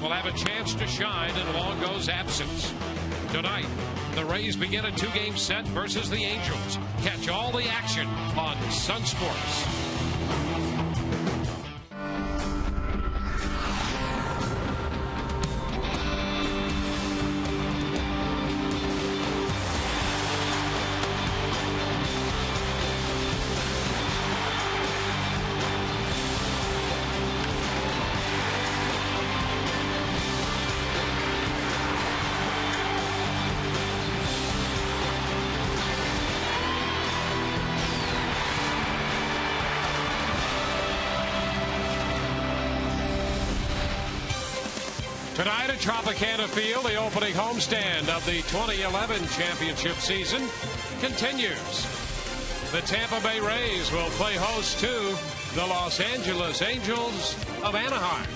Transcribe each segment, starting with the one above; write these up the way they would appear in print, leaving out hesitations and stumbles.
will have a chance to shine in Longo's absence. Tonight, the Rays begin a two-game set versus the Angels. Catch all the action on Sun Sports. Tonight at Tropicana Field, the opening homestand of the 2011 championship season continues. The Tampa Bay Rays will play host to the Los Angeles Angels of Anaheim.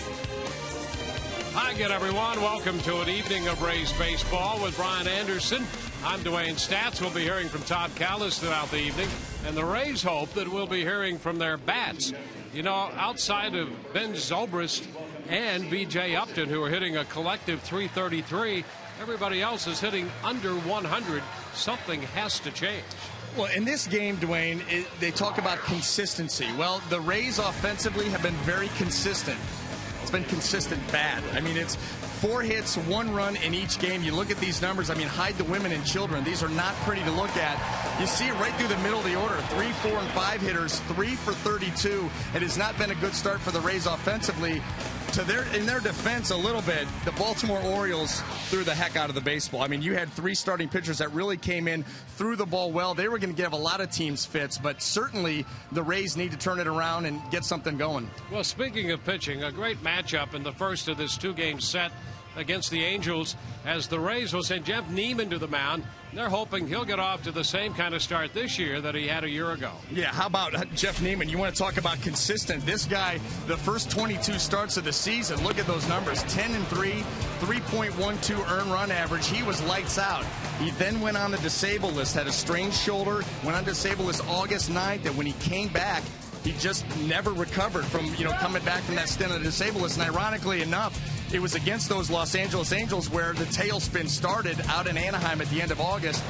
Hi again, everyone. Welcome to an evening of Rays baseball with Brian Anderson. I'm Dwayne Statz. We'll be hearing from Todd Callis throughout the evening, and the Rays hope that we'll be hearing from their bats. You know, outside of Ben Zobrist and B.J. Upton, who are hitting a collective 333, everybody else is hitting under 100. Something has to change. Well, in this game, Dwayne, they talk about consistency. Well, the Rays offensively have been very consistent. It's been consistent bad. I mean, it's 4 hits, 1 run in each game. You look at these numbers, I mean, hide the women and children. These are not pretty to look at. You see it right through the middle of the order. 3, 4, and 5 hitters, 3 for 32. It has not been a good start for the Rays offensively. In their defense a little bit, the Baltimore Orioles threw the heck out of the baseball. I mean, you had 3 starting pitchers that really came in, threw the ball well. They were going to give a lot of teams fits, but certainly the Rays need to turn it around and get something going. Well, speaking of pitching, a great matchup in the first of this two-game set against the Angels, as the Rays will send Jeff Niemann to the mound. They're hoping he'll get off to the same kind of start this year that he had a year ago. Yeah, how about Jeff Niemann? You want to talk about consistent. This guy, the first 22 starts of the season, look at those numbers, 10-3, 3.12 earned run average. He was lights out. He then went on the disabled list, had a strained shoulder, went on disabled list August 9th, and when he came back, he just never recovered from, coming back from that stint on the disabled list. And ironically enough, it was against those Los Angeles Angels where the tailspin started out in Anaheim at the end of August.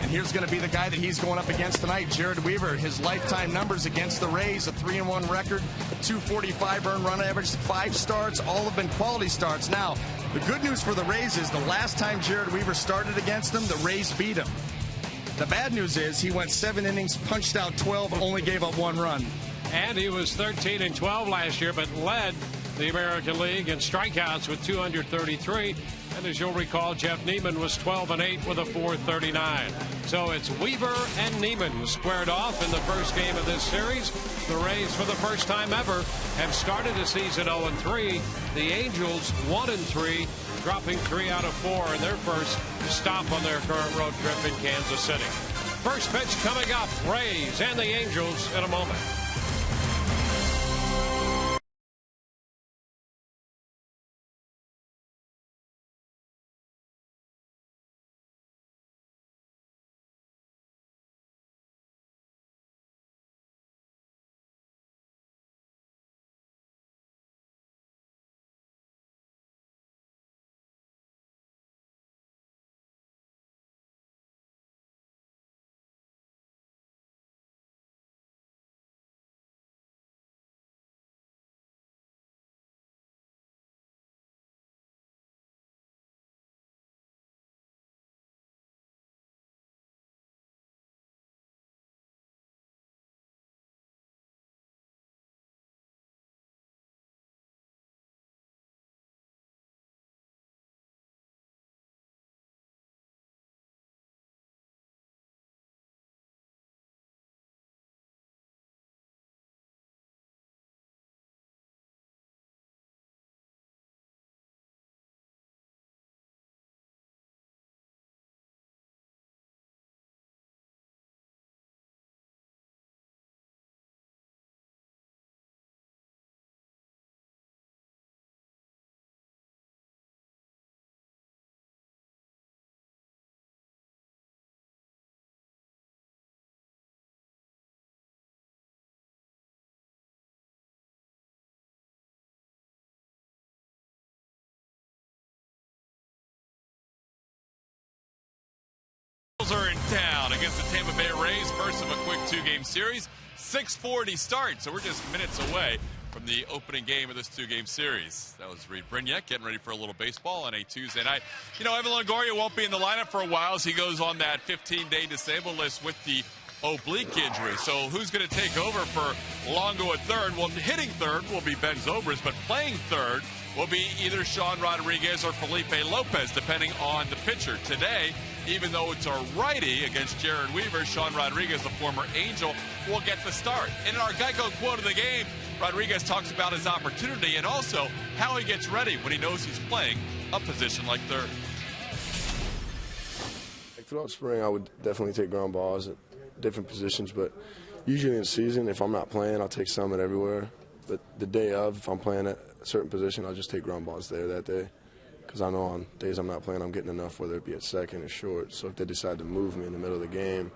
And here's going to be the guy that he's going up against tonight, Jared Weaver. His lifetime numbers against the Rays, a 3-1 record, 245 earned run average, 5 starts, all have been quality starts. Now, the good news for the Rays is the last time Jared Weaver started against them, the Rays beat him. The bad news is he went 7 innings, punched out 12, only gave up 1 run. And he was 13-12 last year, but led the American League in strikeouts with 233. And as you'll recall, Jeff Niemann was 12-8 with a 439. So it's Weaver and Niemann squared off in the first game of this series. The Rays, for the first time ever, have started the season 0-3. The Angels 1-3, dropping 3 out of 4 in their first stop on their current road trip in Kansas City. First pitch coming up, Rays and the Angels in a moment. two-game series. 6:40 start, so we're just minutes away from the opening game of this two-game series. That was Reed Brignac getting ready for a little baseball on a Tuesday night. You know, Evan Longoria won't be in the lineup for a while as he goes on that 15-day disabled list with the oblique injury. So who's going to take over for Longo at third? Well, hitting third will be Ben Zobrist, but playing third will be either Sean Rodriguez or Felipe Lopez, depending on the pitcher. Today, even though it's a righty against Jared Weaver, Sean Rodriguez, the former Angel, will get the start. And in our Geico quote of the game, Rodriguez talks about his opportunity and also how he gets ready when he knows he's playing a position like third. Throughout spring, I would definitely take ground balls at different positions, but usually in the season, if I'm not playing, I'll take some at everywhere. But the day of, if I'm playing at a certain position, I'll just take ground balls there that day. Because I know on days I'm not playing, I'm getting enough, whether it be at second or short. So if they decide to move me in the middle of the game,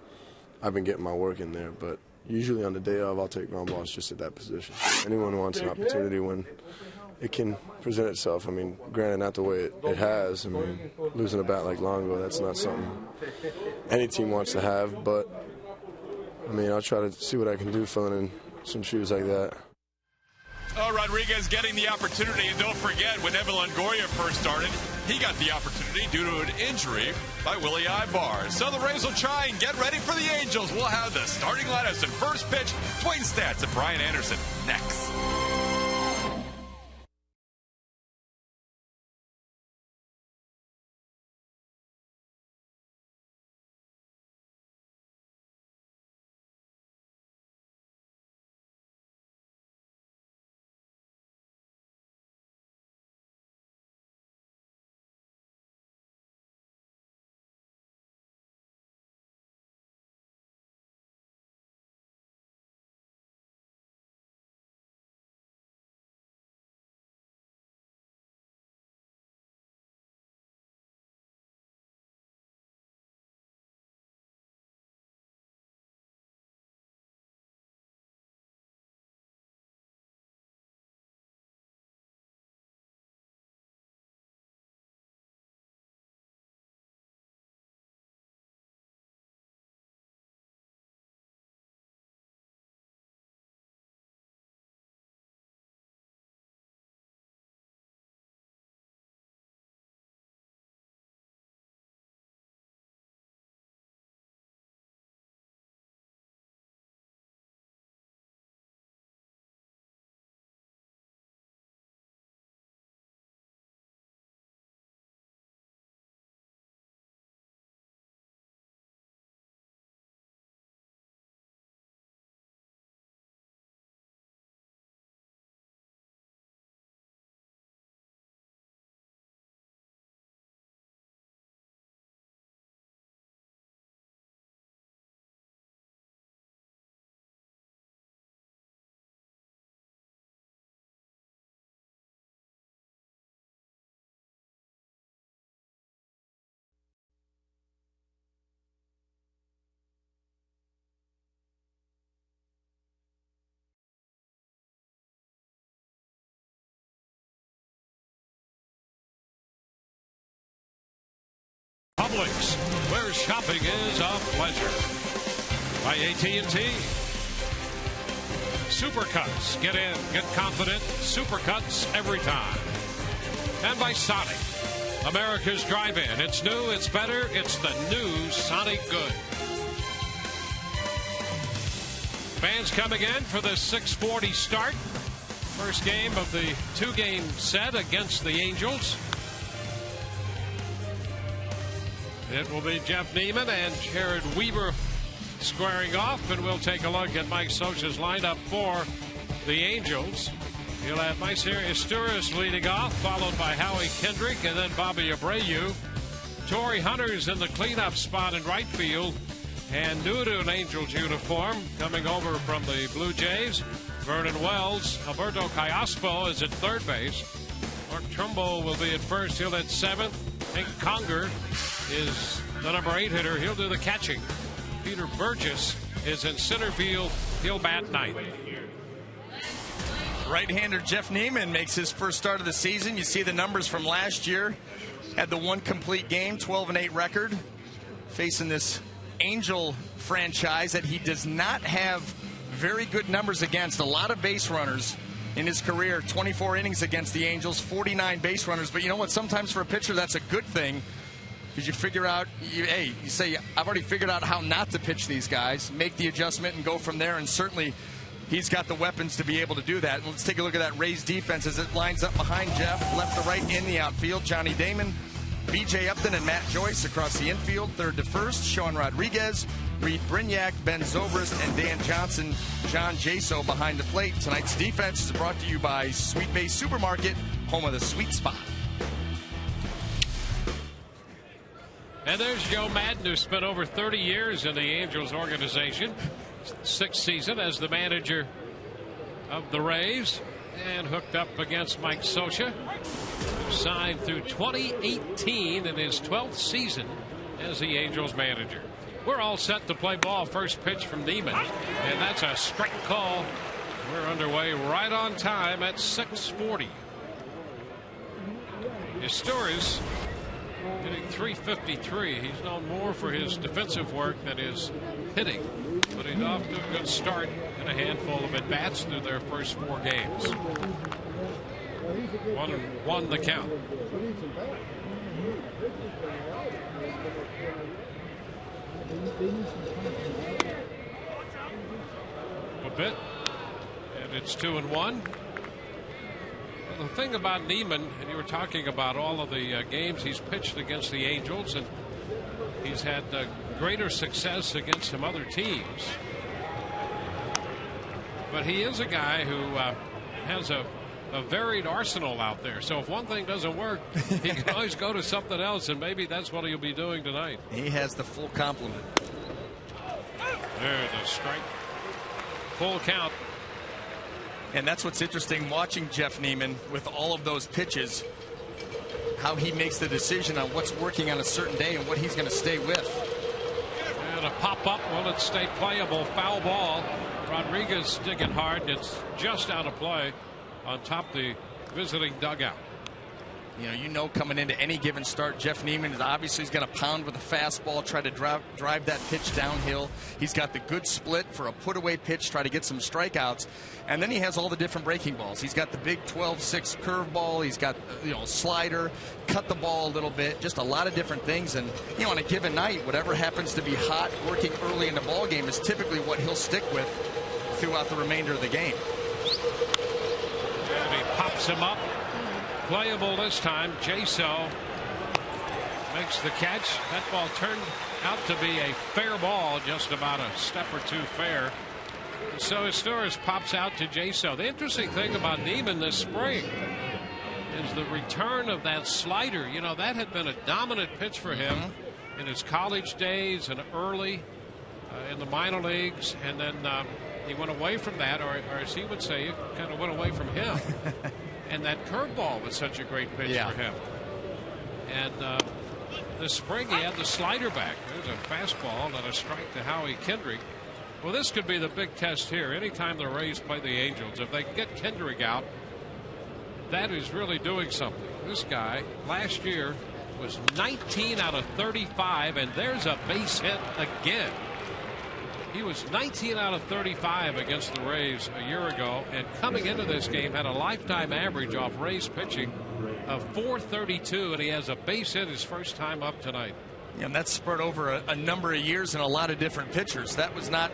I've been getting my work in there. But usually on the day of, I'll take ground balls just at that position. Anyone wants an opportunity when it can present itself. I mean, granted, not the way it has. I mean, losing a bat like Longo, that's not something any team wants to have. But, I mean, I'll try to see what I can do filling in some shoes like that. Oh, Rodriguez getting the opportunity, and don't forget, when Evan Longoria first started, he got the opportunity due to an injury by Willie Ibar. So the Rays will try and get ready for the Angels. We'll have the starting lineups and first pitch, Twin Stats, and Brian Anderson next. Publix, where shopping is a pleasure. By AT&T. Supercuts. Get in. Get confident. Supercuts every time. And by Sonic. America's drive-in. It's new. It's better. It's the new Sonic Good. Fans coming in for the 6:40 start. First game of the two-game set against the Angels. It will be Jeff Niemann and Jared Weaver squaring off, and we'll take a look at Mike Socha's lineup for the Angels. He'll have Maicer Isturis leading off, followed by Howie Kendrick and then Bobby Abreu. Torrey Hunter's in the cleanup spot in right field, and new to an Angels uniform coming over from the Blue Jays, Vernon Wells. Alberto Callaspo is at third base. Mark Trumbo will be at first. He'll hit seventh. Hank Conger is the number 8 hitter. He'll do the catching. Peter Burgess is in center field. He'll bat ninth. Right-hander Jeff Niemann makes his first start of the season. You see the numbers from last year. Had the one complete game, 12-8 record. Facing this Angel franchise that he does not have very good numbers against. A lot of base runners in his career, 24 innings against the Angels, 49 base runners. But you know what? Sometimes for a pitcher, that's a good thing, because you figure out, you say, I've already figured out how not to pitch these guys, make the adjustment and go from there. And certainly he's got the weapons to be able to do that. And let's take a look at that Rays defense as it lines up behind Jeff, left to right in the outfield. Johnny Damon, B.J. Upton, and Matt Joyce across the infield. Third to first, Sean Rodriguez, Reed Brignac, Ben Zobrist, and Dan Johnson. John Jaso behind the plate. Tonight's defense is brought to you by Sweet Bay Supermarket, home of the sweet spot. And there's Joe Madden, who spent over 30 years in the Angels organization. 6th season as the manager of the Rays, and hooked up against Mike Scioscia, who signed through 2018 in his 12th season as the Angels manager. We're all set to play ball. First pitch from Niemann, and that's a strike call. We're underway right on time at 6:40. Historis hitting .353. He's known more for his defensive work than his hitting, but he's off to a good start in a handful of at-bats through their first 4 games. 1-1 the count. A bit, and it's 2-1. Well, the thing about Niemann, and you were talking about all of the games he's pitched against the Angels, and he's had greater success against some other teams. But he is a guy who has a varied arsenal out there. So if one thing doesn't work, he can always go to something else, and maybe that's what he'll be doing tonight. He has the full complement. There's a strike. Full count. And that's what's interesting, watching Jeff Niemann with all of those pitches, how he makes the decision on what's working on a certain day and what he's going to stay with. And a pop-up, will it stay playable? Foul ball. Rodriguez digging hard, and it's just out of play on top the visiting dugout. You know coming into any given start, Jeff Niemann is obviously going to pound with a fastball, try to drive that pitch downhill. He's got the good split for a put-away pitch, try to get some strikeouts. And then he has all the different breaking balls. He's got the big 12-6 curveball. He's got, slider, cut the ball a little bit, just a lot of different things. And, on a given night, whatever happens to be hot working early in the ball game is typically what he'll stick with throughout the remainder of the game. And he pops him up. Playable this time. Jaso makes the catch. That ball turned out to be a fair ball, just about a step or two fair. And so Historis pops out to Jaso. The interesting thing about Niemann this spring is the return of that slider. That had been a dominant pitch for him in his college days and early in the minor leagues, and then he went away from that, or as he would say, it kind of went away from him. And that curveball was such a great pitch for him. And this spring he had the slider back. There's a fastball and a strike to Howie Kendrick. Well, this could be the big test here. Anytime the Rays play the Angels, if they can get Kendrick out, that is really doing something. This guy last year was 19 out of 35, and there's a base hit again. He was 19 out of 35 against the Rays a year ago, and coming into this game had a lifetime average off Rays pitching of .432, and he has a base hit his first time up tonight. Yeah, and that's spread over a number of years and a lot of different pitchers. That was not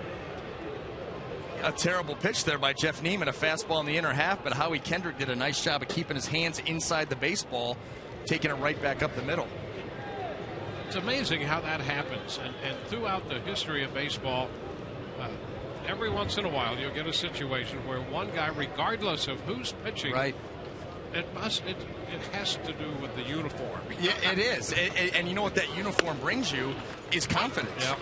a terrible pitch there by Jeff Niemann, a fastball in the inner half, but Howie Kendrick did a nice job of keeping his hands inside the baseball, taking it right back up the middle. It's amazing how that happens, and throughout the history of baseball, every once in a while you'll get a situation where one guy, regardless of who's pitching, it has to do with the uniform. Yeah, it is. And you know what that uniform brings you is confidence. Yep.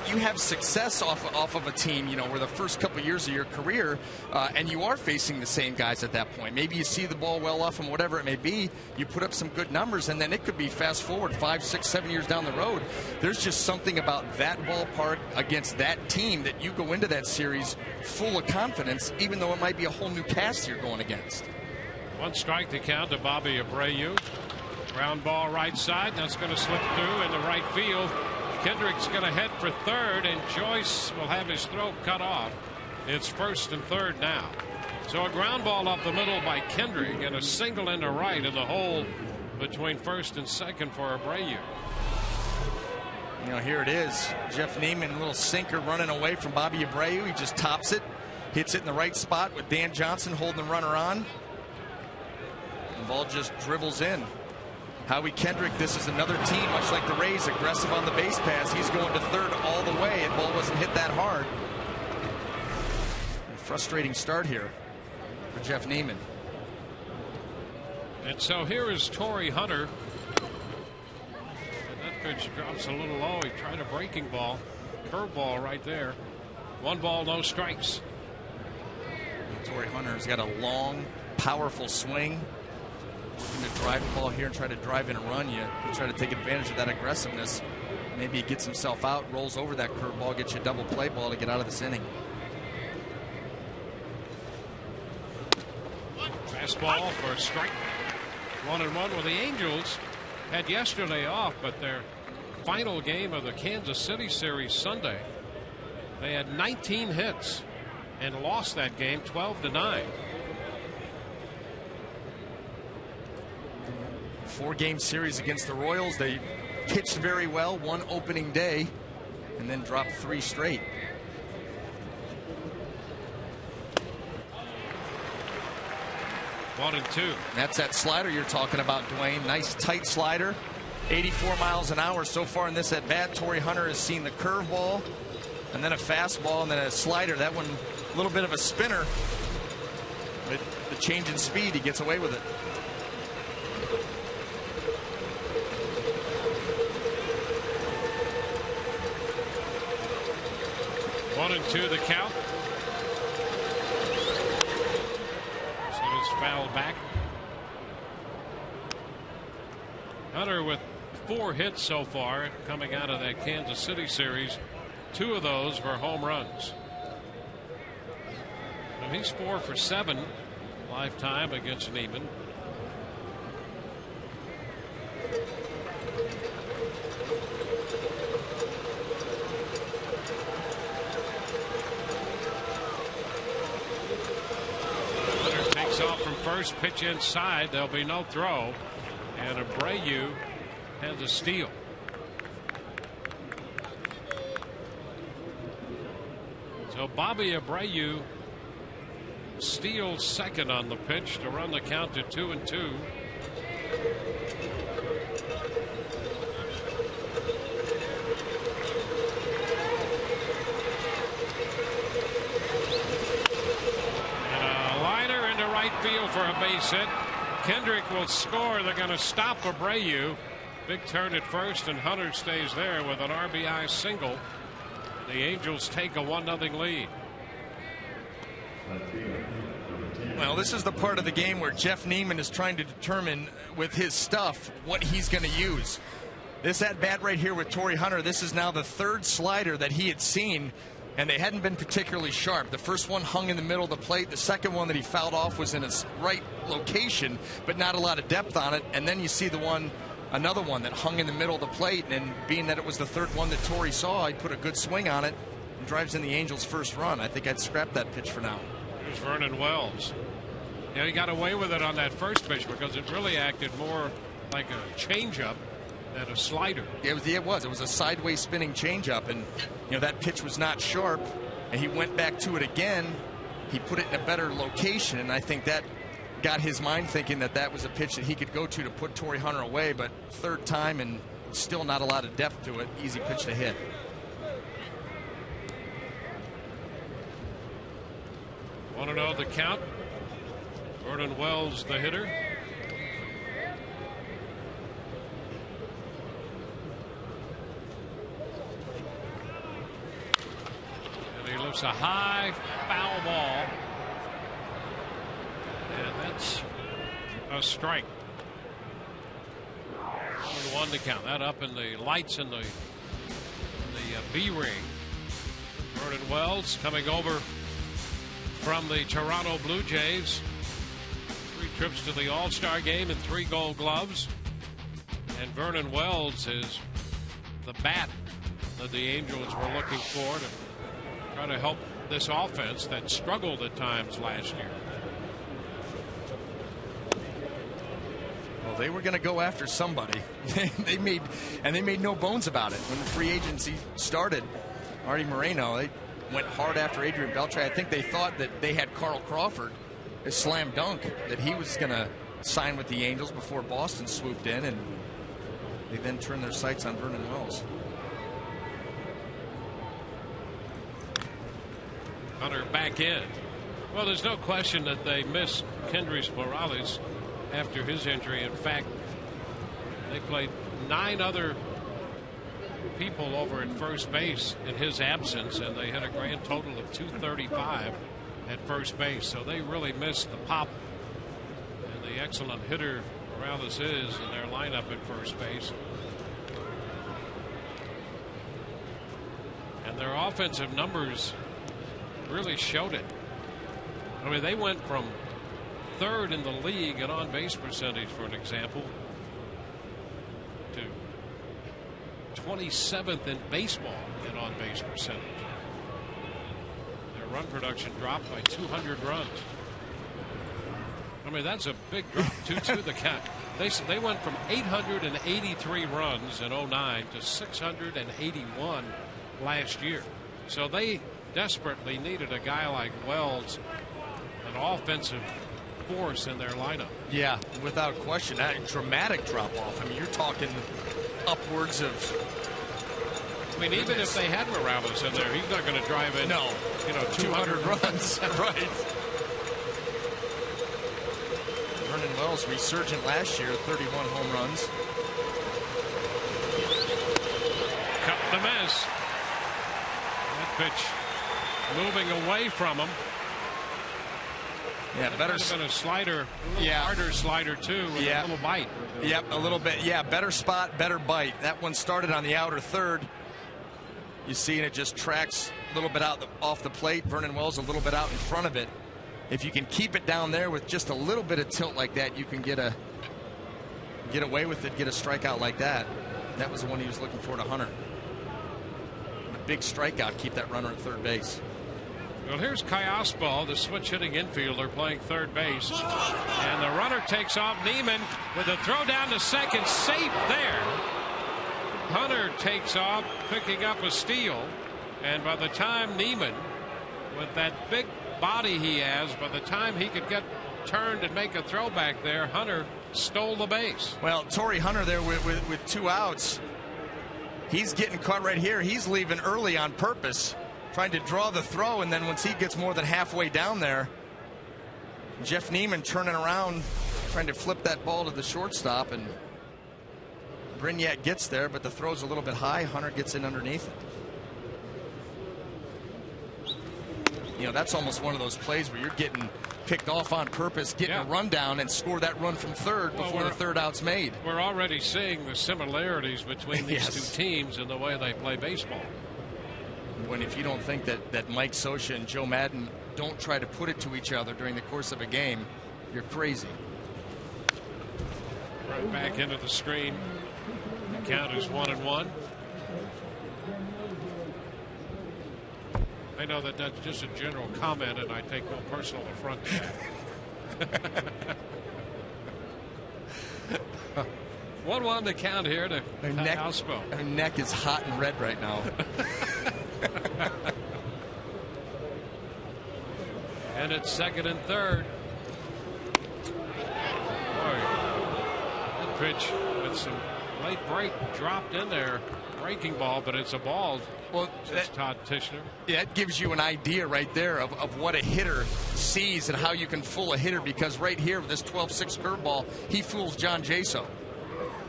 You have success off of a team, where the first couple of years of your career, and you are facing the same guys at that point. Maybe you see the ball well off them, whatever it may be, you put up some good numbers, and then it could be fast forward 5, 6, 7 years down the road. There's just something about that ballpark against that team that you go into that series full of confidence, even though it might be a whole new cast you're going against. 1 strike to count to Bobby Abreu. Ground ball right side. That's going to slip through into right field. Kendrick's going to head for third, and Joyce will have his throat cut off. It's first and third now. So a ground ball up the middle by Kendrick and a single into right in the hole between first and second for Abreu. You know, here it is. Jeff Niemann, a little sinker running away from Bobby Abreu. He just tops it, hits it in the right spot with Dan Johnson holding the runner on. The ball just dribbles in. Howie Kendrick, this is another team, much like the Rays, aggressive on the base pass. He's going to third all the way, and ball wasn't hit that hard. A frustrating start here for Jeff Niemann. And so here is Torrey Hunter. And that pitch drops a little low. He tried a breaking ball. Curveball right there. 1 ball, no strikes. Torrey Hunter's got a long, powerful swing. Looking to drive the ball here and try to drive in a run. You try to take advantage of that aggressiveness. Maybe he gets himself out, rolls over that curveball, gets you a double play ball to get out of this inning. Fastball for a strike. 1-1. Well, the Angels had yesterday off, but their final game of the Kansas City series Sunday, they had 19 hits and lost that game 12-9. 4-game series against the Royals. They pitched very well one opening day and then dropped 3 straight. One and two. That's that slider you're talking about, Dwayne. Nice tight slider. 84 miles an hour so far in this at bat. Torrey Hunter has seen the curveball and then a fastball and then a slider. That one a little bit of a spinner. But the change in speed, he gets away with it. One and two, the count. So it's fouled back. Hunter with 4 hits so far coming out of that Kansas City series. 2 of those were home runs. Now he's 4 for 7 lifetime against Niemann. Off from first, pitch inside. There'll be no throw, and Abreu has a steal. So Bobby Abreu steals second on the pitch to run the count to 2-2. Field for a base hit. Kendrick will score. They're going to stop Abreu. Big turn at first, and Hunter stays there with an RBI single. The Angels take a 1-0 lead. Well, this is the part of the game where Jeff Niemann is trying to determine with his stuff what he's going to use. This at bat right here with Torrey Hunter, this is now the 3rd slider that he had seen, and they hadn't been particularly sharp. The first one hung in the middle of the plate. The second one that he fouled off was in its right location, but not a lot of depth on it. And then you see another one that hung in the middle of the plate, and being that it was the 3rd one that Torrey saw, he put a good swing on it and drives in the Angels' first run. I think I'd scrap that pitch for now. Here's Vernon Wells. Yeah, he got away with it on that first pitch because it really acted more like a changeup than a slider. It was a sideways spinning changeup, and that pitch was not sharp, and he went back to it again. He put it in a better location, and I think that got his mind thinking that that was a pitch that he could go to put Torrey Hunter away. But 3rd time and still not a lot of depth to it. Easy pitch to hit. Want to know the count? Vernon Wells, the hitter. Lifts a high foul ball, and that's a strike. 1-1 to count. That up in the lights in the B ring. Vernon Wells coming over from the Toronto Blue Jays. 3 trips to the All-Star game and 3 Gold Gloves. And Vernon Wells is the bat that the Angels were looking for to try to help this offense that struggled at times last year. Well, they were going to go after somebody. they made no bones about it when the free agency started. Artie Moreno, they went hard after Adrian Beltre. I think they thought that they had Carl Crawford, a slam dunk, that he was going to sign with the Angels before Boston swooped in, and they then turned their sights on Vernon Wells. Hunter back in. Well, there's no question that they missed Kendrys Morales after his injury. In fact, they played 9 other people over at first base in his absence, and they had a grand total of 235 at first base. So they really missed the pop and the excellent hitter Morales is in their lineup at first base. And their offensive numbers really showed it. I mean, they went from 3rd in the league in on-base percentage, for an example, to 27th in baseball in on-base percentage. Their run production dropped by 200 runs. I mean, that's a big drop. 2-2 the count. They went from 883 runs in 09 to 681 last year. So they desperately needed a guy like Wells, an offensive force in their lineup. Yeah, without question. That dramatic drop off. I mean, you're talking upwards of. I mean, even if they had Morales in there, he's not going to drive in. No, 200 runs. Right. Vernon Wells resurgent last year, 31 home runs. Cut the miss. That pitch moving away from him. Yeah, better. Been a slider, harder slider too, with a little bite. Yep, a little bit. Yeah, better spot, better bite. That one started on the outer third. You see, it just tracks a little bit out off the plate. Vernon Wells a little bit out in front of it. If you can keep it down there with just a little bit of tilt like that, you can get away with it, get a strikeout like that. That was the one he was looking for to Hunter. A big strikeout, keep that runner at third base. Well, here's Kayaspo, the switch-hitting infielder, playing third base. And the runner takes off. Niemann with a throw down to second. Safe there. Hunter takes off, picking up a steal. And by the time Niemann, with that big body he has, by the time he could get turned and make a throw back there, Hunter stole the base. Well, Torrey Hunter there with 2 outs. He's getting caught right here. He's leaving early on purpose, trying to draw the throw, and then once he gets more than halfway down there, Jeff Niemann turning around, trying to flip that ball to the shortstop, and Brignette gets there, but the throw's a little bit high. Hunter gets in underneath it. That's almost one of those plays where you're getting picked off on purpose, getting a run down, and score that run from third before the third out's made. We're already seeing the similarities between these two teams in the way they play baseball. When if you don't think that Mike Scioscia and Joe Madden don't try to put it to each other during the course of a game, you're crazy. Right back into the screen. The count is 1-1. I know that that's just a general comment, and I take no personal affront to that. 1-1 to count here to Kayaspo. Her neck is hot and red right now. And it's second and third. Boy, that pitch with some late break dropped in there. Breaking ball, but it's a ball. Well, that's Todd Tischner. That gives you an idea right there of what a hitter sees and how you can fool a hitter, because right here with this 12-6 curveball, he fools John Jaso.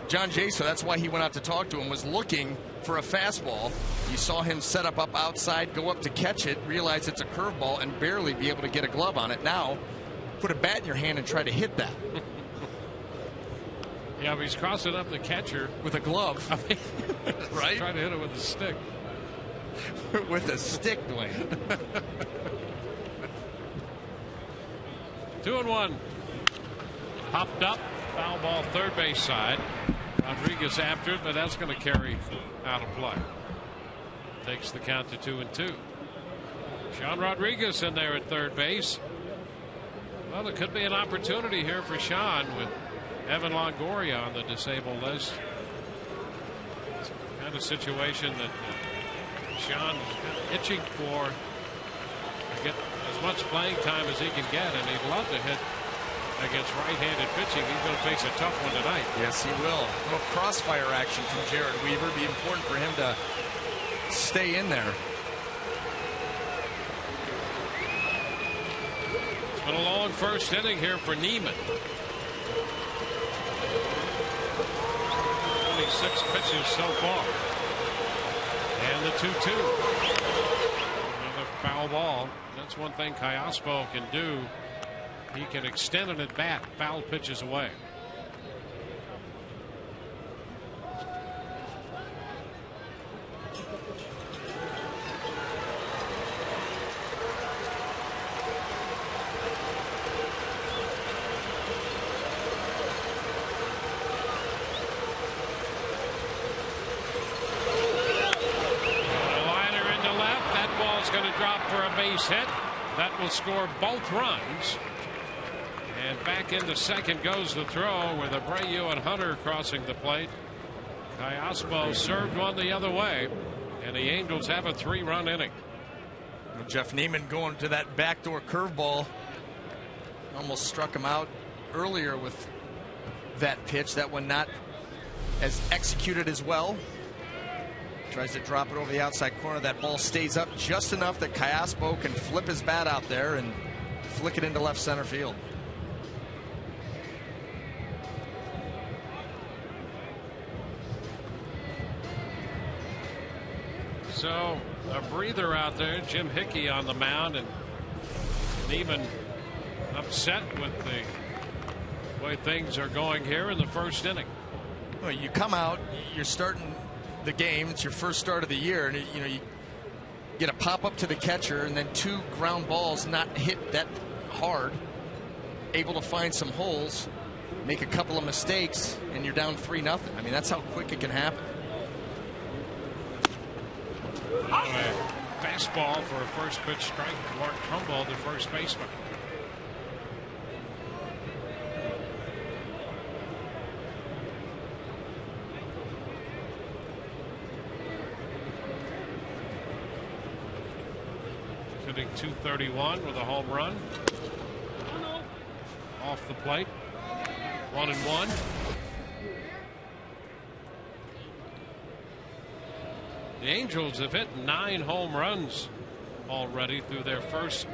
John Jaso, that's why he went out to talk to him, was looking for a fastball. You saw him set up outside, go up to catch it, realize it's a curveball, and barely be able to get a glove on it. Now, put a bat in your hand and try to hit that. Yeah, but he's crossing up the catcher with a glove. I mean, right? Trying to hit it with a stick. With a stick, Dwayne. 2-1. Popped up. Foul ball third base side. Rodriguez after it, but that's going to carry out of play. takes the count to 2-2. Sean Rodriguez in there at third base. Well, there could be an opportunity here for Sean with Evan Longoria on the disabled list. It's the kind of situation that Sean's itching for to get as much playing time as he can get, and he'd love to hit against right-handed pitching. He's going to face a tough one tonight. Yes, he will. A little crossfire action from Jared Weaver. Be important for him to stay in there. It's been a long first inning here for Niemann. 26 pitches so far. And the 2-2. Another foul ball. That's one thing Kayaspo can do. He can extend an at-bat, foul pitches away. Liner into left. That ball's going to drop for a base hit. That will score both runs. And back into second goes the throw with Abreu and Hunter crossing the plate. Kayaspo served one the other way, and the Angels have a 3-run inning. Jeff Niemann going to that backdoor curveball. Almost struck him out earlier with that pitch. That one not as executed as well. Tries to drop it over the outside corner. That ball stays up just enough that Kayaspo can flip his bat out there and flick it into left center field. So a breather out there. Jim Hickey on the mound, and Niemann upset with the way things are going here in the first inning. Well, you come out, you're starting the game. It's your first start of the year, and you get a pop up to the catcher, and then 2 ground balls not hit that hard. Able to find some holes, make a couple of mistakes, and you're down 3-0. I mean, that's how quick it can happen. A fastball for a first pitch strike to Mark Trumbo, the first baseman. Hitting .231 with a home run. Off the plate. 1-1. The Angels have hit 9 home runs already through their first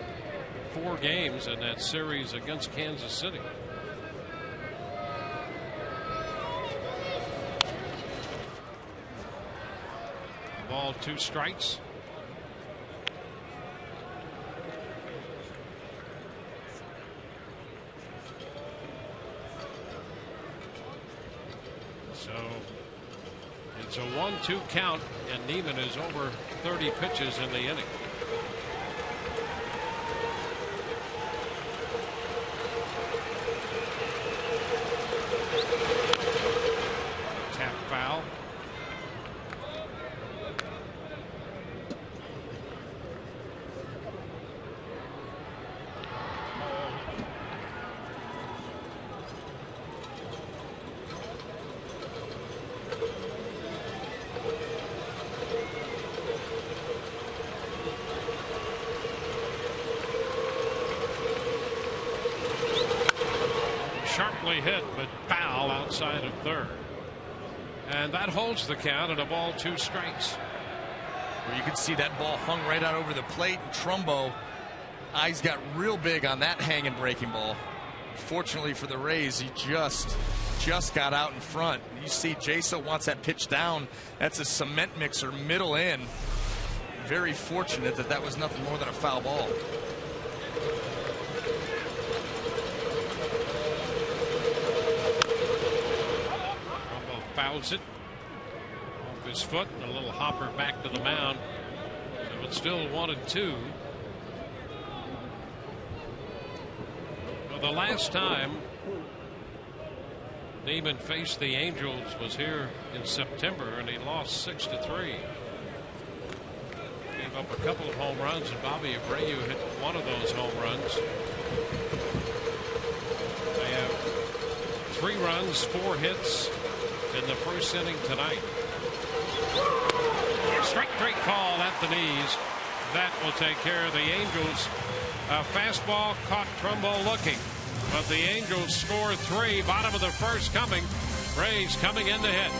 4 games in that series against Kansas City. Ball, 2 strikes. So it's a 1-2 count, and Niemann is over 30 pitches in the inning. Tap foul. Sharply hit, but foul outside of third. And that holds the count at a ball, 2 strikes. Well, you can see that ball hung right out over the plate, and Trumbo eyes got real big on that hanging breaking ball. Fortunately for the Rays, he just got out in front. You see Jaso wants that pitch down. That's a cement mixer middle in. Very fortunate that was nothing more than a foul ball. Fouls it off his foot, and a little hopper back to the mound. So it's still 1-2. Well, the last time Niemann faced the Angels was here in September, and he lost 6-3. up a couple of home runs, and Bobby Abreu hit one of those home runs. They have 3 runs, 4 hits in the first inning tonight. Strike 3 call at the knees. That will take care of the Angels. A fastball caught Trumbo looking, but the Angels score 3. Bottom of the first coming. Rays coming in to hit.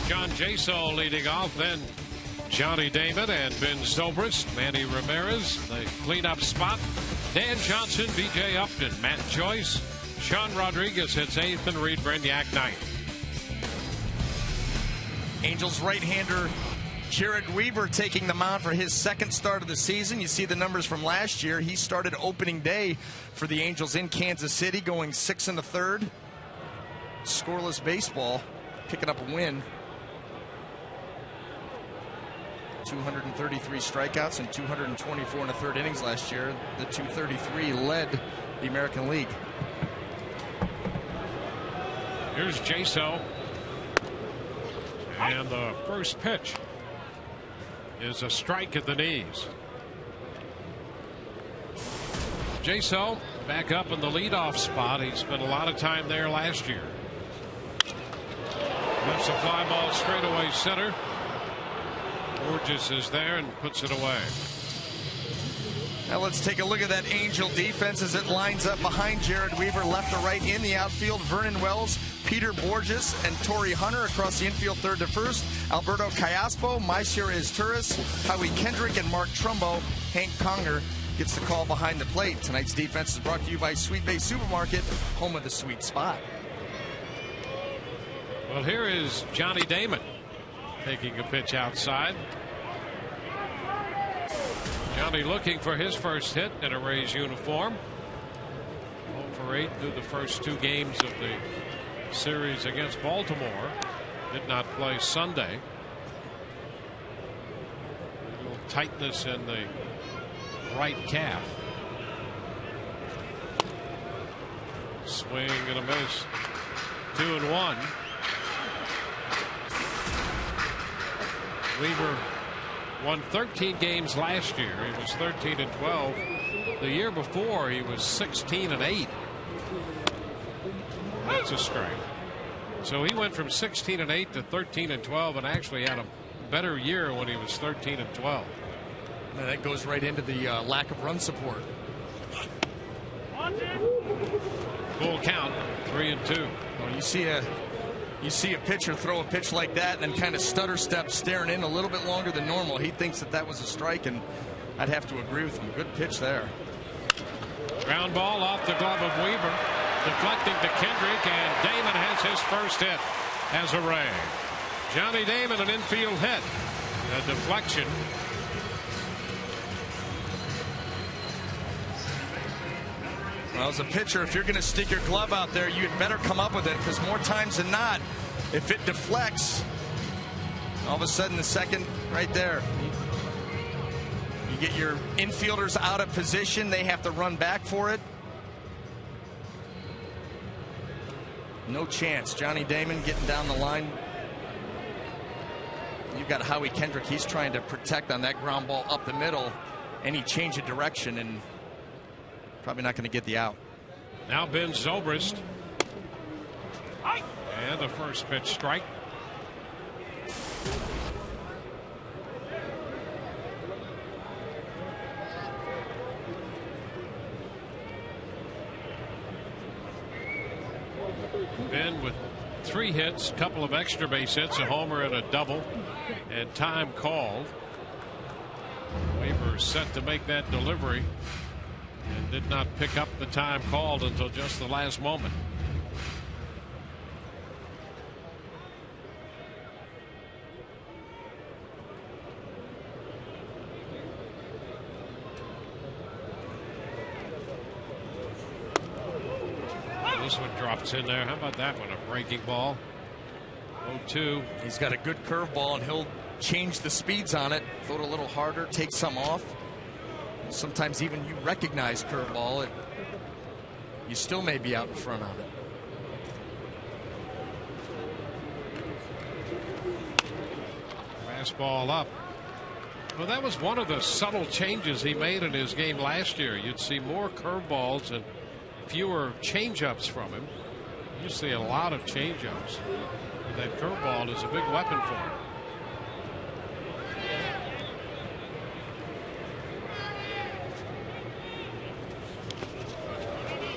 John Jaso leading off, then Johnny Damon and Ben Zobrist, Manny Ramirez, the cleanup spot. Dan Johnson, B.J. Upton, Matt Joyce, Sean Rodriguez hits 8th, and Reed Brignac 9th. Angels right-hander Jared Weaver taking the mound for his second start of the season. You see the numbers from last year. He started opening day for the Angels in Kansas City, going 6 1/3. Scoreless baseball, picking up a win. 233 strikeouts and 224 1/3 innings last year. The 233 led the American League. Here's Jaso. And the first pitch is a strike at the knees. Jaso back up in the leadoff spot. He spent a lot of time there last year. Lifts a fly ball straight away center. Borges is there and puts it away. Now let's take a look at that Angel defense as it lines up behind Jared Weaver, left to right in the outfield. Vernon Wells, Peter Borges, and Torrey Hunter across the infield, third to first. Alberto Callaspo, Maisir Izturis, Howie Kendrick, and Mark Trumbo. Hank Conger gets the call behind the plate. Tonight's defense is brought to you by Sweet Bay Supermarket, home of the sweet spot. Well, here is Johnny Damon taking a pitch outside. Johnny looking for his first hit in a Rays uniform. 0 for 8 through the first 2 games of the series against Baltimore. Did not play Sunday. A little tightness in the right calf. Swing and a miss. 2-1. Weaver won 13 games last year. He was 13-12. The year before, he was 16-8. That's a strike. So he went from 16-8 to 13-12, and actually had a better year when he was 13-12. And that goes right into the lack of run support. Full count, 3-2. Well, you see a pitcher throw a pitch like that and then kind of stutter step, staring in a little bit longer than normal. He thinks that was a strike, and I'd have to agree with him. Good pitch there. Ground ball off the glove of Weaver, deflecting to Kendrick, and Damon has his first hit as a Ray. Johnny Damon, an infield hit, a deflection. Well, as a pitcher, if you're going to stick your glove out there, you'd better come up with it, because more times than not, if it deflects, all of a sudden the second right there, you get your infielders out of position. They have to run back for it. No chance. Johnny Damon getting down the line. You've got Howie Kendrick. He's trying to protect on that ground ball up the middle. Any change of direction, and probably not going to get the out. Now Ben Zobrist. And the first pitch strike. Ben with 3 hits, a couple of extra base hits, a homer and a double, and time called. Weaver set to make that delivery and did not pick up the time called until just the last moment. This one drops in there. How about that one? A breaking ball. 0-2. He's got a good curveball, and he'll change the speeds on it, throw it a little harder, take some off. Sometimes even you recognize curveball, you still may be out in front of it. Fastball up. Well, that was one of the subtle changes he made in his game last year. You'd see more curveballs and fewer changeups from him. You see a lot of changeups. That curveball is a big weapon for him.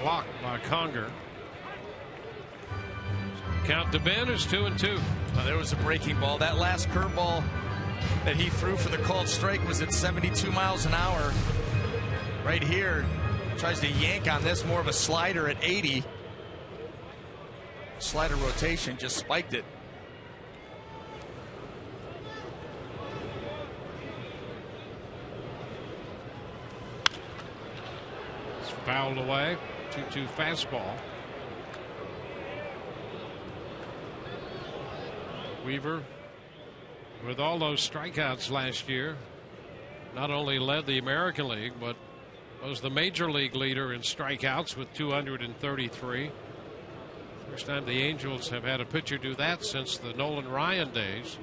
Blocked by Conger. Count to Ben is 2-2. Now, there was a breaking ball. That last curveball that he threw for the called strike was at 72 miles an hour. Right here, tries to yank on this, more of a slider at 80. Slider rotation, just spiked it. It's fouled away. 2-2 fastball. Weaver, with all those strikeouts last year, not only led the American League, but was the major league leader in strikeouts with 233. First time the Angels have had a pitcher do that since the Nolan Ryan days.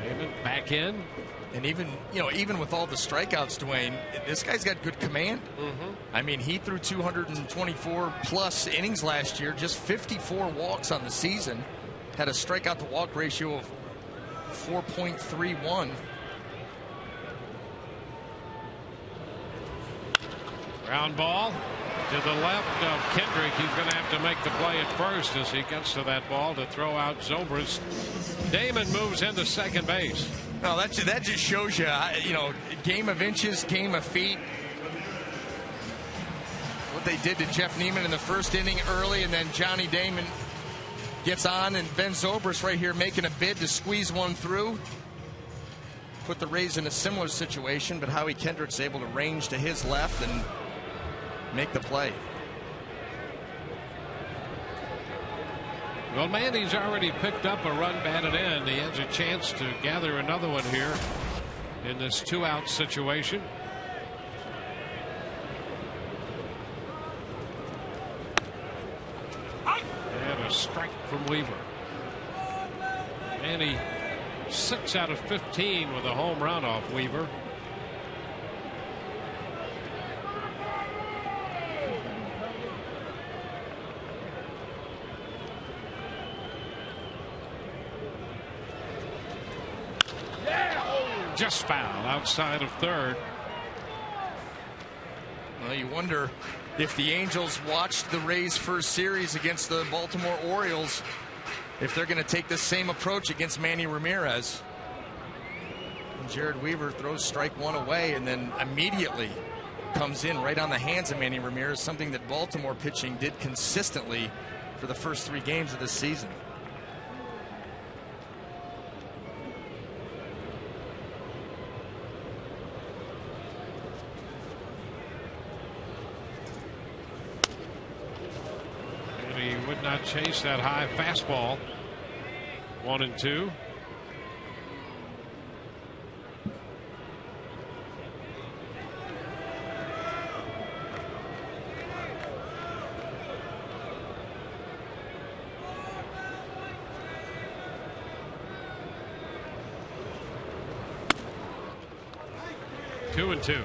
Damon back in. And even with all the strikeouts, Dwayne, this guy's got good command. I mean, he threw 224 plus innings last year, just 54 walks on the season, had a strikeout to walk ratio of 4.31. Ground ball to the left of Kendrick. He's going to have to make the play at first as he gets to that ball to throw out Zobrist. Damon moves into second base. No, that just shows you, game of inches, game of feet. What they did to Jeff Niemann in the first inning early, and then Johnny Damon gets on, and Ben Zobrist right here making a bid to squeeze one through. Put the Rays in a similar situation, but Howie Kendrick's able to range to his left and make the play. Well, Manny's already picked up a run batted in. He has a chance to gather another one here in this 2-out situation. And a strike from Weaver. Manny 6 out of 15 with a home run off Weaver. Just foul outside of third. Well, you wonder if the Angels watched the Rays' first series against the Baltimore Orioles, if they're going to take the same approach against Manny Ramirez. And Jared Weaver throws strike one away and then immediately comes in right on the hands of Manny Ramirez, something that Baltimore pitching did consistently for the first 3 games of this season. He would not chase that high fastball. 1-2. Two and two.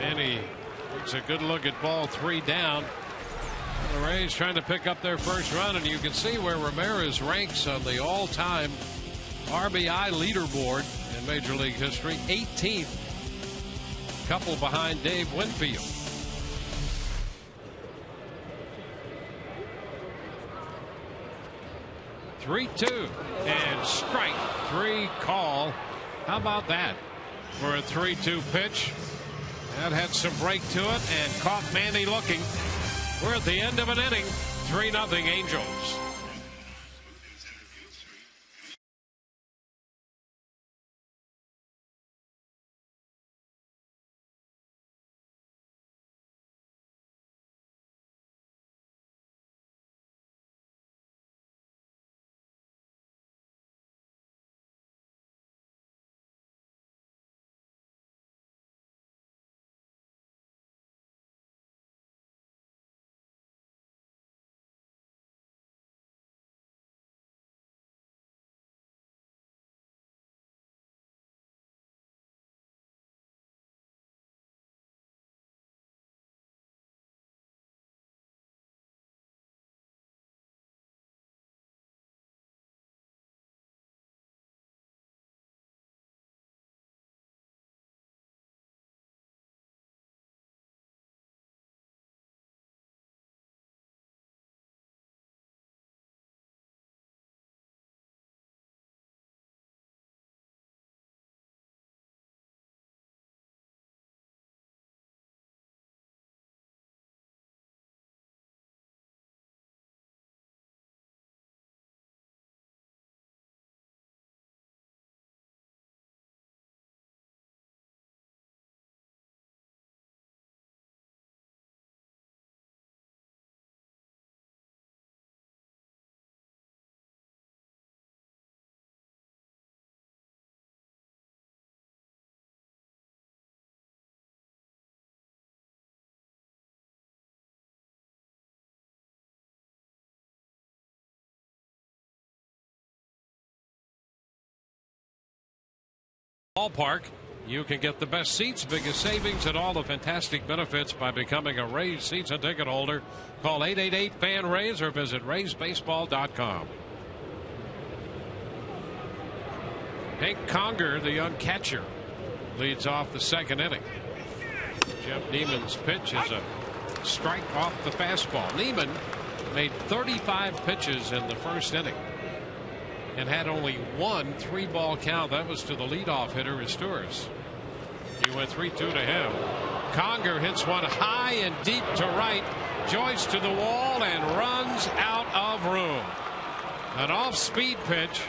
And he takes a good look at ball 3 down. The Rays trying to pick up their first run, and you can see where Ramirez ranks on the all-time RBI leaderboard in Major League history. 18th, couple behind Dave Winfield. Three-two and strike 3 call. How about that for a 3-2 pitch? That had some break to it and caught Manny looking. We're at the end of an inning. 3-0 Angels. Ballpark. You can get the best seats, biggest savings, and all the fantastic benefits by becoming a Rays season ticket holder. Call 888-FAN-RAYS or visit RaysBaseball.com. Hank Conger, the young catcher, leads off the second inning. Jeff Niemann's pitch is a strike off the fastball. Niemann made 35 pitches in the first inning and had only one 3-ball count. That was to the leadoff hitter, Astures. He went 3-2 to him. Conger hits one high and deep to right. Joyce to the wall and runs out of room. An off-speed pitch.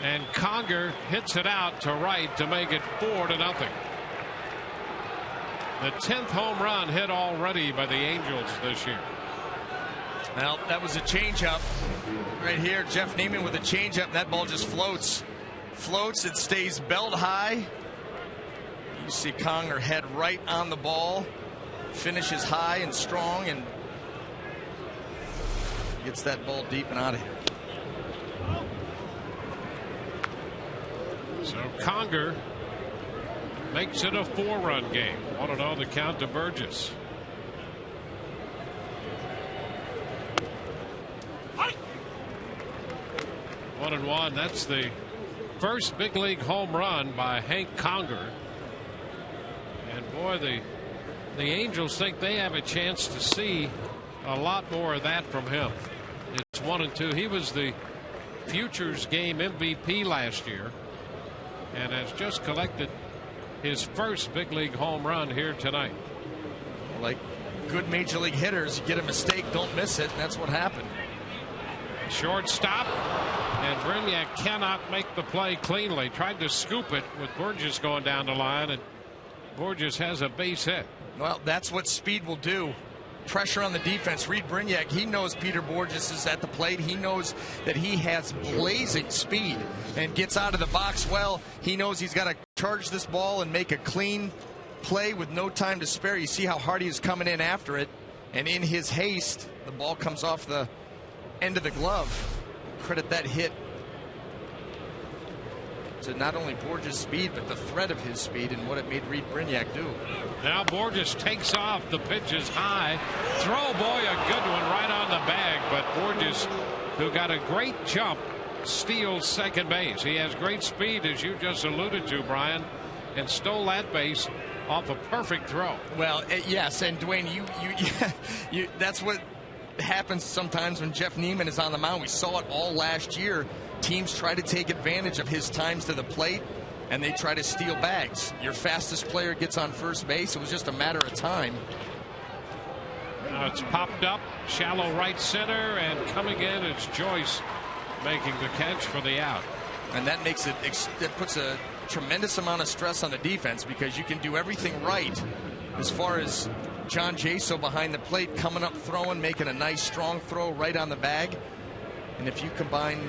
And Conger hits it out to right to make it 4-0. The 10th home run hit already by the Angels this year. Well, that was a changeup right here. Jeff Niemann with a changeup. That ball just floats. It stays belt high. You see Conger head right on the ball. Finishes high and strong and gets that ball deep and out of here. So Conger makes it a 4-run game. 1-0 the count to Burgess. One and one. That's the first big league home run by Hank Conger. And boy, the Angels think they have a chance to see a lot more of that from him. It's 1-2. He was the Futures Game MVP last year and has just collected his first big league home run here tonight. Like good major league hitters, you get a mistake, don't miss it, and that's what happened. Shortstop, and Brignac cannot make the play cleanly. Tried to scoop it with Burgess going down the line, and Burgess has a base hit. Well, that's what speed will do. Pressure on the defense. Reed Brignac, he knows Peter Borges is at the plate. He knows that he has blazing speed and gets out of the box well. He knows he's got to charge this ball and make a clean play with no time to spare. You see how hard he is coming in after it, and in his haste, the ball comes off the end of the glove. Credit that hit to not only Borges' speed, but the threat of his speed and what it made Reed Brignac do. Now Borges takes off. The pitch is high. Throw, boy, a good one right on the bag. But Borges, who got a great jump, steals second base. He has great speed, as you just alluded to, Brian, and stole that base off a perfect throw. Well, yes, and Dwayne, you that's what happens sometimes when Jeff Niemann is on the mound. We saw it all last year. Teams try to take advantage of his times to the plate, and they try to steal bags. Your fastest player gets on first base. It was just a matter of time. Now it's popped up, shallow right center, and coming in, it's Joyce making the catch for the out. And that makes it puts a tremendous amount of stress on the defense, because you can do everything right as far as John Jaso behind the plate, coming up, throwing, making a nice strong throw right on the bag. And if you combine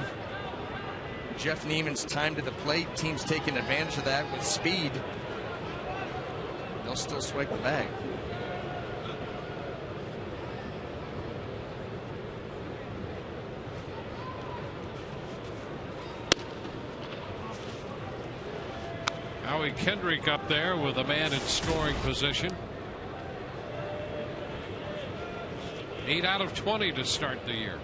Jeff Niemann's time to the plate, teams taking advantage of that with speed, they'll still swipe the bag. Howie Kendrick up there with a man in scoring position. 8 out of 20 to start the year.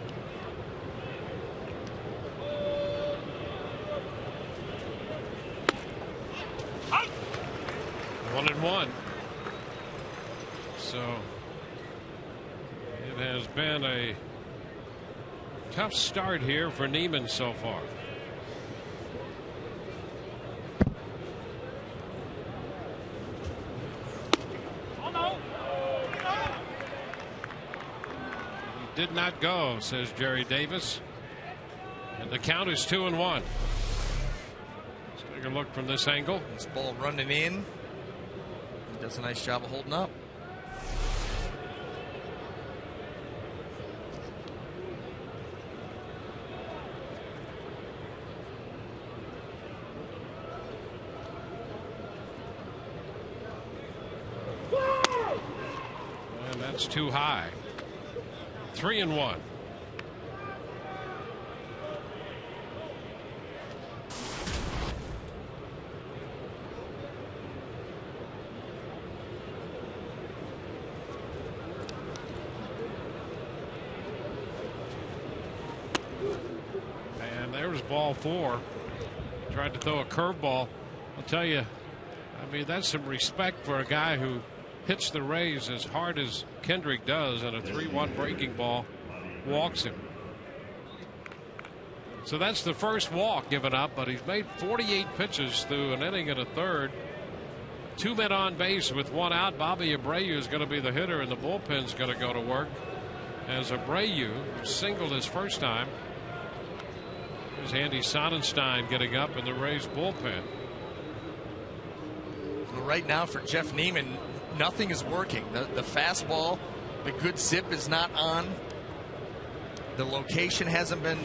One and one. So it has been a tough start here for Niemann so far. Did not go, says Jerry Davis, and the count is 2-1. Let's take a look from this angle. This ball running in. He does a nice job of holding up. And that's too high. 3-1. And there's ball 4. Tried to throw a curveball. I'll tell you, I mean, that's some respect for a guy who hits the Rays as hard as Kendrick does, and a 3-1 breaking ball walks him. So that's the first walk given up, but he's made 48 pitches through an inning and a third. 2 men on base with 1 out. Bobby Abreu is going to be the hitter, and the bullpen's going to go to work as Abreu singled his first time. There's Andy Sonnenstein getting up in the Rays bullpen. Right now for Jeff Niemann, nothing is working. The fastball, the good zip is not on. The location hasn't been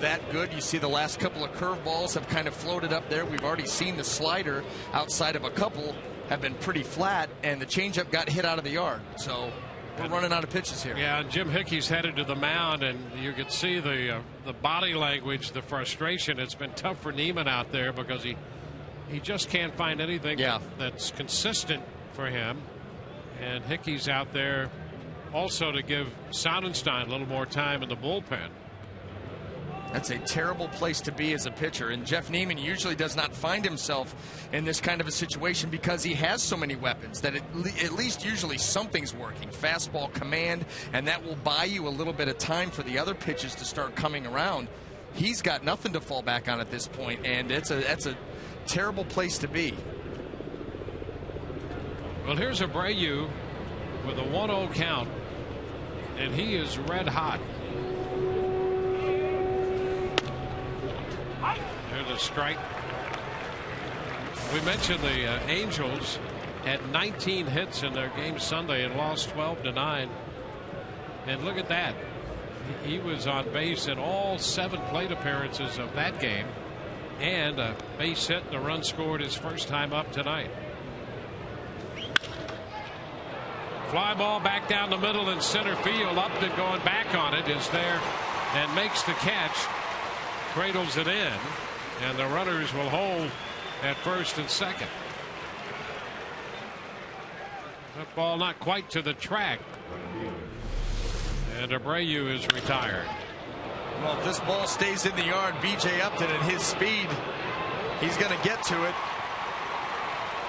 that good. You see the last couple of curveballs have kind of floated up there. We've already seen the slider, outside of a couple, have been pretty flat, and the changeup got hit out of the yard. So we're running out of pitches here. Yeah, and Jim Hickey's headed to the mound, and you could see the body language, the frustration. It's been tough for Niemann out there because he just can't find anything that's consistent for him. And Hickey's out there also to give Sonnenstein a little more time in the bullpen. That's a terrible place to be as a pitcher, and Jeff Niemann usually does not find himself in this kind of a situation because he has so many weapons that at least usually something's working. Fastball, command, and that will buy you a little bit of time for the other pitches to start coming around. He's got nothing to fall back on at this point, and that's a terrible place to be. Well, here's Abreu with a 1-0 count, and he is red hot. There's a strike. We mentioned the Angels had 19 hits in their game Sunday and lost 12-9. And look at that. He was on base in all 7 plate appearances of that game, and a base hit and a run scored his first time up tonight. Fly ball back down the middle in center field. Upton going back on it is there and makes the catch, cradles it in, and the runners will hold at first and second. That ball not quite to the track, and Abreu is retired. Well, if this ball stays in the yard, B.J. Upton at his speed, he's going to get to it.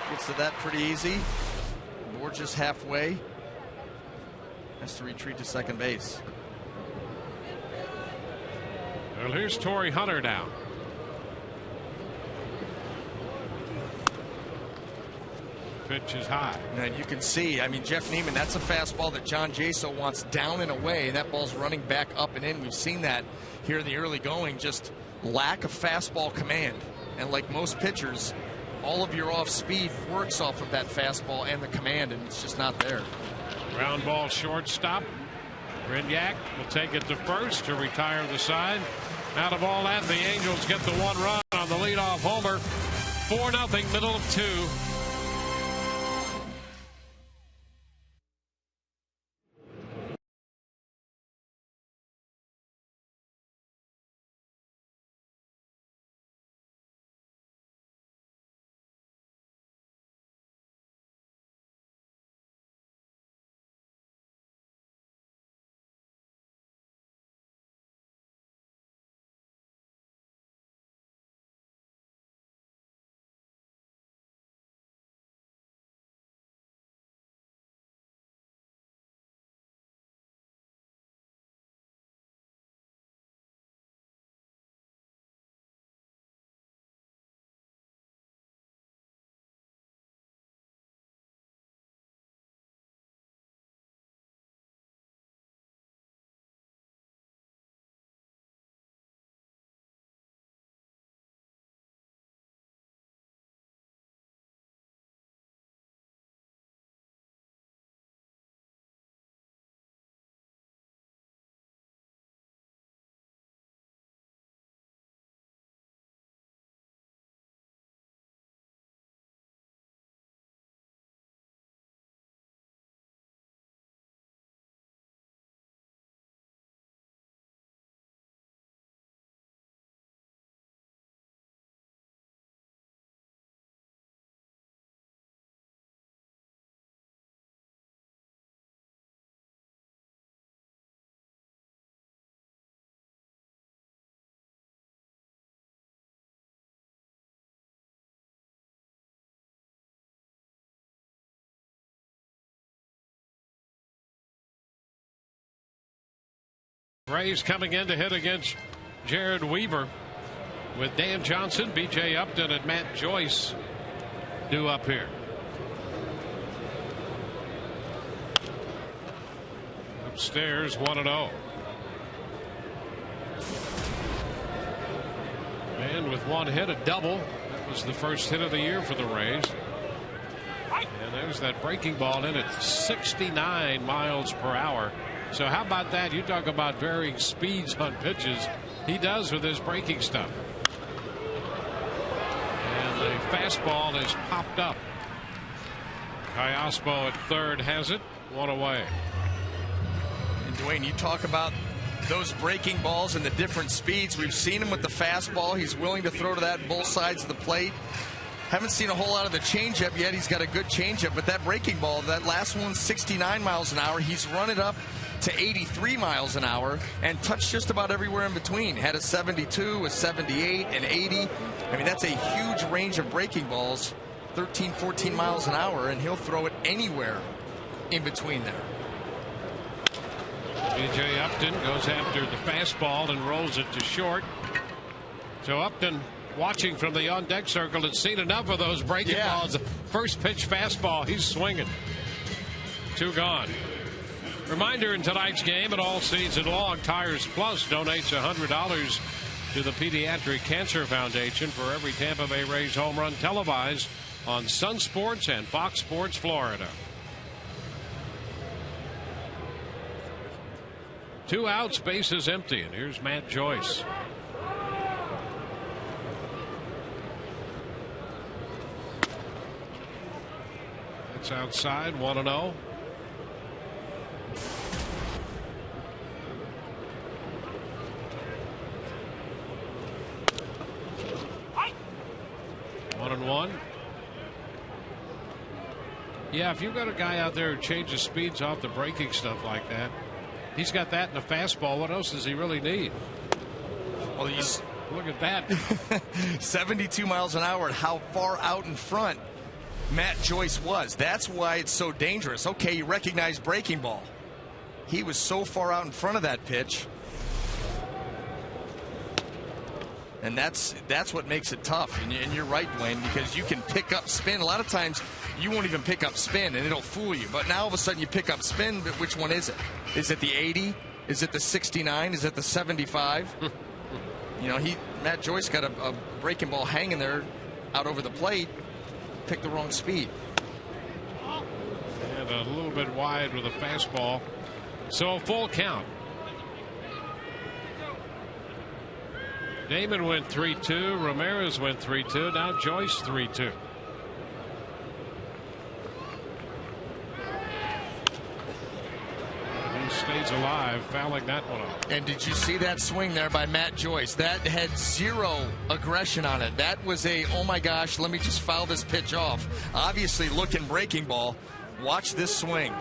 Gets to that pretty easy. Borges halfway. Has to retreat to second base. Well, here's Torrey Hunter now. Pitch is high. And you can see, I mean, Jeff Niemann, that's a fastball that John Jaso wants down and away, and that ball's running back up and in. We've seen that here in the early going, just lack of fastball command. And like most pitchers, all of your off speed works off of that fastball and the command, and it's just not there. Ground ball shortstop. Brignac will take it to first to retire the side. Out of all that, the Angels get the 1 run on the leadoff homer. 4-0, middle of 2. Rays coming in to hit against Jared Weaver with Dan Johnson, B.J. Upton, and Matt Joyce due up here. Upstairs 1-0. And with 1 hit, a double. That was the first hit of the year for the Rays. And there's that breaking ball in at 69 miles per hour. So how about that? You talk about varying speeds on pitches. He does with his breaking stuff. And the fastball is popped up. Kayaspo at third has it. 1 away. And Dwayne, you talk about those breaking balls and the different speeds. We've seen him with the fastball. He's willing to throw to that both sides of the plate. Haven't seen a whole lot of the changeup yet. He's got a good changeup, but that breaking ball, that last one's 69 miles an hour. He's run it up to 83 miles an hour and touched just about everywhere in between. Had a 72, a 78, an 80. I mean, that's a huge range of breaking balls, 13, 14 miles an hour, and he'll throw it anywhere in between there. B.J. Upton goes after the fastball and rolls it to short. So Upton watching from the on-deck circle and seen enough of those breaking balls. First pitch fastball, he's swinging. 2 gone. Reminder in tonight's game and all season long, Tires Plus donates $100 to the Pediatric Cancer Foundation for every Tampa Bay Rays home run televised on Sun Sports and Fox Sports Florida. 2 outs, bases empty, and here's Matt Joyce. It's outside, 1-0. One and one. Yeah, if you've got a guy out there who changes speeds off the breaking stuff like that, he's got that in a fastball. What else does he really need? Well, he's look at that. 72 miles an hour. How far out in front Matt Joyce was. That's why it's so dangerous. Okay, you recognize breaking ball. He was so far out in front of that pitch. And that's what makes it tough. And you're right, Dwayne, because you can pick up spin. A lot of times you won't even pick up spin and it'll fool you. But now all of a sudden you pick up spin, but which one is it? Is it the 80? Is it the 69? Is it the 75? Matt Joyce got a breaking ball hanging there out over the plate. Picked the wrong speed. And a little bit wide with a fastball. So a full count. Damon went 3-2. Ramirez went 3-2. Now Joyce 3-2. He stays alive, fouling that one off. And did you see that swing there by Matt Joyce? That had zero aggression on it. That was a, oh my gosh, let me just foul this pitch off. Obviously looking breaking ball. Watch this swing.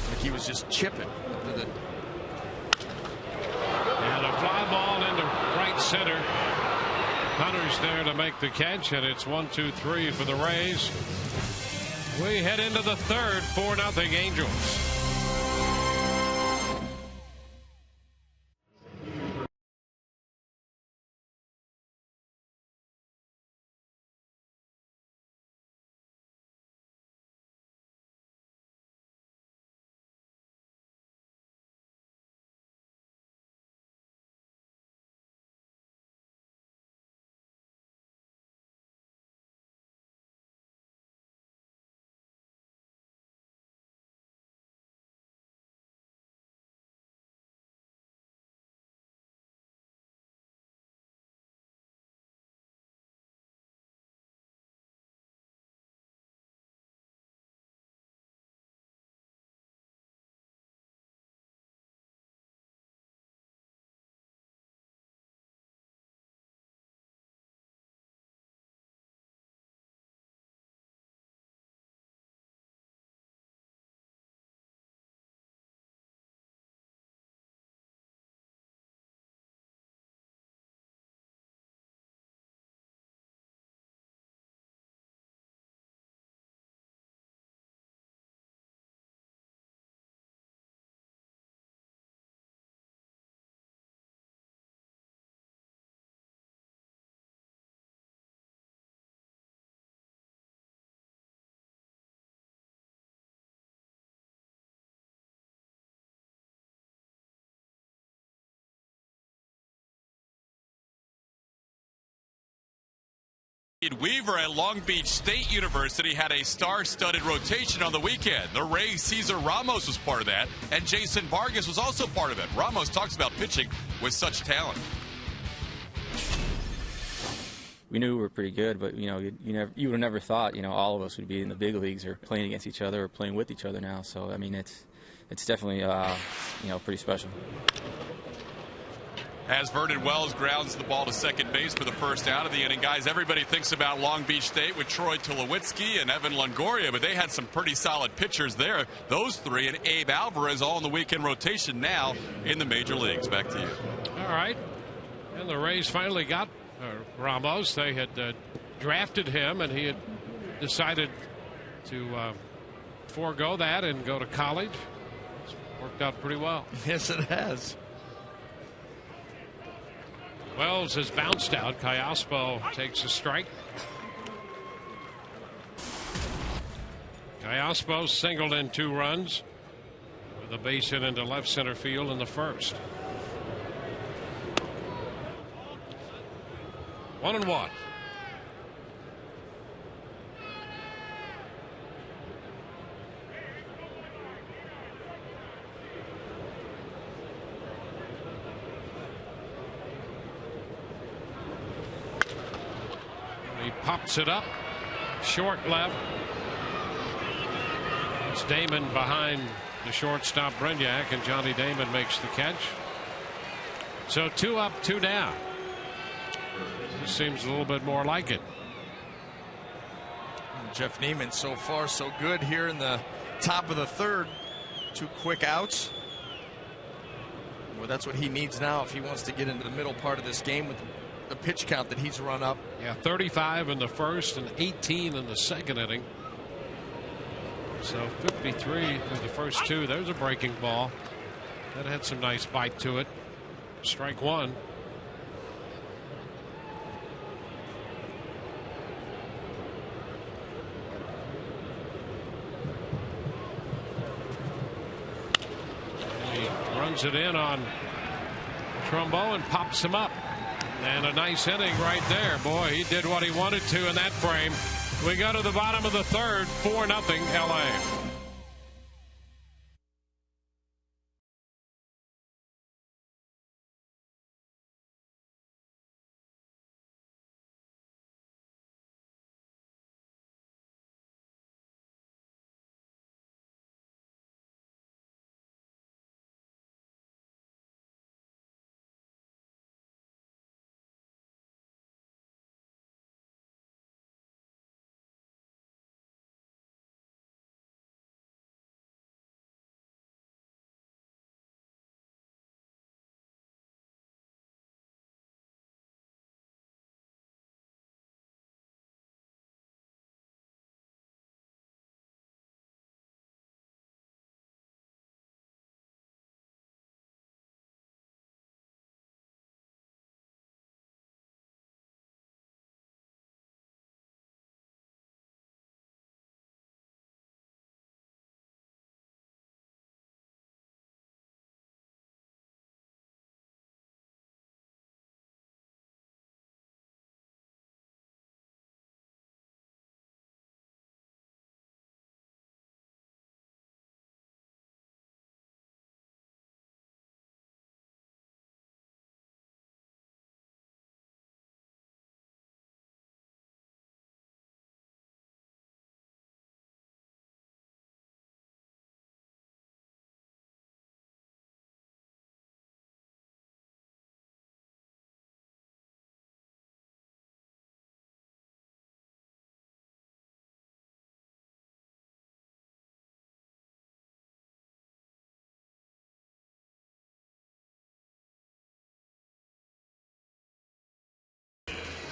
Like he was just chipping. And a fly ball into right center. Hunter's there to make the catch, and it's 1-2-3 for the Rays. We head into the third, 4-0 Angels. Weaver at Long Beach State University had a star-studded rotation on the weekend. The Rays' Cesar Ramos was part of that, and Jason Vargas was also part of it. Ramos talks about pitching with such talent. We knew we were pretty good, but you would have never thought all of us would be in the big leagues or playing against each other or playing with each other now. So I mean, it's definitely pretty special. As Vernon Wells grounds the ball to second base for the first out of the inning. Guys, everybody thinks about Long Beach State with Troy Tulowitzki and Evan Longoria, but they had some pretty solid pitchers there. Those three and Abe Alvarez all in the weekend rotation now in the major leagues. Back to you. All right. And the Rays finally got Ramos. They had drafted him, and he had decided to forego that and go to college. It's worked out pretty well. Yes, it has. Wells has bounced out. Callaspo takes a strike. Callaspo singled in 2 runs with a base hit into left center field in the first. 1-1. He pops it up. Short left. It's Damon behind the shortstop Brignac, and Johnny Damon makes the catch. So 2 up, 2 down. This seems a little bit more like it. Jeff Niemann so far so good here in the top of the third. 2 quick outs. Well, that's what he needs now if he wants to get into the middle part of this game with the pitch count that he's run up. Yeah, 35 in the first and 18 in the second inning. So 53 through the first 2. There's a breaking ball. That had some nice bite to it. Strike 1. He runs it in on Trumbo and pops him up. And a nice inning right there. Boy, he did what he wanted to in that frame. We go to the bottom of the third, 4-0 LA.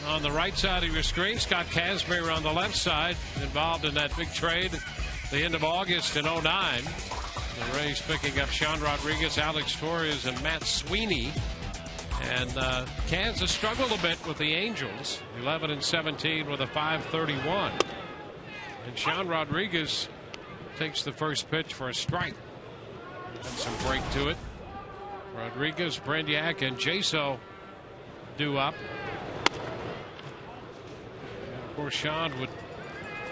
On the right side of your screen, Scott Kazmir on the left side, involved in that big trade the end of August in 09. The Rays picking up Sean Rodriguez, Alex Torres, and Matt Sweeney. And Kaz has struggled a bit with the Angels, 11-17 with a .531. And Sean Rodriguez takes the first pitch for a strike. And some break to it. Rodriguez, Brignac, and Jaso due up. Of course, Sean would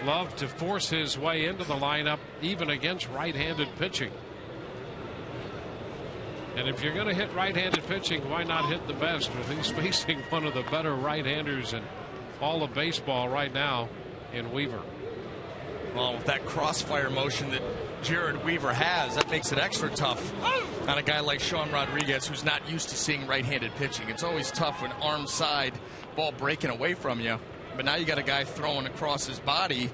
love to force his way into the lineup, even against right-handed pitching. And if you're going to hit right-handed pitching, why not hit the best? Well, he's facing one of the better right-handers in all of baseball right now in Weaver. Well, with that crossfire motion that Jared Weaver has, that makes it extra tough on a guy like Sean Rodriguez, who's not used to seeing right-handed pitching. It's always tough when arm side ball breaking away from you. But now you got a guy throwing across his body,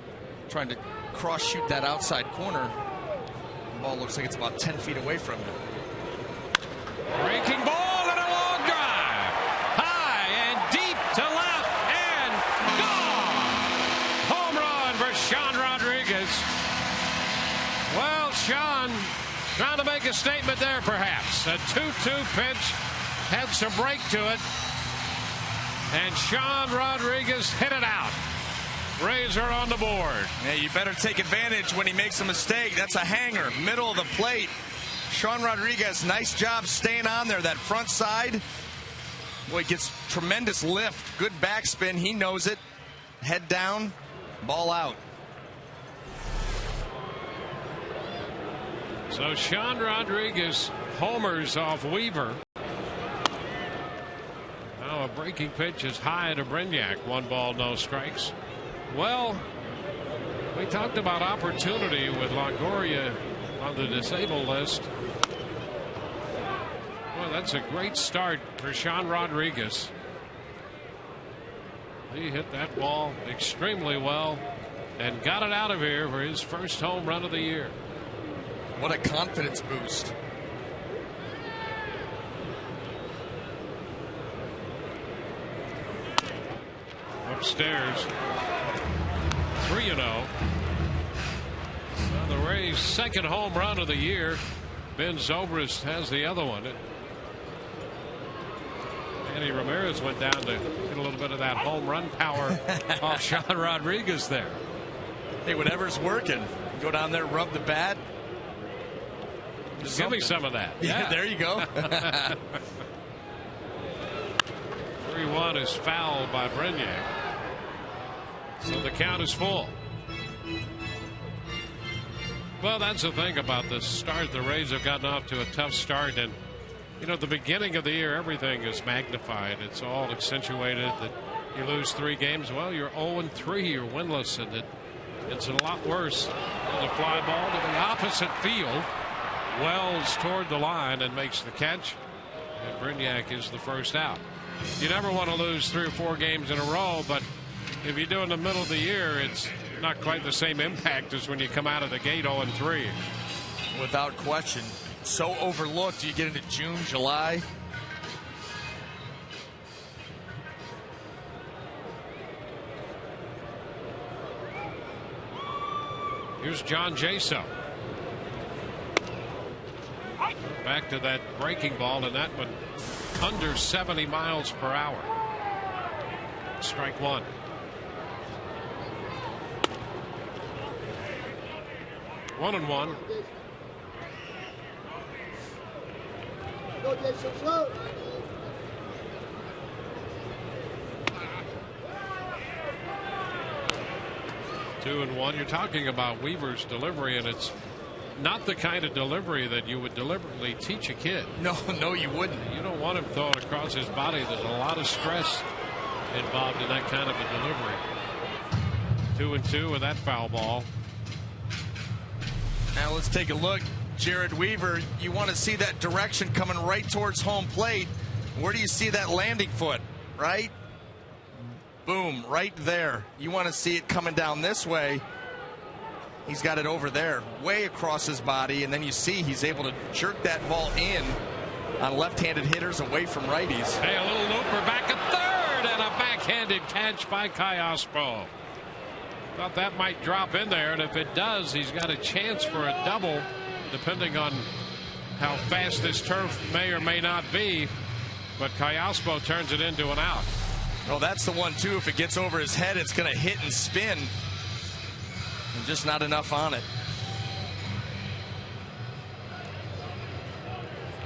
trying to cross shoot that outside corner. The ball looks like it's about 10 feet away from you. Breaking ball and a long drive. High and deep to left and gone. Home run for Sean Rodriguez. Well, Sean trying to make a statement there perhaps. A 2-2 pitch had some break to it. And Sean Rodriguez hit it out. Rays are on the board. Yeah, you better take advantage when he makes a mistake. That's a hanger, middle of the plate. Sean Rodriguez, nice job staying on there, that front side. Boy, gets tremendous lift. Good backspin. He knows it. Head down, ball out. So Sean Rodriguez homers off Weaver. Now a breaking pitch is high to Brignac. 1 ball, no strikes. Well, we talked about opportunity with Longoria on the disabled list. Well, that's a great start for Sean Rodriguez. He hit that ball extremely well and got it out of here for his first home run of the year. What a confidence boost. Upstairs, 3-0. The Rays' second home run of the year. Ben Zobrist has the other one. Manny Ramirez went down to get a little bit of that home run power off Sean Rodriguez there. Hey, whatever's working. Go down there, rub the bat. Give me some of that. Yeah, there you go. 3-1 is fouled by Brignac. So the count is full. Well, that's the thing about the start. The Rays have gotten off to a tough start. And, you know, at the beginning of the year, everything is magnified. It's all accentuated that you lose 3 games. Well, you're 0-3. You're winless. And it's a lot worse. The fly ball to the opposite field. Wells toward the line and makes the catch. And Brignac is the first out. You never want to lose 3 or 4 games in a row, but if you do in the middle of the year, it's not quite the same impact as when you come out of the gate 0-3. Without question. So overlooked. You get into June, July. Here's John Jaso. Back to that breaking ball, and that one under 70 miles per hour. Strike 1. One and one. Two and one. You're talking about Weaver's delivery, and it's not the kind of delivery that you would deliberately teach a kid. No, you wouldn't. You don't want him throwing across his body. There's a lot of stress involved in that kind of a delivery. 2-2 with that foul ball. Now let's take a look. Jared Weaver, you want to see that direction coming right towards home plate. Where do you see that landing foot? Right? Boom, right there. You want to see it coming down this way. He's got it over there, way across his body, and then you see he's able to jerk that ball in on left-handed hitters away from righties. Hey, a little looper back at third, and a backhanded catch by Kayaspo. Thought that might drop in there, and if it does, he's got a chance for a double, depending on how fast this turf may or may not be. But Kayaspo turns it into an out. Well, that's the one, too. If it gets over his head, it's going to hit and spin. And just not enough on it.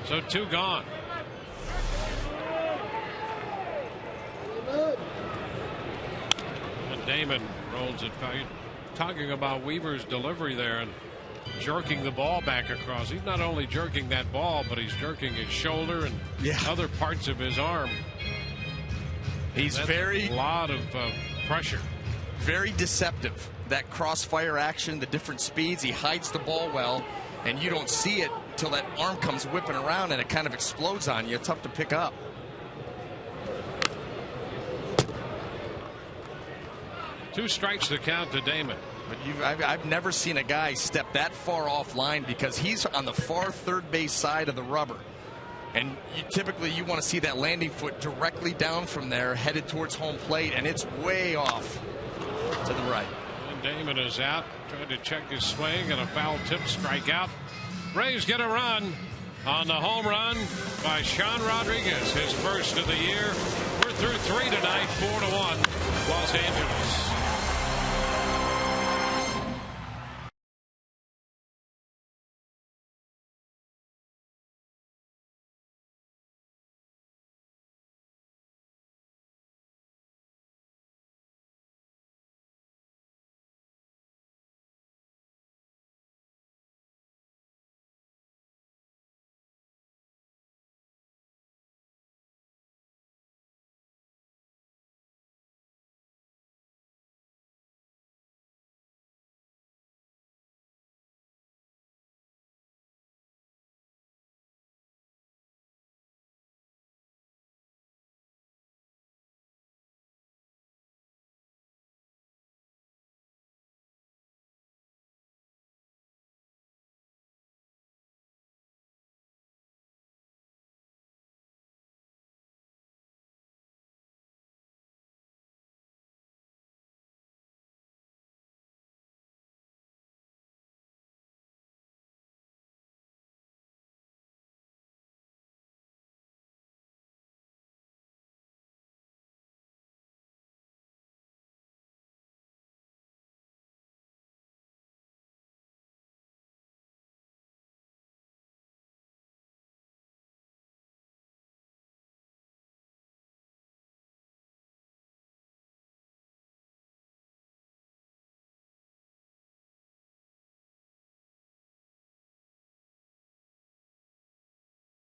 So 2 gone. And Damon rolls it. Talking about Weaver's delivery there and jerking the ball back across. He's not only jerking that ball, but he's jerking his shoulder and other parts of his arm. He's That's very... a lot of pressure. Very deceptive. That crossfire action, the different speeds, he hides the ball well, and you don't see it till that arm comes whipping around and it kind of explodes on you. Tough to pick up. Two strikes to count to Damon. But I've never seen a guy step that far off line because he's on the far third base side of the rubber. And typically you want to see that landing foot directly down from there, headed towards home plate, and it's way off to the right. And Damon is out, trying to check his swing, and a foul tip strikeout. Rays get a run on the home run by Sean Rodriguez, his first of the year. We're through 3 tonight, 4-1, Los Angeles.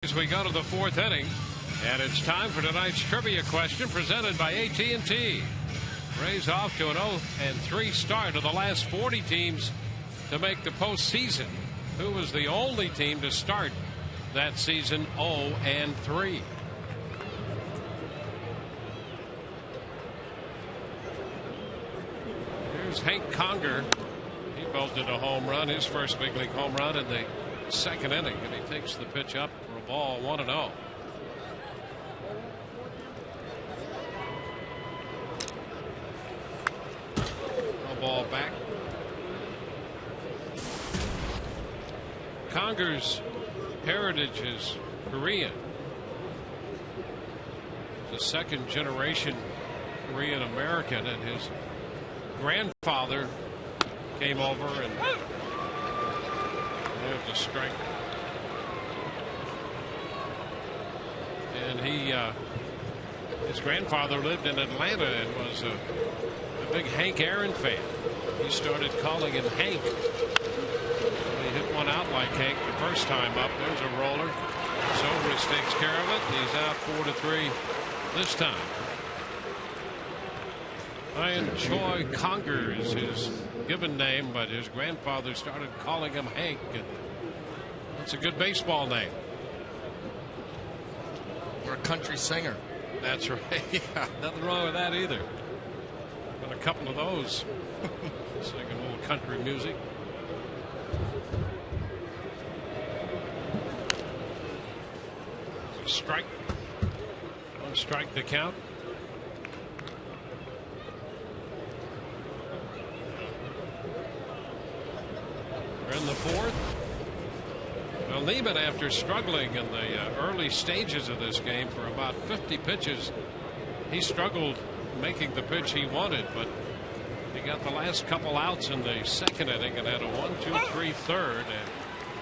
As we go to the 4th inning, and it's time for tonight's trivia question presented by AT TBA. Rays off to an 0-3 start of the last 40 teams to make the postseason. Who was the only team to start that season 0-3? Here's Hank Conger. He bolted a home run, his first big league home run in the 2nd inning, and he takes the pitch up for a ball, 1-0. A ball back. Conger's heritage is Korean. He's a 2nd-generation Korean American, and his grandfather came over and there's a strike. And his grandfather lived in Atlanta and was a big Hank Aaron fan. He started calling him Hank. He hit one out like Hank the first time up. There's a roller. Sobris takes care of it. He's out 4-3 this time. Ian Choi Conger is his given name, but his grandfather started calling him Hank. And it's a good baseball name. Or a country singer. That's right. Yeah, nothing wrong with that either. Got a couple of those. Singing a little country music. It's a strike. 1 strike to count. We're in the 4th. Well, Niemann, after struggling in the early stages of this game for about 50 pitches, he struggled making the pitch he wanted, but he got the last couple outs in the 2nd inning and had a 1-2-3 third, and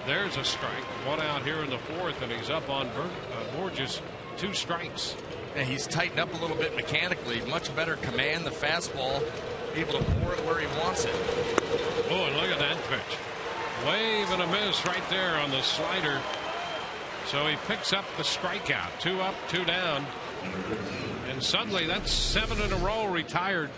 there's a strike. 1 out here in the 4th, and he's up on Borges, 2 strikes. And he's tightened up a little bit mechanically. Much better command, the fastball, able to pour it where he wants it. Oh, and look at that pitch. Wave and a miss right there on the slider. So he picks up the strikeout. 2 up, 2 down. And suddenly that's 7 in a row retired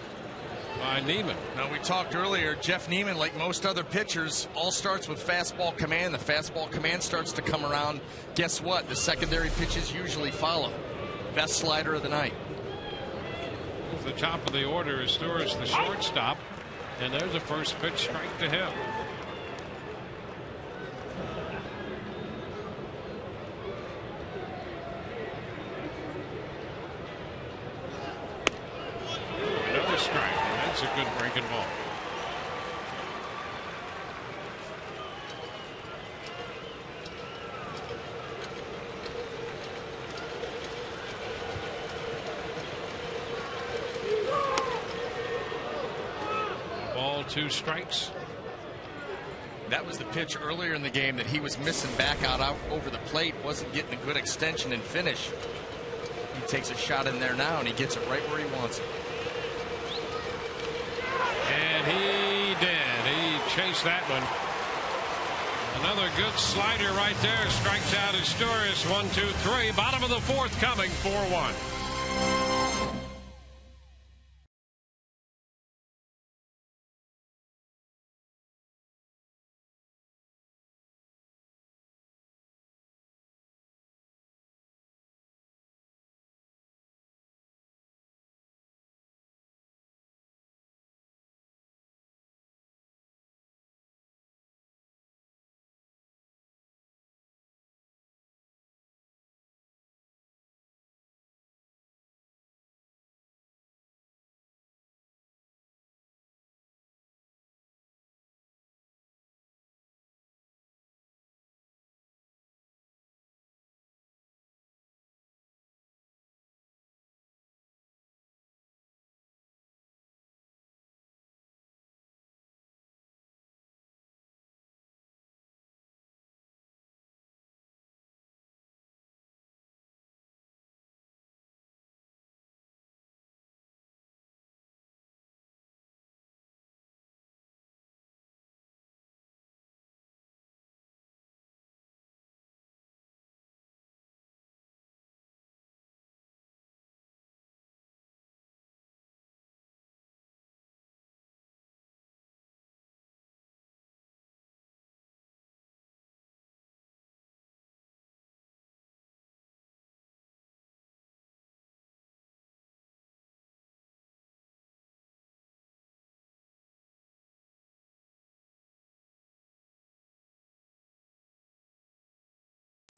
by Niemann. Now, we talked earlier, Jeff Niemann, like most other pitchers, all starts with fastball command. The fastball command starts to come around. Guess what? The secondary pitches usually follow. Best slider of the night. At the top of the order is Stewart, the shortstop. And there's a first pitch strike to him. Another strike. That's a good breaking ball. 2 strikes. That was the pitch earlier in the game that he was missing back out over the plate. Wasn't getting a good extension and finish. He takes a shot in there now, and he gets it right where he wants it. And he did. He chased that one. Another good slider right there. Strikes out Asturias. 1, 2, 3. Bottom of the 4th coming. 4-1.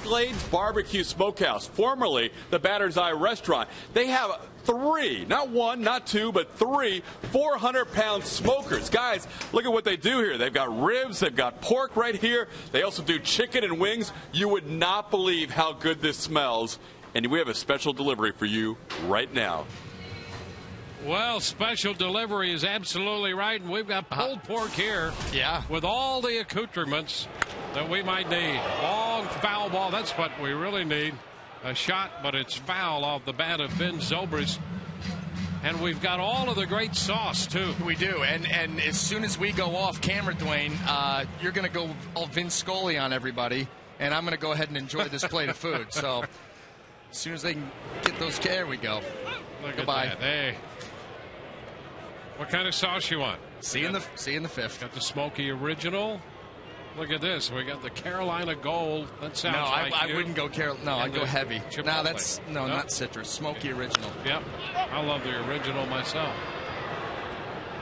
Glades Barbecue Smokehouse, formerly the Batter's Eye Restaurant. They have 3, not 1, not 2, but 3 400-pound smokers. Guys, look at what they do here. They've got ribs, they've got pork right here. They also do chicken and wings. You would not believe how good this smells. And we have a special delivery for you right now. Well, special delivery is absolutely right, and we've got pulled pork here. Yeah. With all the accoutrements that we might need. Long foul ball, that's what we really need. A shot, but it's foul off the bat of Ben Zobrist. And we've got all of the great sauce, too. We do, and as soon as we go off camera, Dwayne, you're going to go all Vince Scully on everybody, and I'm going to go ahead and enjoy this plate of food. So as soon as they can get those, there we go. Look Goodbye. at that. Hey. What kind of sauce you want? See you in the 5th. Got the Smoky Original. Look at this. We got the Carolina Gold. That sounds no, like I wouldn't go Carolina. No, I'd go heavy. Chipotle. No, that's not citrus. Smoky Original. Yep. I love the original myself.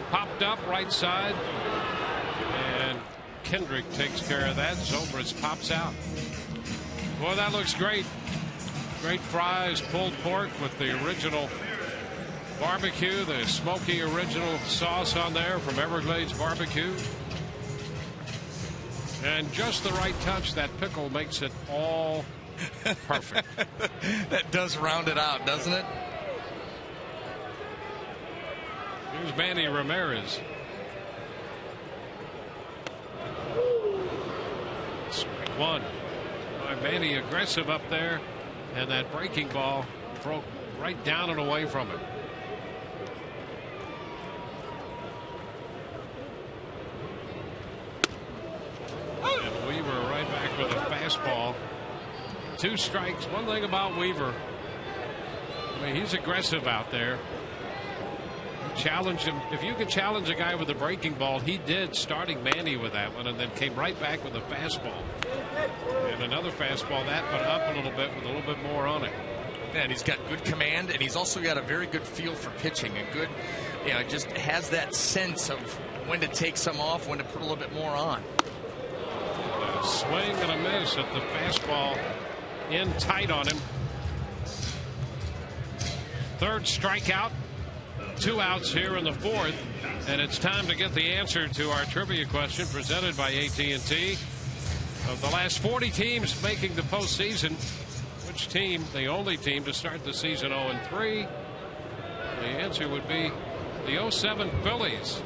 Popped up right side. And Kendrick takes care of that. Zobrist pops out. Boy, that looks great. Great fries, pulled pork with the original barbecue, the Smoky Original sauce on there from Everglades Barbecue. And just the right touch. That pickle makes it all perfect. That does round it out, doesn't it? Here's Manny Ramirez. Strike 1. Manny aggressive up there, and that breaking ball broke right down and away from him. And Weaver right back with a fastball. 2 strikes. One thing about Weaver, I mean, he's aggressive out there. Challenge him. If you can challenge a guy with a breaking ball, he did, starting Manny with that one, and then came right back with a fastball. And another fastball, that but up a little bit with a little bit more on it. And he's got good command, and he's also got a very good feel for pitching. A good, just has that sense of when to take some off, when to put a little bit more on. A swing and a miss at the fastball in tight on him. 3rd strikeout. 2 outs here in the 4th, and it's time to get the answer to our trivia question presented by AT&T. Of the last 40 teams making the postseason, which team, the only team to start the season 0-3? The answer would be the 07 Phillies.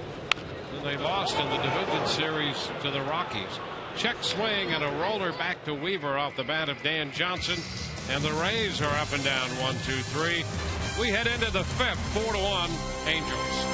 And they lost in the division series to the Rockies. Check swing and a roller back to Weaver off the bat of Dan Johnson. And the Rays are up and down 1-2-3. We head into the fifth, 4-1 Angels.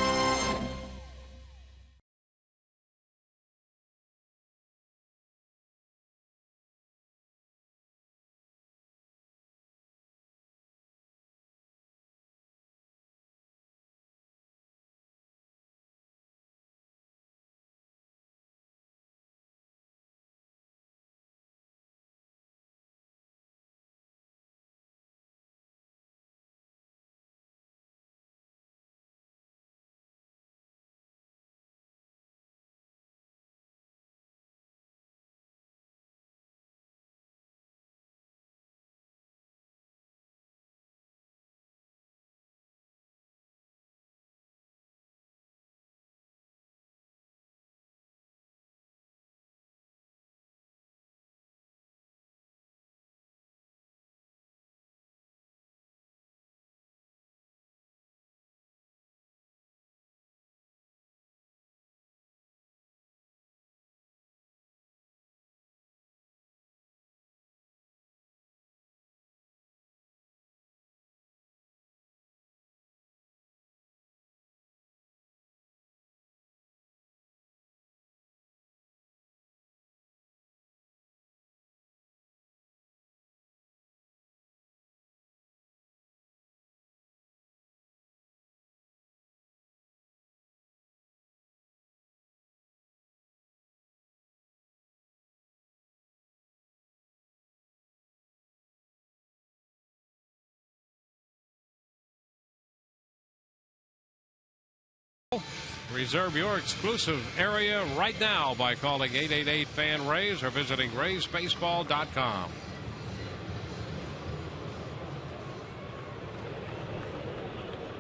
Reserve your exclusive area right now by calling 888-FAN-RAYS or visiting RaysBaseball.com.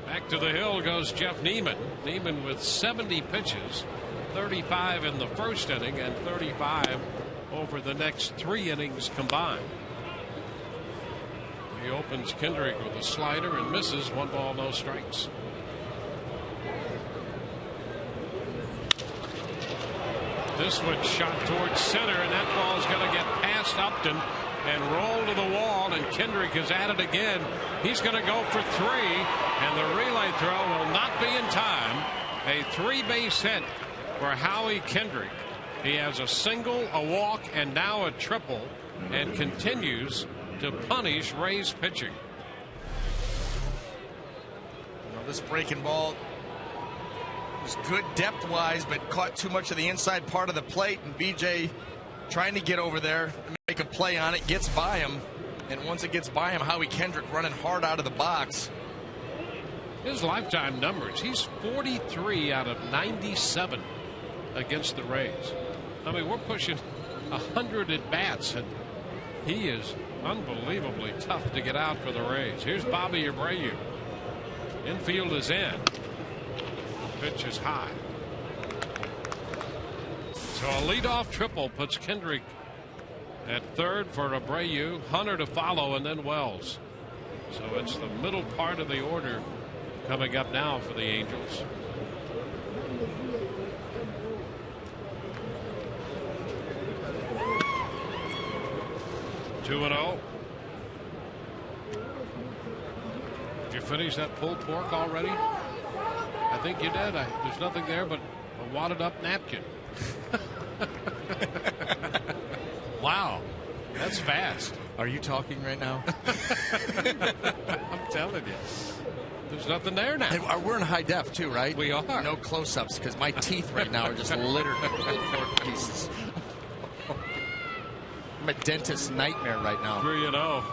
Back to the hill goes Jeff Niemann. Niemann with 70 pitches, 35 in the first inning and 35 over the next 3 innings combined. He opens Kendrick with a slider and misses. 1 ball, no strikes. This one shot towards center, and that ball is going to get past Upton and roll to the wall, and Kendrick is at it again. He's going to go for 3, and the relay throw will not be in time. A 3-base hit for Howie Kendrick. He has a single, a walk, and now a triple, and continues to punish Rays pitching. Well, this breaking ball was good depth-wise, but caught too much of the inside part of the plate, and BJ trying to get over there and make a play on it, gets by him, and once it gets by him, Howie Kendrick running hard out of the box. His lifetime numbers, he's 43 out of 97 against the Rays. I mean, we're pushing 100 at bats, and he is unbelievably tough to get out for the Rays. Here's Bobby Abreu. Infield is in. Pitch is high. So a leadoff triple puts Kendrick at third for Abreu, Hunter to follow, and then Wells. So it's the middle part of the order coming up now for the Angels. Two and 0. Did you finish that pulled pork already? I think you did. There's nothing there but a wadded up napkin. Wow, that's fast. Are you talking right now? I'm telling you. There's nothing there now. And we're in high def too, right? We are. No close-ups because my teeth right now are just littered with pulled pork pieces. I'm a dentist's nightmare right now. 3-0.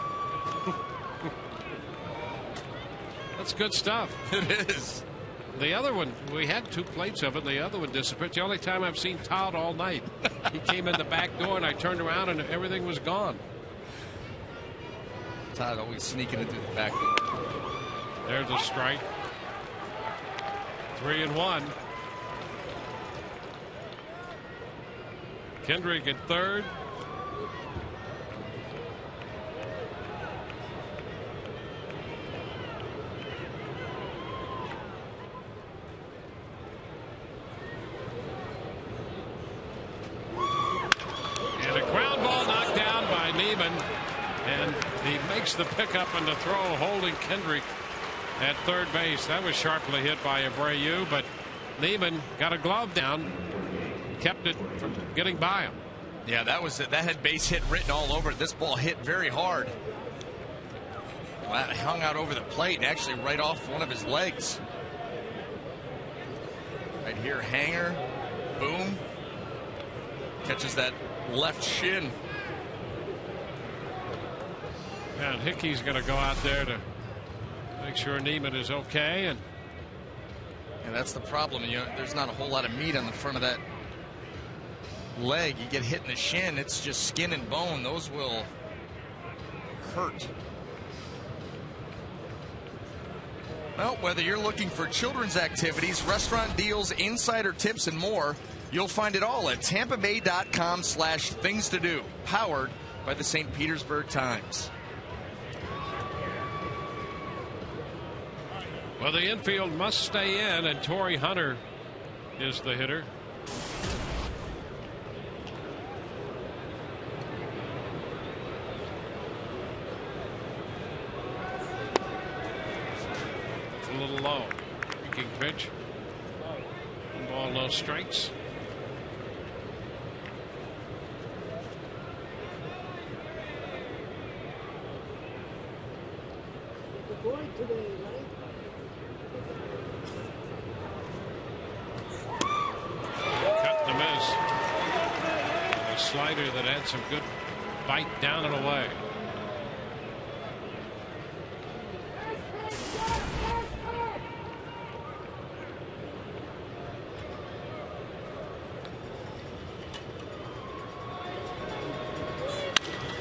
That's good stuff. It is. The other one, we had 2 plates of it. The other one disappeared. The only time I've seen Todd all night. He came in the back door, and I turned around, and everything was gone. Todd always sneaking into the back door. There's a strike. 3-1. Kendrick at third. And he makes the pickup and the throw, holding Kendrick at third base. That was sharply hit by Abreu, but Niemann got a glove down, kept it from getting by him. Yeah, that had base hit written all over it. This ball hit very hard. Well, it hung out over the plate and actually right off one of his legs. Right here, hanger, boom. Catches that left shin. And Hickey's going to go out there to make sure Niemann is okay. And that's the problem. There's not a whole lot of meat on the front of that leg. You get hit in the shin, it's just skin and bone. Those will hurt. Well, whether you're looking for children's activities, restaurant deals, insider tips, and more, you'll find it all at TampaBay.com/things-to-do, powered by the St. Petersburg Times. Well, the infield must stay in, and Torrey Hunter is the hitter. It's a little low. Breaking pitch. 1 ball, no strikes. Cut and miss. A slider that had some good bite down and away.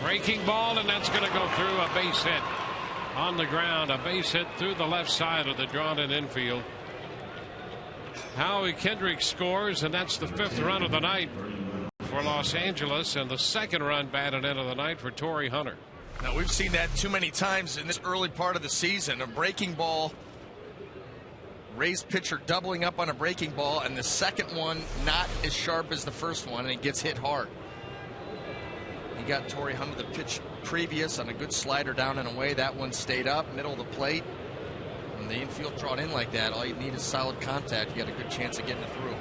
Breaking ball, and that's going to go through. A base hit on the ground. A base hit through the left side of the drawn-in infield. Howie Kendrick scores, and that's the 5th run of the night for Los Angeles, and the 2nd run batted into the night for Torrey Hunter. Now, we've seen that too many times in this early part of the season. A breaking ball, Rays pitcher doubling up on a breaking ball, and the second one not as sharp as the first one, and it gets hit hard. He got Torrey Hunter the pitch previous on a good slider down and away. That one stayed up, middle of the plate. When the infield drawn in like that, all you need is solid contact. You got a good chance of getting it through.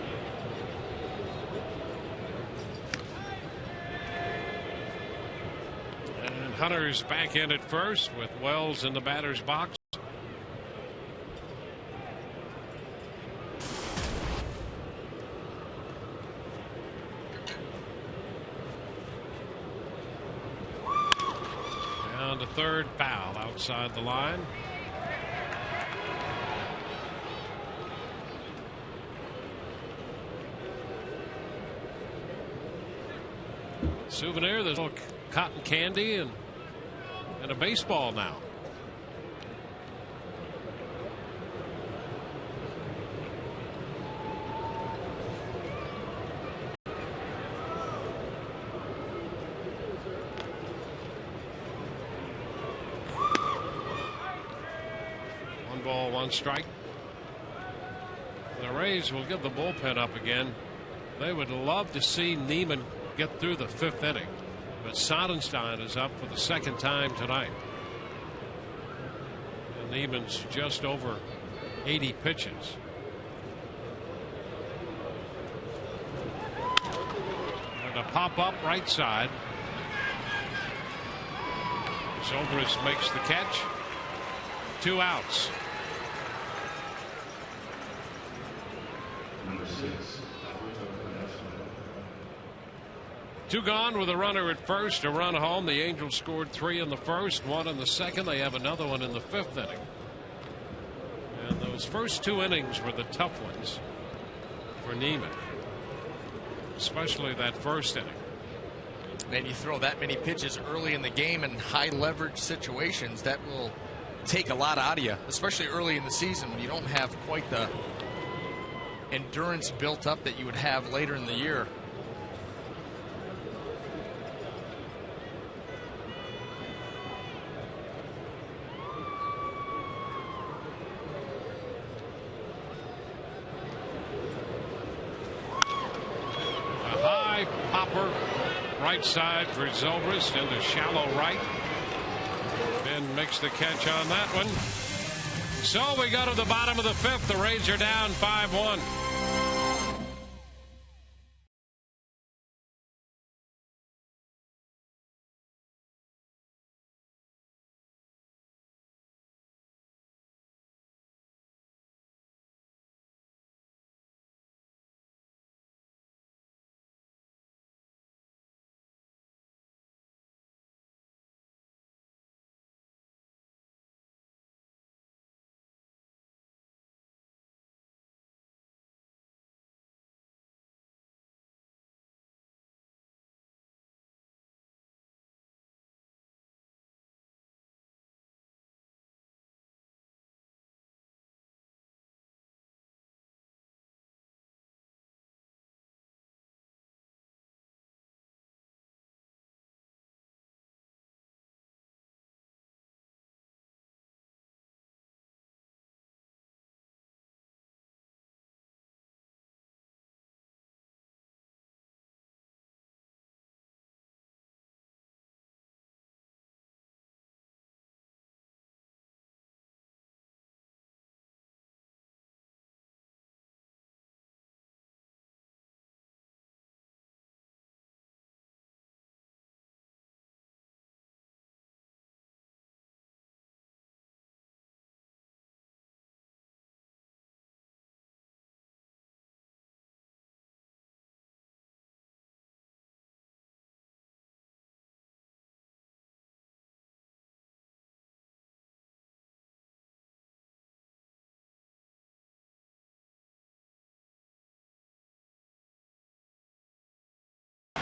And Hunter's back in at first with Wells in the batter's box. Down to third, foul outside the line. Souvenir, there's a little cotton candy and a baseball now. One ball, one strike. The Rays will get the bullpen up again. They would love to see Niemann get through the 5th inning, but Sonnenstein is up for the 2nd time tonight. And Niemann's just over 80 pitches. And a pop up right side. Zobrist makes the catch. 2 outs. Number 6. 2 gone with a runner at first, a run home. The Angels scored 3 in the first, 1 in the second. They have another one in the 5th inning. And those first 2 innings were the tough ones for Niemann, especially that first inning. And you throw that many pitches early in the game in high leverage situations, that will take a lot out of you, especially early in the season when you don't have quite the endurance built up that you would have later in the year. A high popper right side for Zobrist into shallow right. Upton makes the catch on that one. So we go to the bottom of the fifth. The Rays are down 5-1.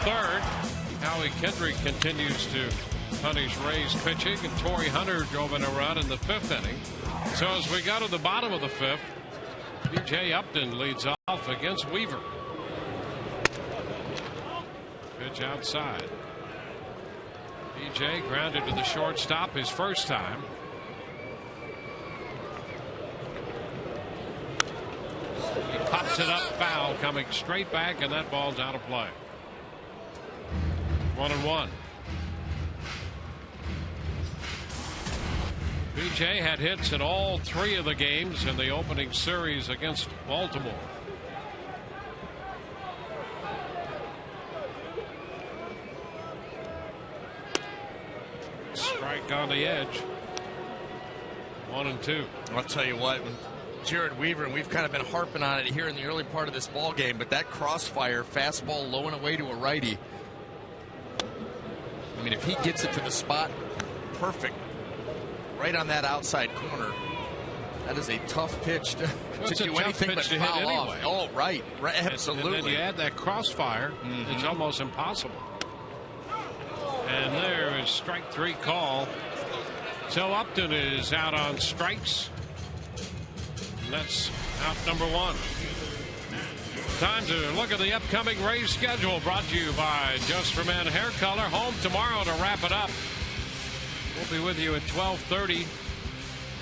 Third, Howie Kendrick continues to punish Rays pitching, and Torrey Hunter drove in a run in the fifth inning. So as we go to the bottom of the fifth, B.J. Upton leads off against Weaver. Pitch outside. B.J. grounded to the shortstop his first time. He pops it up foul, coming straight back, and that ball's out of play. 1-1. B.J. had hits in all three of the games in the opening series against Baltimore. Strike on the edge. 1-2. I'll tell you what, Jared Weaver, and we've kind of been harping on it here in the early part of this ball game, but that crossfire fastball low and away to a righty. I mean, if he gets it to the spot, perfect. Right on that outside corner. That is a tough pitch to do anything but foul off. Oh, right. Absolutely. And then you add that crossfire, it's almost impossible. And there is strike three call. So Upton is out on strikes. And that's out number one. Time to look at the upcoming Rays schedule, brought to you by Just for Men Hair Color. Home tomorrow to wrap it up. We'll be with you at 12:30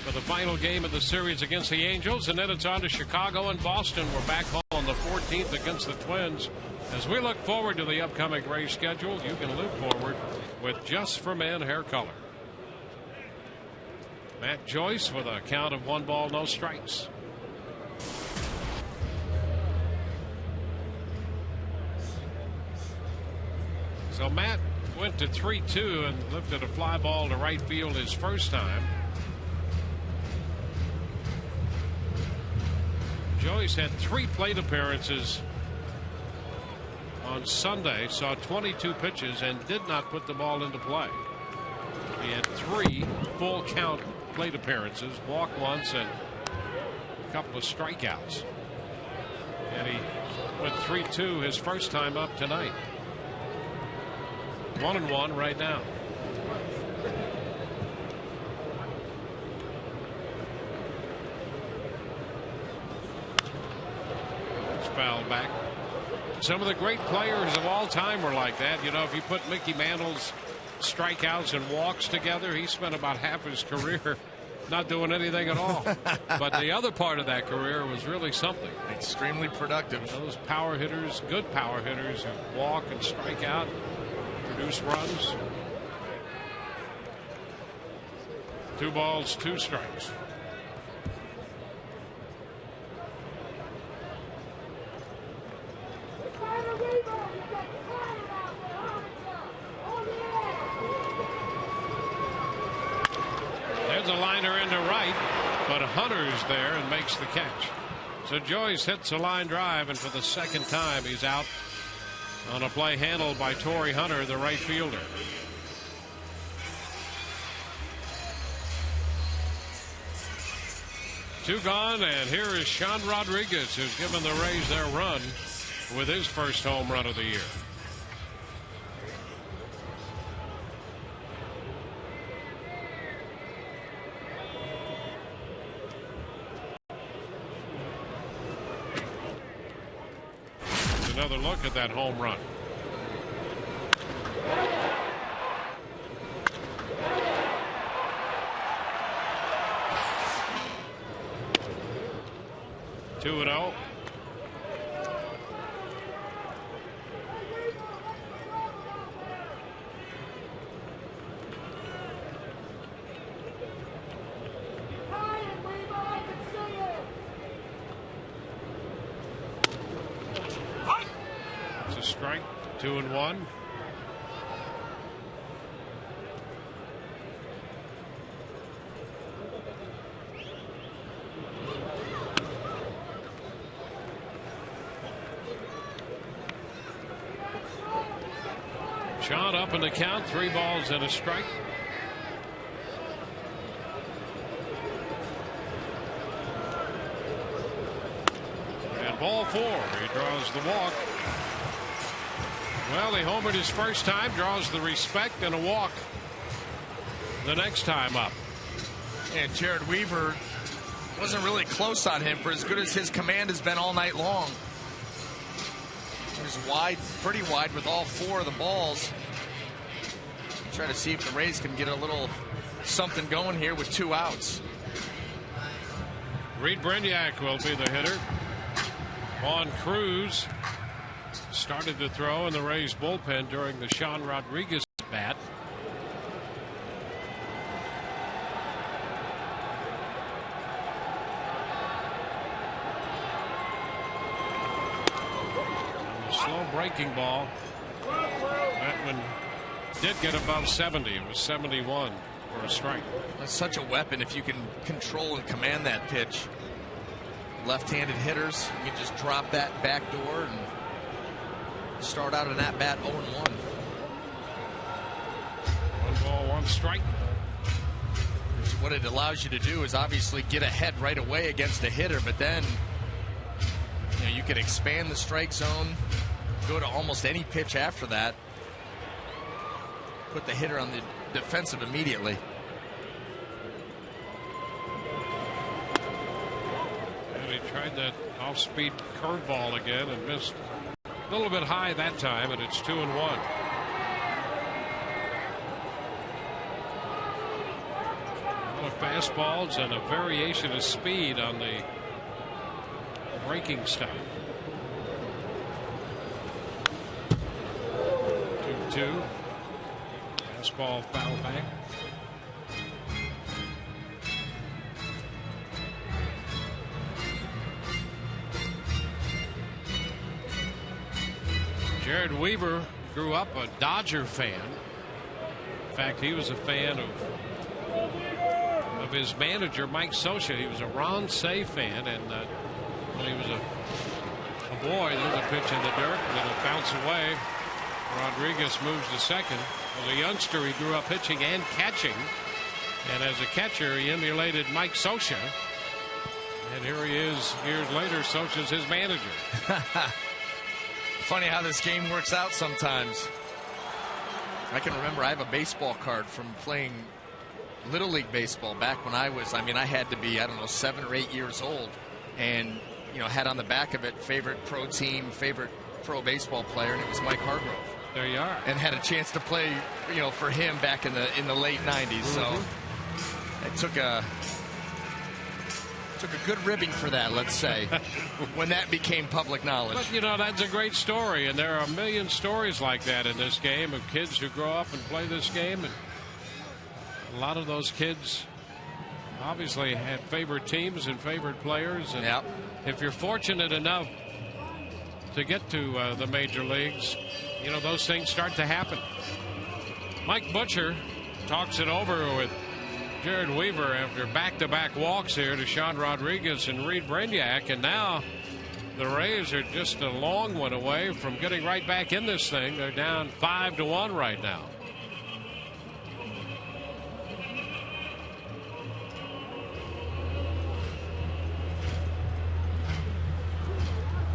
for the final game of the series against the Angels, and then it's on to Chicago and Boston. We're back home on the 14th against the Twins. As we look forward to the upcoming Rays schedule, you can look forward with Just for Men Hair Color. Matt Joyce with a count of 1 ball, no strikes. So Matt went to 3-2 and lifted a fly ball to right field his first time. Joyce had 3 plate appearances on Sunday, saw 22 pitches, and did not put the ball into play. He had 3 full count plate appearances, walked once, and a couple of strikeouts. And he went 3-2 his first time up tonight. 1-1 right now. It's fouled back. Some of the great players of all time were like that. You know, if you put Mickey Mantle's strikeouts and walks together, he spent about half his career not doing anything at all. But the other part of that career was really something. Extremely productive. Those power hitters, good power hitters who walk and strike out, produce runs. 2 balls, 2 strikes. There's a liner into right, but Hunter's there and makes the catch. So Joyce hits a line drive, and for the second time he's out on a play handled by Torrey Hunter, the right fielder. Two gone, and here is Sean Rodriguez, who's given the Rays their run with his first home run of the year. Another look at that home run. Two and 0. It's a strike. 2 and 1. Shot up in the count, 3 balls and a strike. And ball 4. He draws the walk. Well, he homered his first time, draws the respect, and a walk the next time up. And Jared Weaver wasn't really close on him for as good as his command has been all night long. He was wide, pretty wide with all 4 of the balls. Try to see if the Rays can get a little something going here with 2 outs. Reed Brignac will be the hitter. Juan Cruz started to throw in the Rays bullpen during the Sean Rodriguez bat. Slow breaking ball. That one did get above 70. It was 71 for a strike. That's such a weapon if you can control and command that pitch. Left-handed hitters, you can just drop that back door and start out an at-bat 0-1. 1 ball, 1 strike. What it allows you to do is obviously get ahead right away against a hitter, but then you can expand the strike zone, go to almost any pitch after that, put the hitter on the defensive immediately. And he tried that off-speed curveball again and missed a little bit high that time, and it's 2 and 1. A lot of fastballs and a variation of speed on the breaking stuff. 2-2. Fastball foul back. Jared Weaver grew up a Dodger fan. In fact, he was a fan of his manager, Mike Scioscia. He was a Ron Cey fan, and when he was a boy, there's a pitch in the dirt, and it'll bounce away. Rodriguez moves to second. As a youngster, he grew up pitching and catching, and as a catcher, he emulated Mike Scioscia. And here he is years later. Scioscia's his manager. Funny how this game works out sometimes. I can remember I have a baseball card from playing Little League baseball back when I had to be, 7 or 8 years old, and had on the back of it favorite pro team, favorite pro baseball player, and it was Mike Hargrove. There you are. And had a chance to play, for him back in the late 90s. So it took a good ribbing for that, let's say, when that became public knowledge. But, that's a great story, and there are a million stories like that in this game of kids who grow up and play this game. And a lot of those kids obviously had favored teams and favored players. And Yep. if you're fortunate enough to get to the major leagues, you know, those things start to happen. Mike Butcher talks it over with Jared Weaver after back-to-back walks here to Sean Rodriguez and Reed Brignac, and now the Rays are just a long one away from getting right back in this thing. They're down 5-1 right now.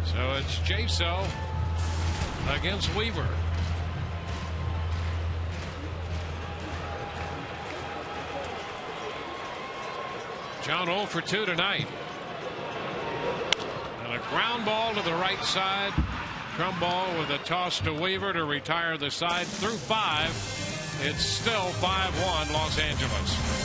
So it's Jaso against Weaver. John 0 for 2 tonight. And a ground ball to the right side. Trumbull with a toss to Weaver to retire the side through 5. It's still 5-1 Los Angeles.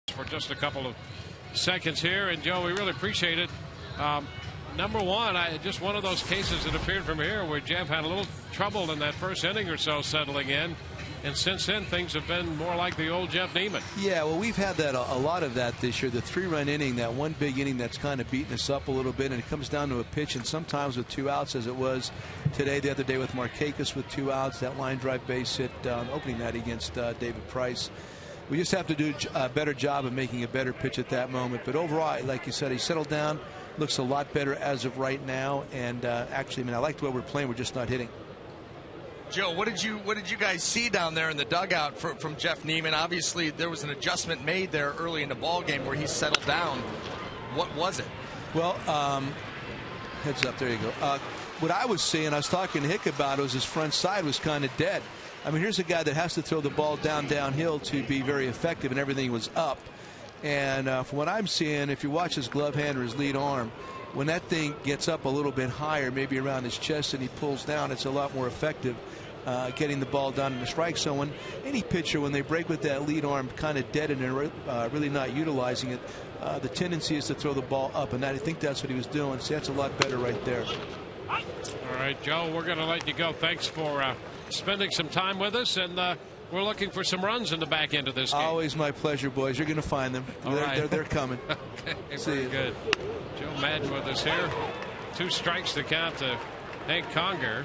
For just a couple of seconds here, and Joe, we really appreciate it. Number one, just one of those cases that appeared from here where Jeff had a little trouble in that first inning or so settling in, and since then things have been more like the old Jeff Niemann. Yeah, well, we've had that a lot of that this year. The 3-run inning, that one big inning that's kind of beating us up a little bit, and it comes down to a pitch, and sometimes with 2 outs, as it was today, the other day with Markakis with 2 outs, that line drive base hit opening night against David Price. We just have to do a better job of making a better pitch at that moment. But overall, like you said, he settled down, looks a lot better as of right now. And actually, I mean, I like the way we're playing. We're just not hitting. Joe, what did you guys see down there in the dugout from Jeff Niemann? Obviously, there was an adjustment made there early in the ball game where he settled down. What was it? Well, heads up. There you go. What I was seeing, I was talking to Hick about it, was his front side was kind of dead. I mean, here's a guy that has to throw the ball downhill to be very effective, and everything was up. And from what I'm seeing, if you watch his glove hand or his lead arm, when that thing gets up a little bit higher, maybe around his chest, and he pulls down, it's a lot more effective getting the ball down in the strike zone. When any pitcher, when they break with that lead arm kind of dead and really not utilizing it, the tendency is to throw the ball up, and I think that's what he was doing. So that's a lot better right there. All right, Joe, we're going to let you go. Thanks for spending some time with us, and we're looking for some runs in the back end of this game. Always my pleasure, boys. You're going to find them. They're coming. Okay, very good. Joe Madden with us here. 2 strikes to count to Hank Conger.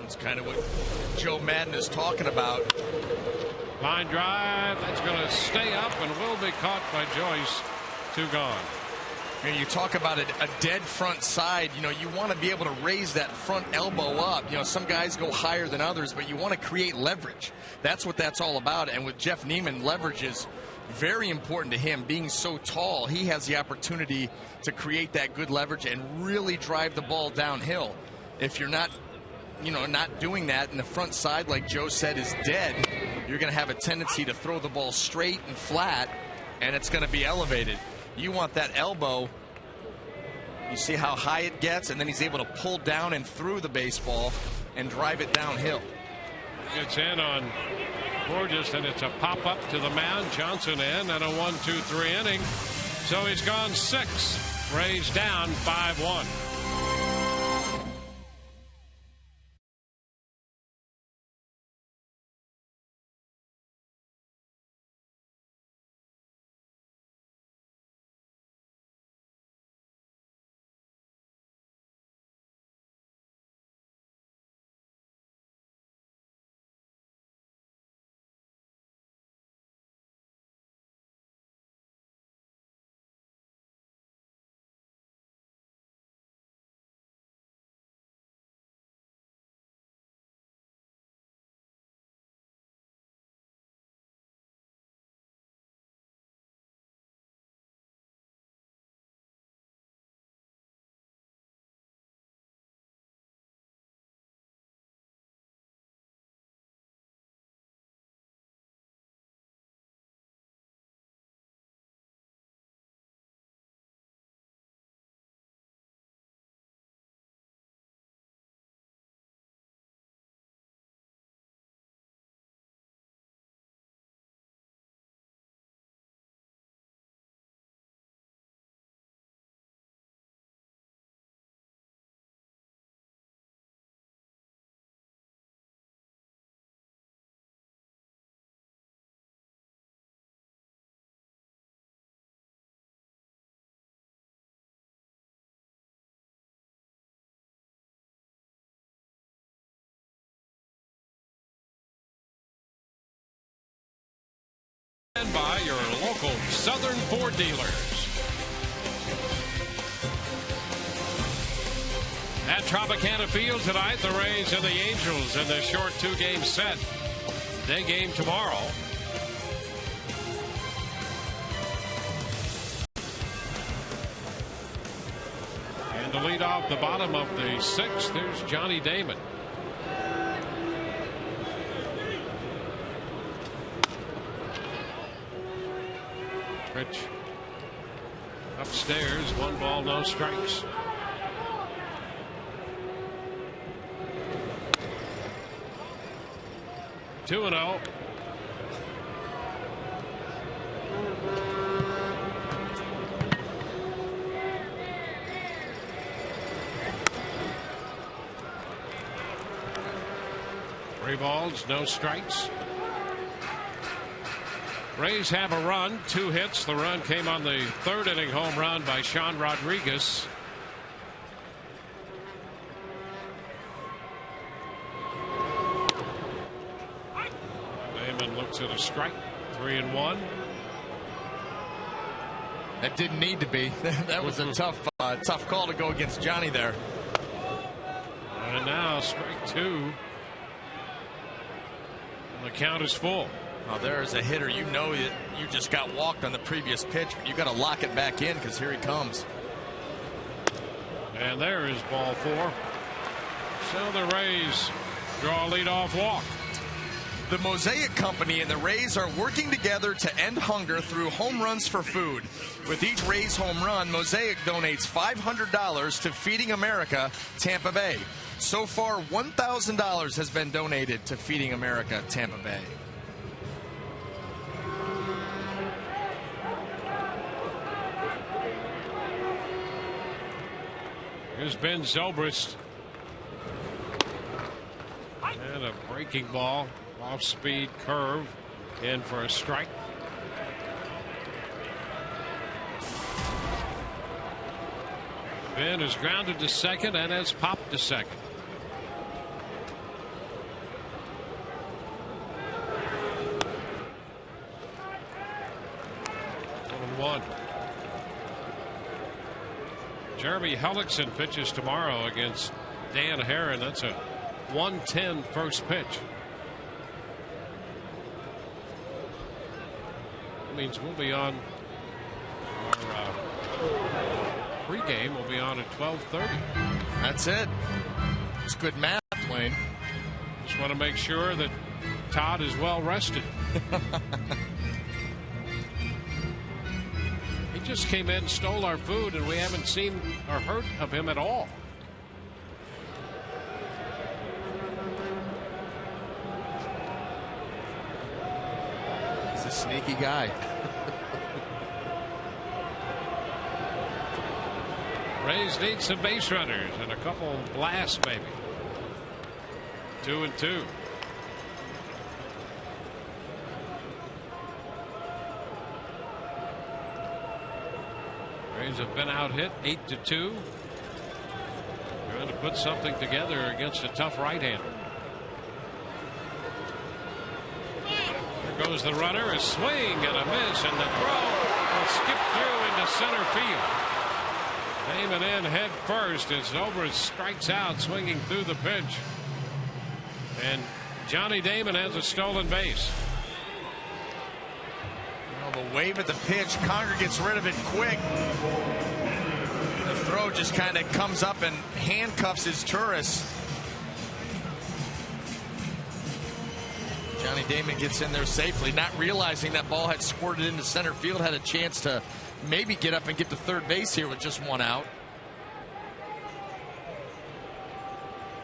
That's kind of what Joe Madden is talking about. Line drive, that's going to stay up and will be caught by Joyce. 2 gone. And you talk about a dead front side. You know, you want to be able to raise that front elbow up. You know, some guys go higher than others, but you want to create leverage. That's what that's all about. And with Jeff Niemann, leverage is very important to him. Being so tall, he has the opportunity to create that good leverage and really drive the ball downhill. If you're not doing that, and the front side, like Joe said, is dead, you're going to have a tendency to throw the ball straight and flat, and it's going to be elevated. You want that elbow. You see how high it gets, and then he's able to pull down and through the baseball and drive it downhill. Gets in on Borges, and it's a pop-up to the mound. Johnson in, and a 1-2-3 inning. So he's gone 6. Rays down 5-1. By your local Southern Ford dealers. At Tropicana Field tonight, the Rays and the Angels in the short 2-game set. Day game tomorrow. And to lead off the bottom of the 6th, there's Johnny Damon. Pitch upstairs, 1 ball, no strikes. Two and 0. Three balls, no strikes. Rays have a run, 2 hits. The run came on the 3rd inning home run by Sean Rodriguez. Damon looks at a strike, 3-1. That didn't need to be. That was a tough call to go against Johnny there. And now strike 2. And the count is full. Well, there's a hitter. You know that you just got walked on the previous pitch, but you got to lock it back in because here he comes. And there is ball 4. So the Rays draw a leadoff walk. The Mosaic Company and the Rays are working together to end hunger through home runs for food. With each Rays home run, Mosaic donates $500 to Feeding America, Tampa Bay. So far, $1,000 has been donated to Feeding America, Tampa Bay. Here's Ben Zobrist. And a breaking ball. Off-speed curve. In for a strike. Ben is grounded to second and has popped to second. 1-1. Jeremy Hellickson pitches tomorrow against Dan Herron. That's a 1-10 first pitch. That means we'll be on our pregame. We'll be on at 12:30. That's it. It's good math, Wayne. Just want to make sure that Todd is well rested. just came in, stole our food, and we haven't seen or heard of him at all. He's a sneaky guy. Rays need some base runners and a couple blasts, maybe. 2-2. Rays have been out hit 8-2. Trying to put something together against a tough right-hander. There goes the runner, a swing and a miss, and the throw will skip through into center field. Damon in head first as Zobrist strikes out, swinging through the pitch. And Johnny Damon has a stolen base. The wave at the pitch, Conger gets rid of it quick. The throw just kind of comes up and handcuffs his Turris. Johnny Damon gets in there safely, not realizing that ball had squirted into center field, had a chance to maybe get up and get to third base here with just one out.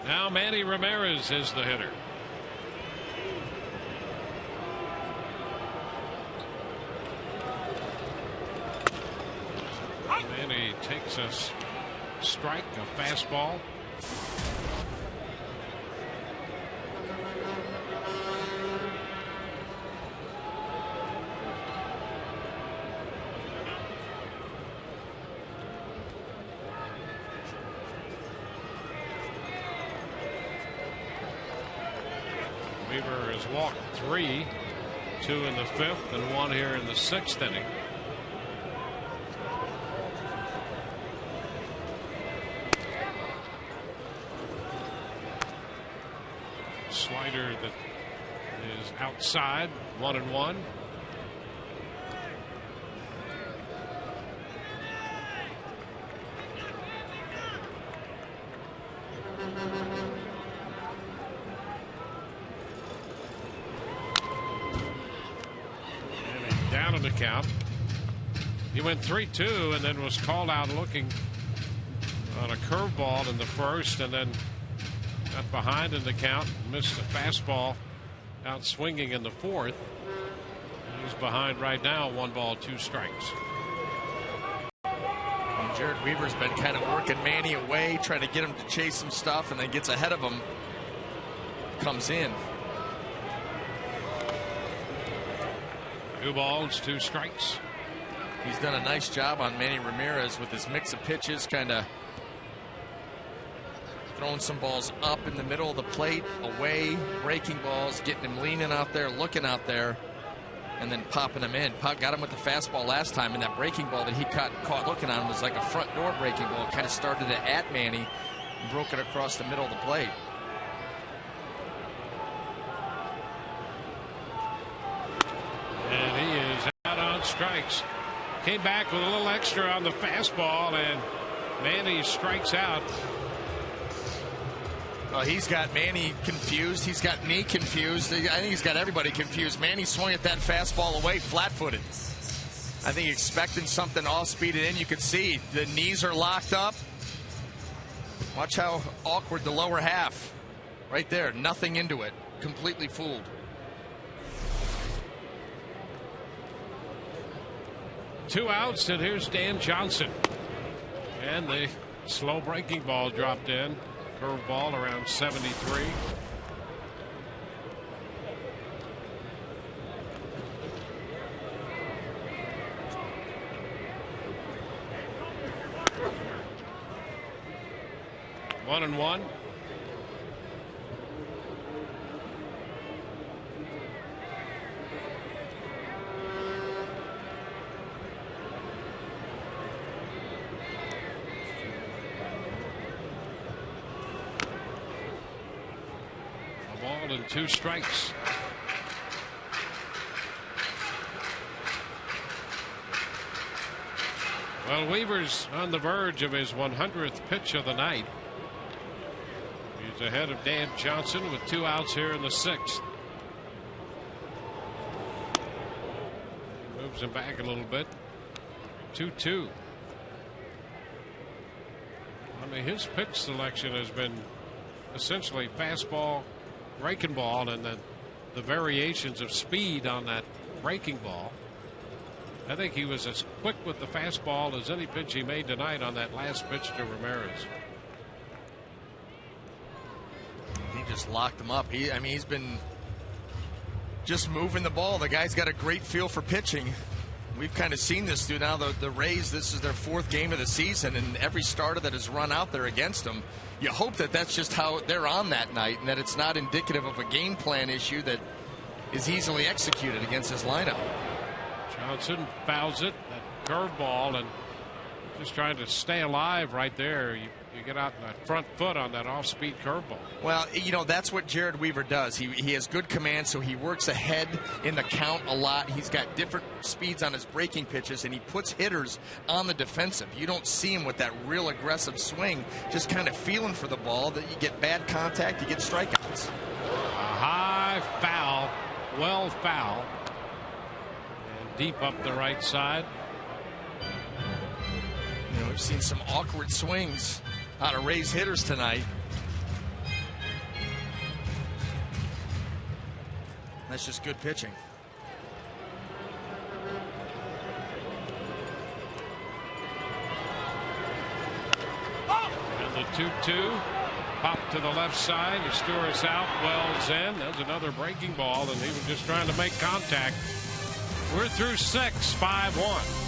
Now Manny Ramirez is the hitter. Manny takes a strike, a fastball. Weaver has walked 3, 2 in the 5th, and 1 here in the 6th inning. Slider that is outside, 1-1. And down in the count. He went 3-2 and then was called out looking on a curveball in the first, and then got behind in the count, missed a fastball out swinging in the 4th. He's behind right now, 1 ball, 2 strikes. And Jared Weaver's been kind of working Manny away, trying to get him to chase some stuff, and then gets ahead of him. Comes in. 2 balls, 2 strikes. He's done a nice job on Manny Ramirez with his mix of pitches, kind of throwing some balls up in the middle of the plate, away, breaking balls, getting him leaning out there, looking out there, and then popping him in. Got him with the fastball last time, and that breaking ball that he caught looking on him was like a front door breaking ball. Kind of started it at Manny and broke it across the middle of the plate. And he is out on strikes. Came back with a little extra on the fastball, and Manny strikes out. Well, he's got Manny confused. He's got me confused. I think he's got everybody confused. Manny swung at that fastball away flat-footed. I think expecting something off-speeded in. You could see the knees are locked up. Watch how awkward the lower half. Right there, nothing into it. Completely fooled. Two outs, and here's Dan Johnson. And the slow breaking ball dropped in. Curveball around 73. One and one. And 2 strikes. Well, Weaver's on the verge of his 100th pitch of the night. He's ahead of Dan Johnson with 2 outs here in the 6th. Moves him back a little bit. 2-2. I mean, his pitch selection has been essentially fastball, breaking ball, and then the variations of speed on that breaking ball. I think he was as quick with the fastball as any pitch he made tonight on that last pitch to Ramirez. He just locked him up. I mean, he's been just moving the ball. The guy's got a great feel for pitching. We've kind of seen this through now. The Rays, this is their 4th game of the season, and every starter that has run out there against them, you hope that that's just how they're on that night and that it's not indicative of a game plan issue that is easily executed against this lineup. Johnson fouls it, that curveball, and just trying to stay alive right there. You get out the front foot on that off-speed curveball. Well, you know, that's what Jared Weaver does. He has good command, so he works ahead in the count a lot. He's got different speeds on his breaking pitches, and he puts hitters on the defensive. You don't see him with that real aggressive swing, just kind of feeling for the ball. That you get bad contact, you get strikeouts. A high foul, well foul, and deep up the right side. You know, we've seen some awkward swings out of Rays hitters tonight. That's just good pitching. And the 2-2 pop to the left side. Asturias out. Wells in. There's another breaking ball, and he was just trying to make contact. We're through 6, 5-1.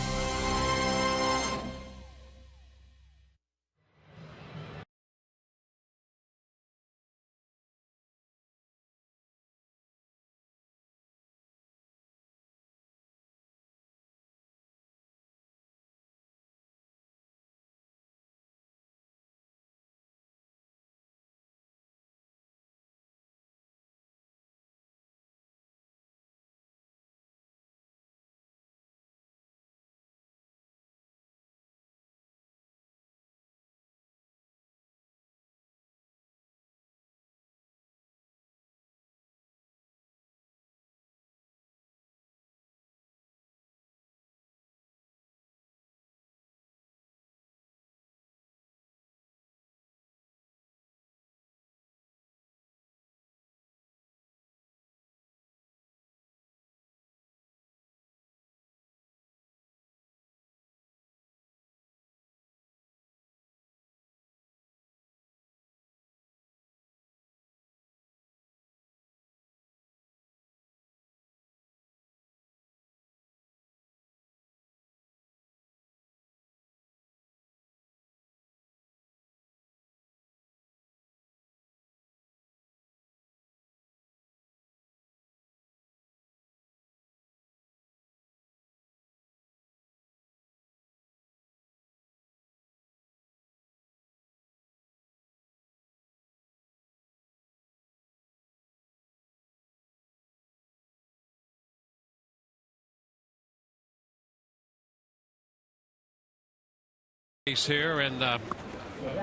Here, and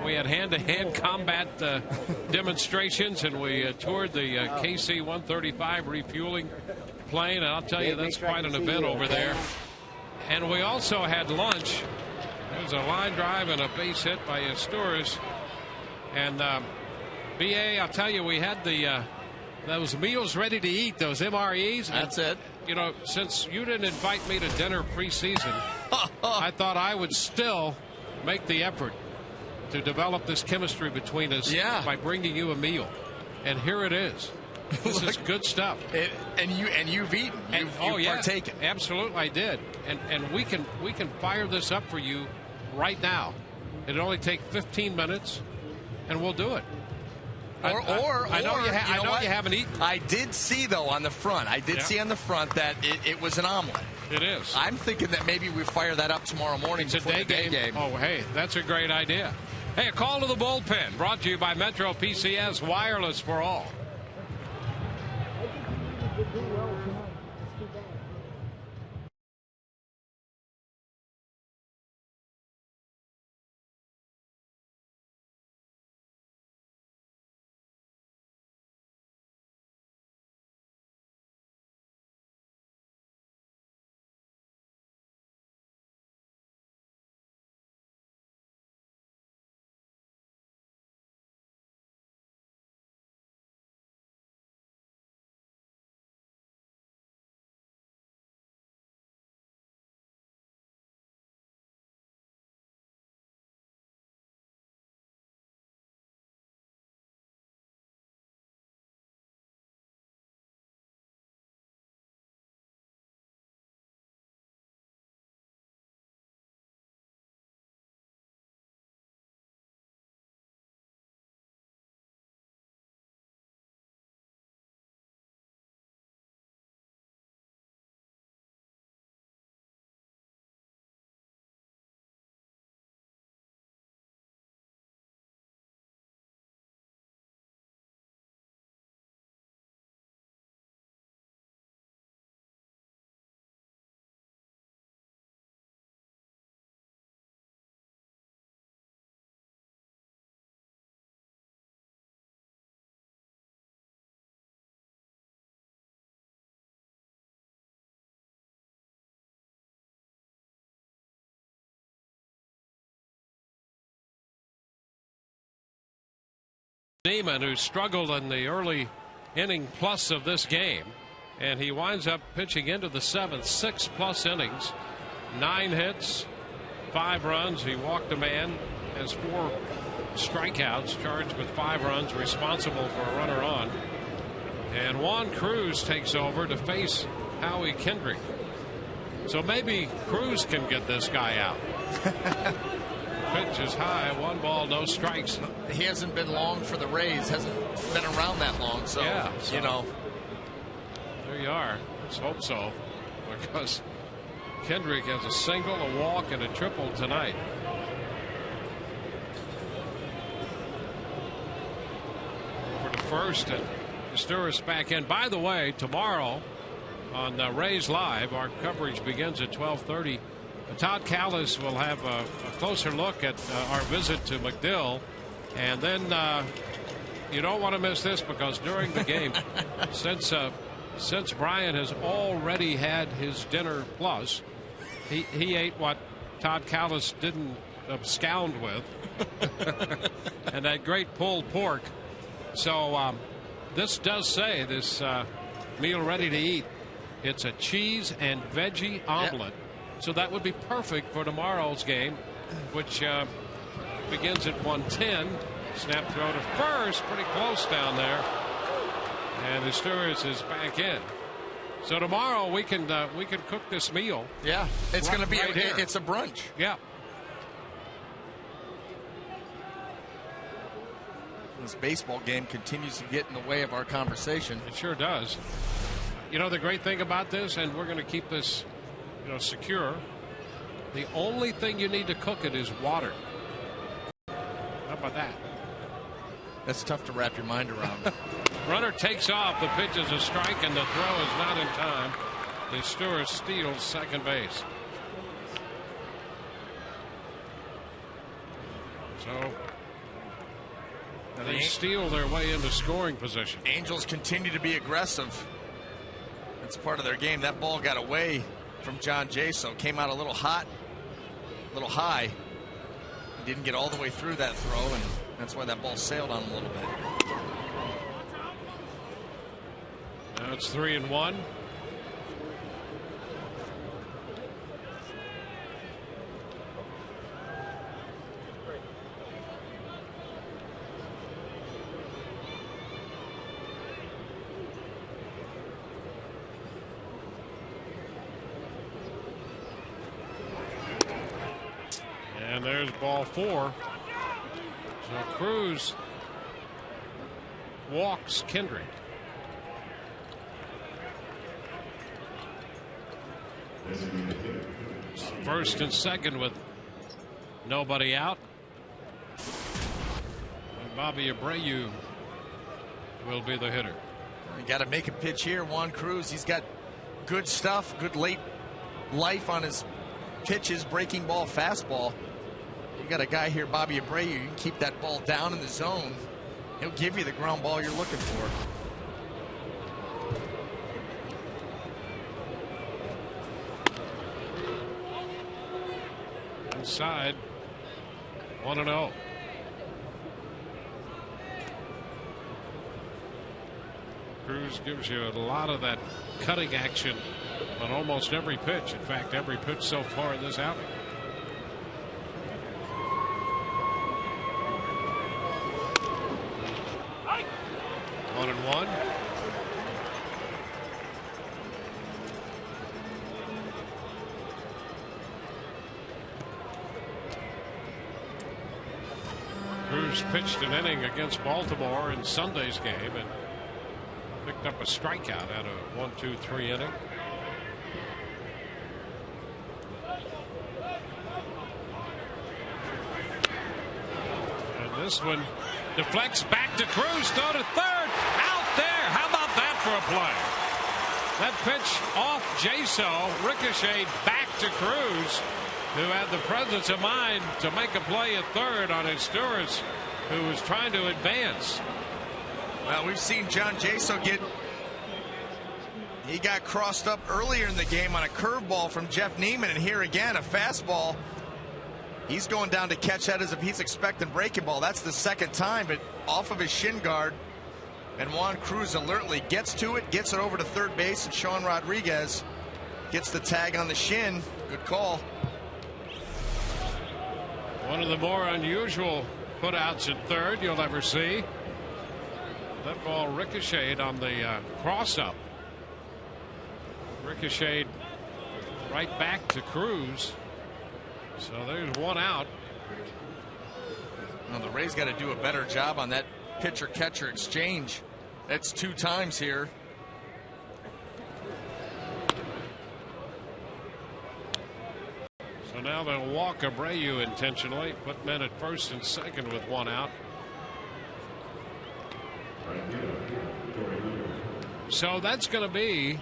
we had hand-to-hand combat demonstrations, and we toured the KC-135 refueling plane, and I'll tell you, that's quite an event over there. And we also had lunch. There was a line drive and a base hit by Asturias, and BA, I'll tell you, we had those meals ready to eat, those MREs. That's it. You know, since you didn't invite me to dinner preseason, I thought I would still make the effort to develop this chemistry between us by bringing you a meal, and here it is. This is good stuff. And you've eaten. You've partaken. Absolutely, I did. And we can fire this up for you right now. It'll only take 15 minutes, and we'll do it. I know you haven't eaten. I did see, though, on the front. See on the front that it was an omelet. It is. I'm thinking that maybe we fire that up tomorrow morning. It's a day game. Oh, hey, that's a great idea. Hey, a call to the bullpen brought to you by Metro PCS Wireless for All. Niemann, who struggled in the early inning plus of this game, and he winds up pitching into the 7th, 6+ innings, 9 hits, 5 runs. He walked a man, has 4 strikeouts, charged with 5 runs, responsible for a runner on. And Juan Cruz takes over to face Howie Kendrick. So maybe Cruz can get this guy out. Pitch is high, 1 ball, no strikes. He hasn't been long for the Rays, hasn't been around that long, so, yeah, you know. There you are. Let's hope so, because Kendrick has a single, a walk, and a triple tonight. Over to first, and Sturis back in. By the way, tomorrow on Rays Live, our coverage begins at 12:30. Todd Callis will have a closer look at our visit to McDill, and then you don't want to miss this, because during the game, since Brian has already had his dinner plus, he ate what Todd Callis didn't abscond with, and that great pulled pork. So this does say this meal ready to eat. It's a cheese and veggie omelet. Yep. So that would be perfect for tomorrow's game, which begins at 1:10. Snap throw to first, pretty close down there, and Sturis is back in. So tomorrow we can cook this meal. Yeah, it's going to be right here. It's a brunch. Yeah. This baseball game continues to get in the way of our conversation. It sure does. You know the great thing about this, and we're going to keep this, secure. The only thing you need to cook it is water. How about that? That's tough to wrap your mind around. Runner takes off. The pitch is a strike, and the throw is not in time. The Sturis steals second base. So they steal their way into scoring position. Angels continue to be aggressive. It's part of their game. That ball got away from John Jaso. Came out a little hot, a little high. He didn't get all the way through that throw, and that's why that ball sailed on a little bit. Now it's 3-1. And there's ball 4. So Cruz walks Kendrick. First and second with nobody out. And Bobby Abreu will be the hitter. You got to make a pitch here. Juan Cruz, he's got good stuff, good late life on his pitches, breaking ball, fastball. You got a guy here, Bobby Abreu. You can keep that ball down in the zone. He'll give you the ground ball you're looking for. Inside, 1-0. Cruz gives you a lot of that cutting action on almost every pitch. In fact, every pitch so far in this outing. 1-1. Cruz pitched an inning against Baltimore in Sunday's game and picked up a strikeout out of 1-2-3 inning. And this one deflects back to Cruz, throw to third, out there. How about that for a play? That pitch off Jaso ricocheted back to Cruz, who had the presence of mind to make a play at third on Sturis, who was trying to advance. Well, we've seen John Jaso he got crossed up earlier in the game on a curveball from Jeff Niemann, and here again a fastball He's going down to catch that as if he's expecting breaking ball. That's the second time, but off of his shin guard. And Juan Cruz alertly gets to it, gets it over to third base, and Sean Rodriguez gets the tag on the shin. Good call. One of the more unusual putouts at third you'll ever see. That ball ricocheted on the cross-up. Ricocheted right back to Cruz. So there's one out. Well, the Rays got to do a better job on that pitcher-catcher exchange. That's 2 times here. So now they'll walk Abreu intentionally, put men at first and second with one out. So that's going to be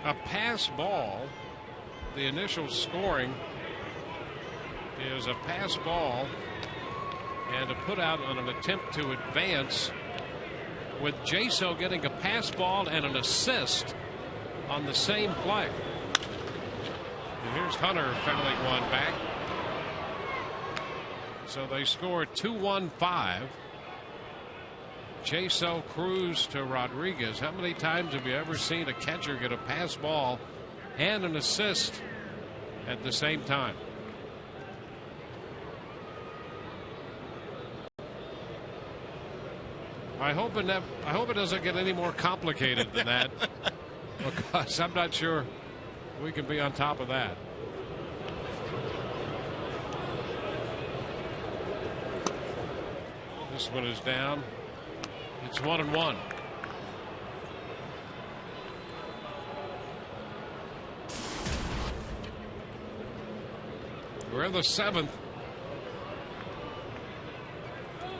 a pass ball. The initial scoring is a pass ball and a put out on an attempt to advance, with Jaso getting a pass ball and an assist on the same play. And here's Hunter fouling one back. So they score 2-1-5. Jaso, Cruz to Rodriguez. How many times have you ever seen a catcher get a pass ball and an assist at the same time? I hope it doesn't get any more complicated than that, because I'm not sure we can be on top of that. This one is down. It's 1-1. We're in the 7th.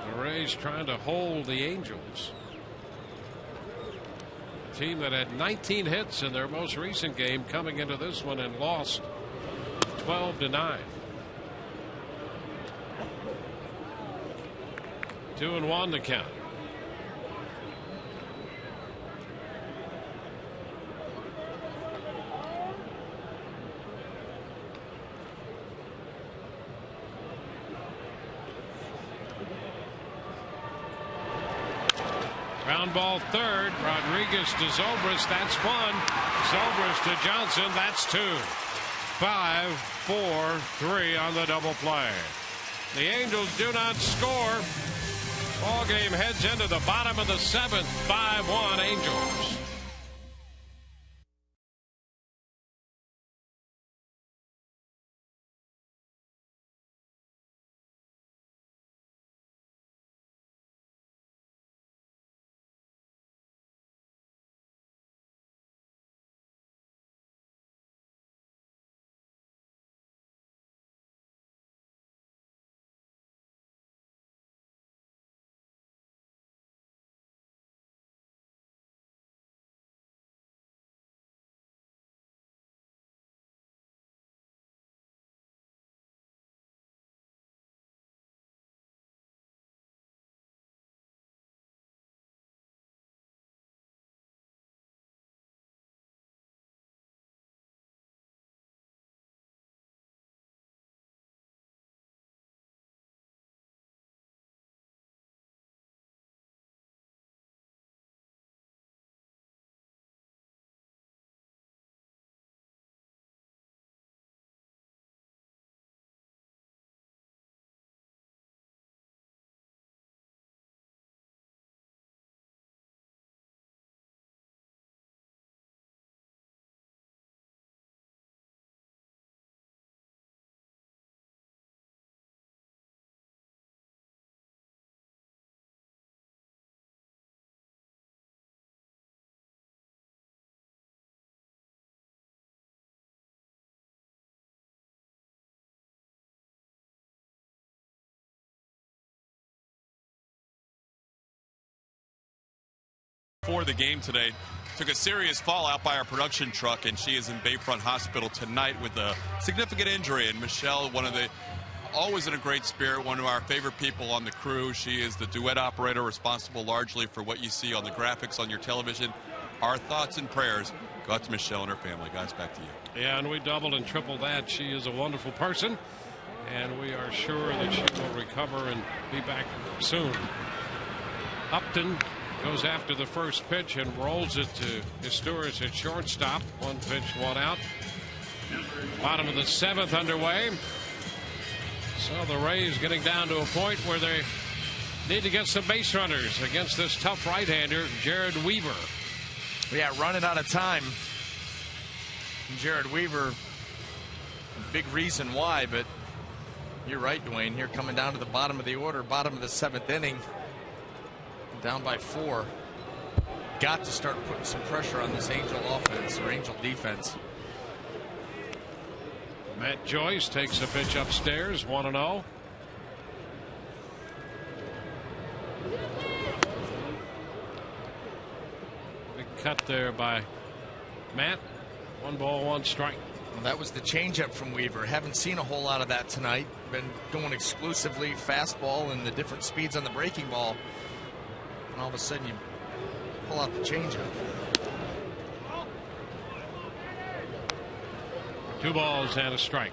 The Rays trying to hold the Angels. A team that had 19 hits in their most recent game, coming into this one and lost 12-9. 2-1 to count. Ground ball third. Rodriguez to Zobrist. That's one. Zobrist to Johnson. That's two. 5, 4, 3 on the double play. The Angels do not score. Ball game heads into the bottom of the 7th. 5-1 Angels. For the game today, took a serious fall out by our production truck, and she is in Bayfront Hospital tonight with a significant injury. And Michelle, always in a great spirit, one of our favorite people on the crew. She is the duet operator responsible largely for what you see on the graphics on your television. Our thoughts and prayers go out to Michelle and her family. Guys, back to you. Yeah, and we doubled and tripled that. She is a wonderful person, and we are sure that she will recover and be back soon. Upton goes after the first pitch and rolls it to Historis at shortstop. 1 pitch, 1 out. Bottom of the 7th underway. So the Rays getting down to a point where they need to get some base runners against this tough right-hander, Jared Weaver. Yeah, running out of time. Jared Weaver, a big reason why, but you're right, Dwayne. Here coming down to the bottom of the order, bottom of the 7th inning. Down by 4. Got to start putting some pressure on this Angel offense or Angel defense. Matt Joyce takes a pitch upstairs, 1-0. Big cut there by Matt. 1 ball, 1 strike. Well, that was the changeup from Weaver. Haven't seen a whole lot of that tonight. Been going exclusively fastball and the different speeds on the breaking ball. And all of a sudden you pull out the changeup. 2 balls and a strike.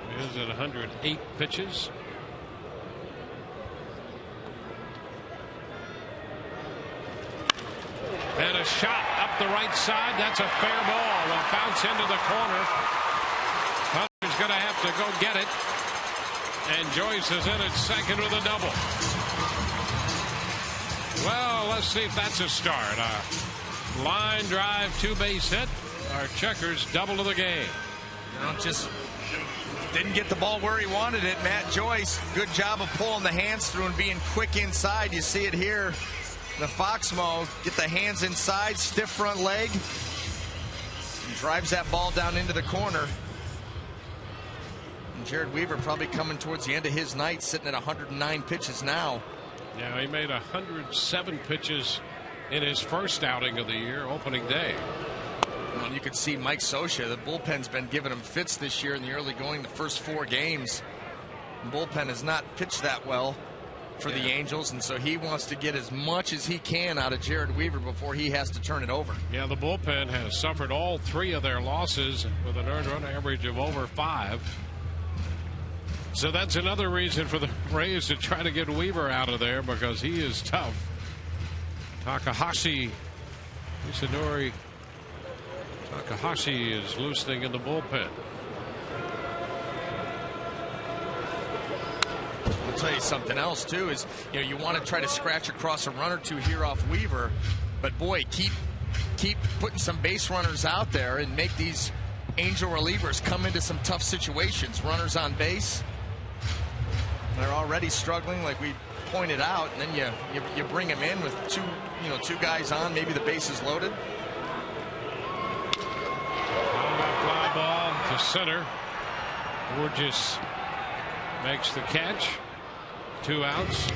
He is at 108 pitches. And a shot up the right side. That's a fair ball. Will bounce into the corner. Hunter's going to have to go get it. And Joyce is in at second with a double. Well, let's see if that's a start. A line drive, 2-base hit. Our checkers double to the game. Just didn't get the ball where he wanted it. Matt Joyce, good job of pulling the hands through and being quick inside. You see it here. The Foxmo, get the hands inside, stiff front leg, and drives that ball down into the corner. And Jared Weaver probably coming towards the end of his night, sitting at 109 pitches now. Yeah, he made 107 pitches in his first outing of the year, opening day. Well, you could see Mike Scioscia, the bullpen's been giving him fits this year in the early going, the first 4 games. The bullpen has not pitched that well for the Angels, and so he wants to get as much as he can out of Jared Weaver before he has to turn it over. Yeah, the bullpen has suffered all 3 of their losses with an earned run average of over 5. So that's another reason for the Rays to try to get Weaver out of there, because he is tough. Takahashi is loosening in the bullpen. I'll tell you something else too is, you want to try to scratch across a run or 2 here off Weaver, but boy, keep putting some base runners out there and make these Angel relievers come into some tough situations. Runners on base, they're already struggling, like we pointed out, and then you bring them in with 2 guys on, maybe the base is loaded. Fly ball to center. Burgess makes the catch. 2 outs.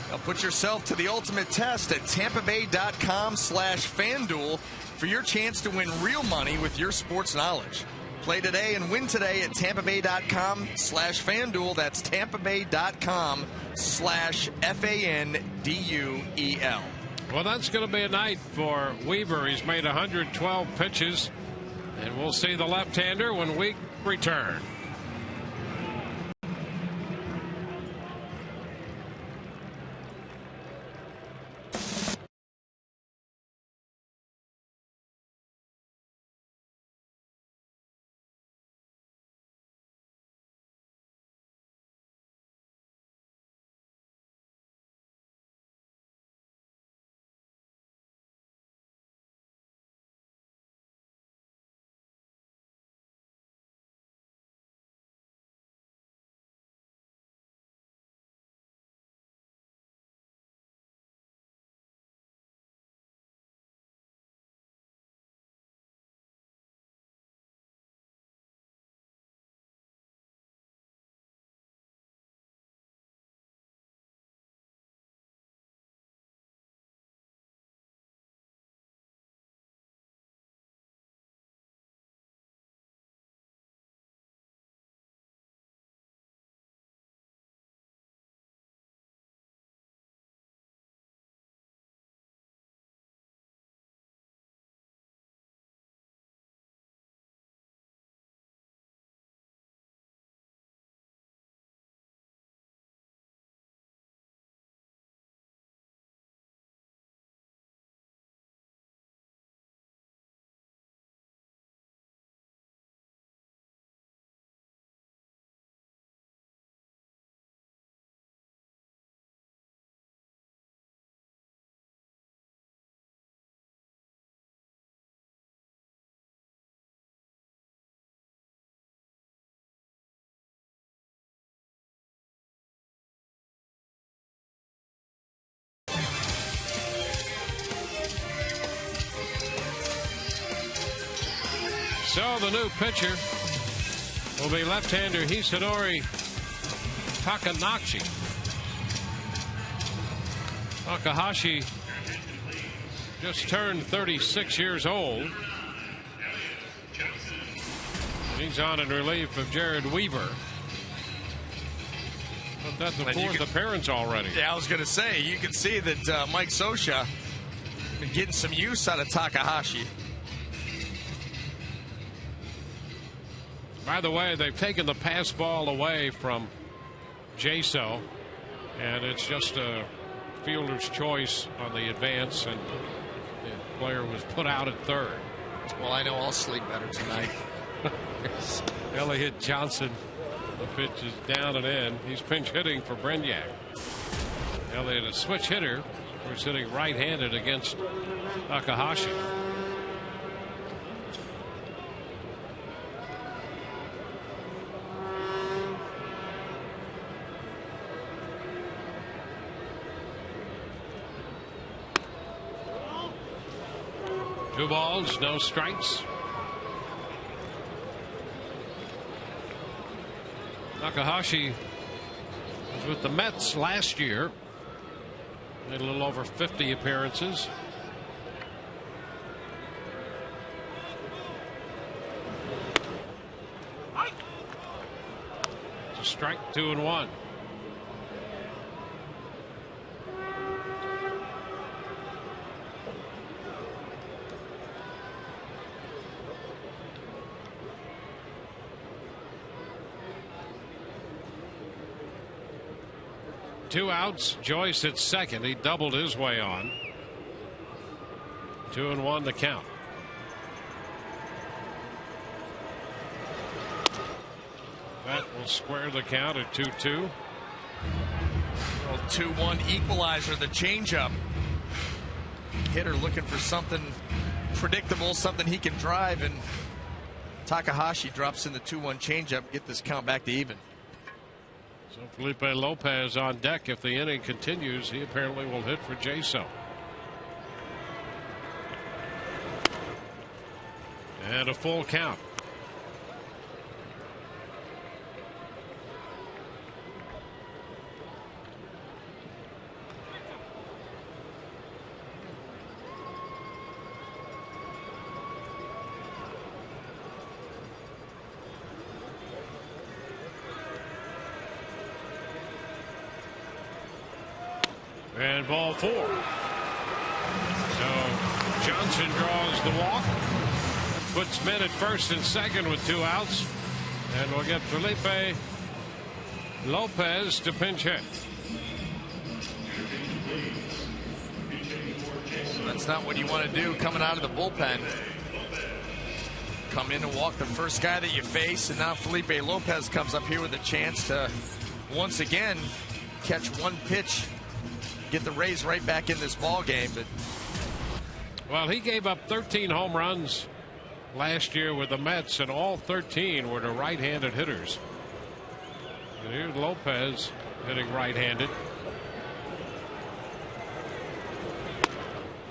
Now put yourself to the ultimate test at TampaBay.com/FanDuel for your chance to win real money with your sports knowledge. Play today and win today at TampaBay.com/FanDuel. That's TampaBay.com/FanDuel. Well, that's going to be a night for Weaver. He's made 112 pitches, and we'll see the left-hander when we return. So the new pitcher will be left-hander Hisanori Takanashi. Takahashi just turned 36 years old. He's on in relief of Jared Weaver. But that's the fourth appearance already. Yeah, I was going to say, you can see that Mike Scioscia been getting some use out of Takahashi. By the way, they've taken the pass ball away from Jaso, and it's just a fielder's choice on the advance, and the player was put out at third. Well, I know I'll sleep better tonight. Elliott Johnson, the pitch is down and in. He's pinch hitting for Brenyak. Elliott, a switch hitter, who's hitting right-handed against Takahashi. Two balls, no strikes. Takahashi was with the Mets last year. Made a little over 50 appearances. It's a strike, 2-1. Two outs. Joyce at second. He doubled his way on. 2-1 the count. That will square the count at 2-2. Well, 2-1 equalizer, the changeup. Hitter looking for something predictable, something he can drive, and Takahashi drops in the 2-1 changeup, get this count back to even. So Felipe Lopez on deck. If the inning continues, he apparently will hit for Jaso. And a full count. And ball four. So Johnson draws the walk. Puts men at first and second with two outs. And we'll get Felipe Lopez to pinch hit. That's not what you want to do coming out of the bullpen. Come in and walk the first guy that you face. And now Felipe Lopez comes up here with a chance to once again catch one pitch. Get the Rays right back in this ball game. But well, he gave up 13 home runs last year with the Mets, and all 13 were to right-handed hitters. And here's Lopez hitting right-handed.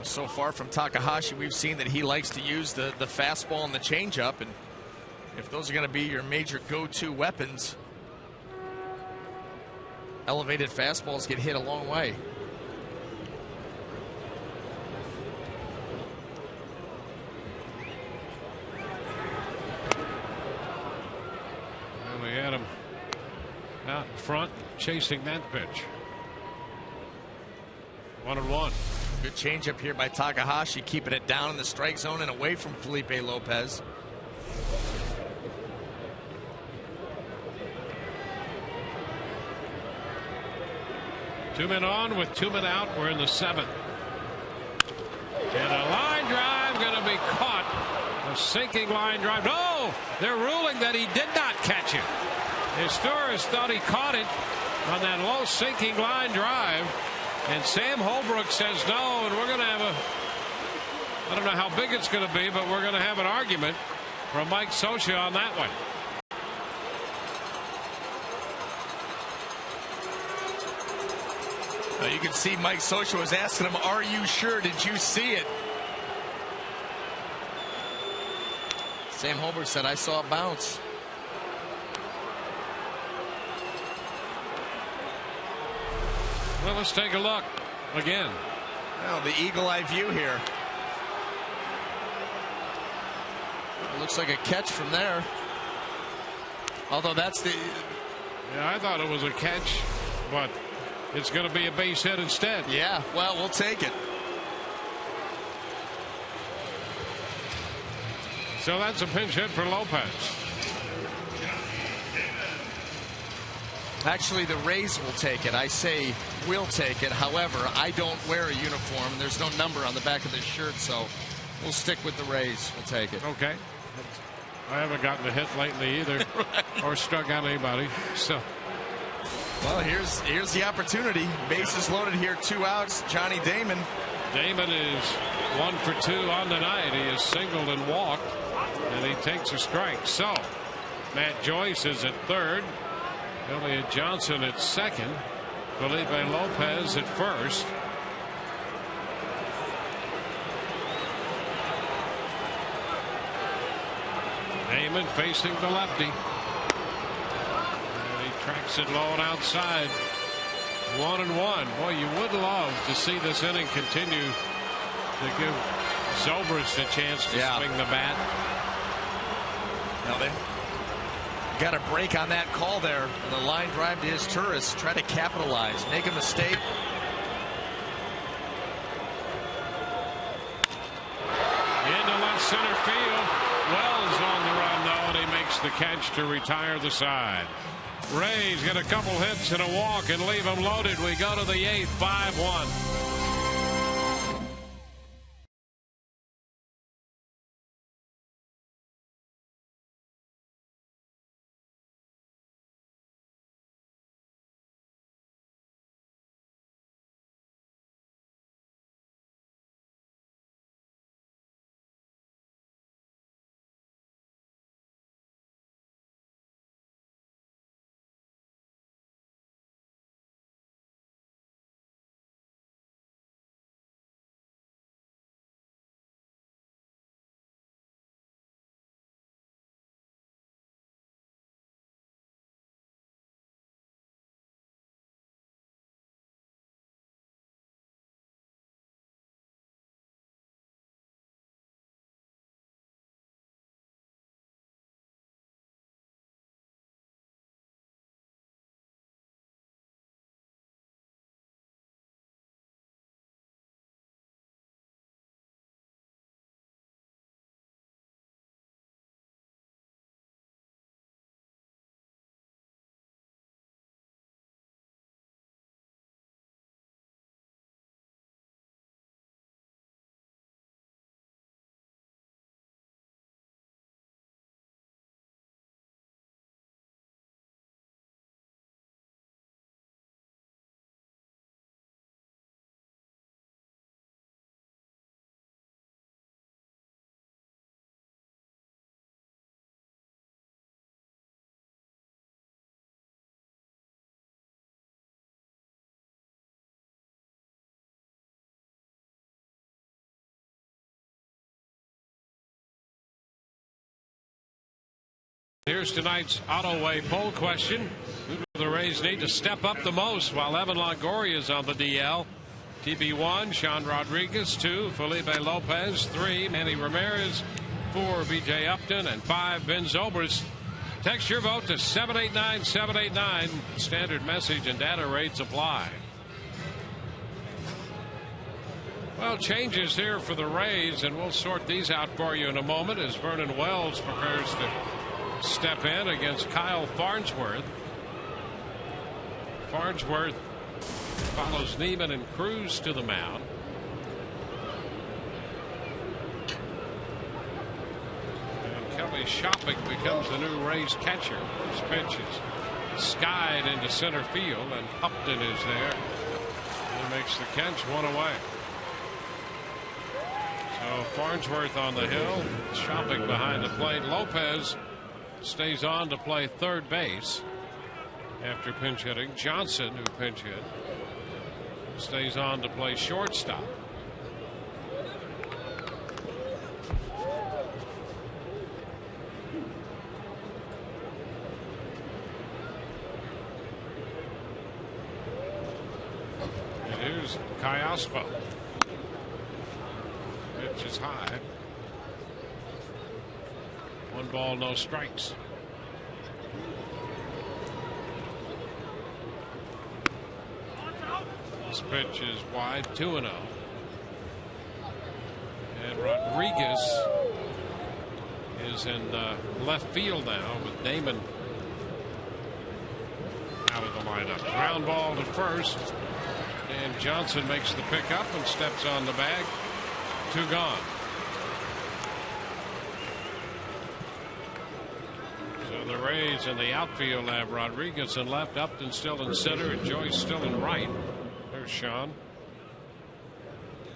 So far from Takahashi, we've seen that he likes to use the fastball and the changeup, and if those are going to be your major go-to weapons, elevated fastballs get hit a long way. Out in front, chasing that pitch. 1-1. Good changeup here by Takahashi, keeping it down in the strike zone and away from Felipe Lopez. Two men on with 2 men out. We're in the seventh. And a line drive going to be caught. A sinking line drive. No! They're ruling that he did not catch it. Historis thought he caught it on that low sinking line drive, and Sam Holbrook says no, and we're going to have I don't know how big it's going to be, but we're going to have an argument from Mike Scioscia on that one. You can see Mike Scioscia was asking him, are you sure? Did you see it? Sam Holberg said, I saw it bounce. Well, let's take a look again. Well, the eagle-eye view here. It looks like a catch from there. Although that's the... Yeah, I thought it was a catch, but it's going to be a base hit instead. Yeah, well, we'll take it. So that's a pinch hit for Lopez. Actually, the Rays will take it. I say we'll take it. However, I don't wear a uniform. There's no number on the back of this shirt, so we'll stick with the Rays. We'll take it. Okay. I haven't gotten a hit lately either, or struck out anybody. So, well, here's the opportunity. Bases loaded here, 2 outs. Johnny Damon. Damon is 1 for 2 on the night. He has singled and walked, and he takes a strike. So, Matt Joyce is at third. Elliot Johnson at second. Felipe Lopez at first. Damon facing the lefty. And he tracks it low and outside. 1-1. Boy, you would love to see this inning continue to give Zobrist a chance to swing the bat. Now they got a break on that call there. The line drive to his tourist. Try to capitalize. Make a mistake. Into left center field. Wells on the run though, and he makes the catch to retire the side. Rays get a couple hits and a walk and leave them loaded. We go to the 8th, 5-1. Here's tonight's Auto-Way poll question. Who do the Rays need to step up the most while Evan Longoria is on the DL? TB1, Sean Rodriguez. 2, Felipe Lopez. 3, Manny Ramirez. 4, BJ Upton. And 5, Ben Zobrist. Text your vote to 789-789. Standard message and data rates apply. Well, changes here for the Rays, and we'll sort these out for you in a moment as Vernon Wells prepares to step in against Kyle Farnsworth. Farnsworth follows Niemann and Cruz to the mound. And Kelly Shopping becomes the new Rays catcher. His pitch is skied into center field, and Upton is there. He makes the catch, 1 away. So Farnsworth on the hill, Shopping behind the plate. Lopez stays on to play third base after pinch hitting. Johnson, who pinch hit, stays on to play shortstop. Here's Kayaspo. Pitch is high. 1 ball, no strikes. This pitch is wide, 2-0. And Rodriguez is in left field now with Niemann out of the lineup. Ground ball to first, and Johnson makes the pickup and steps on the bag. 2 gone. So the Rays in the outfield have Rodriguez in left, Upton still in center, and Joyce still in right. There's Sean.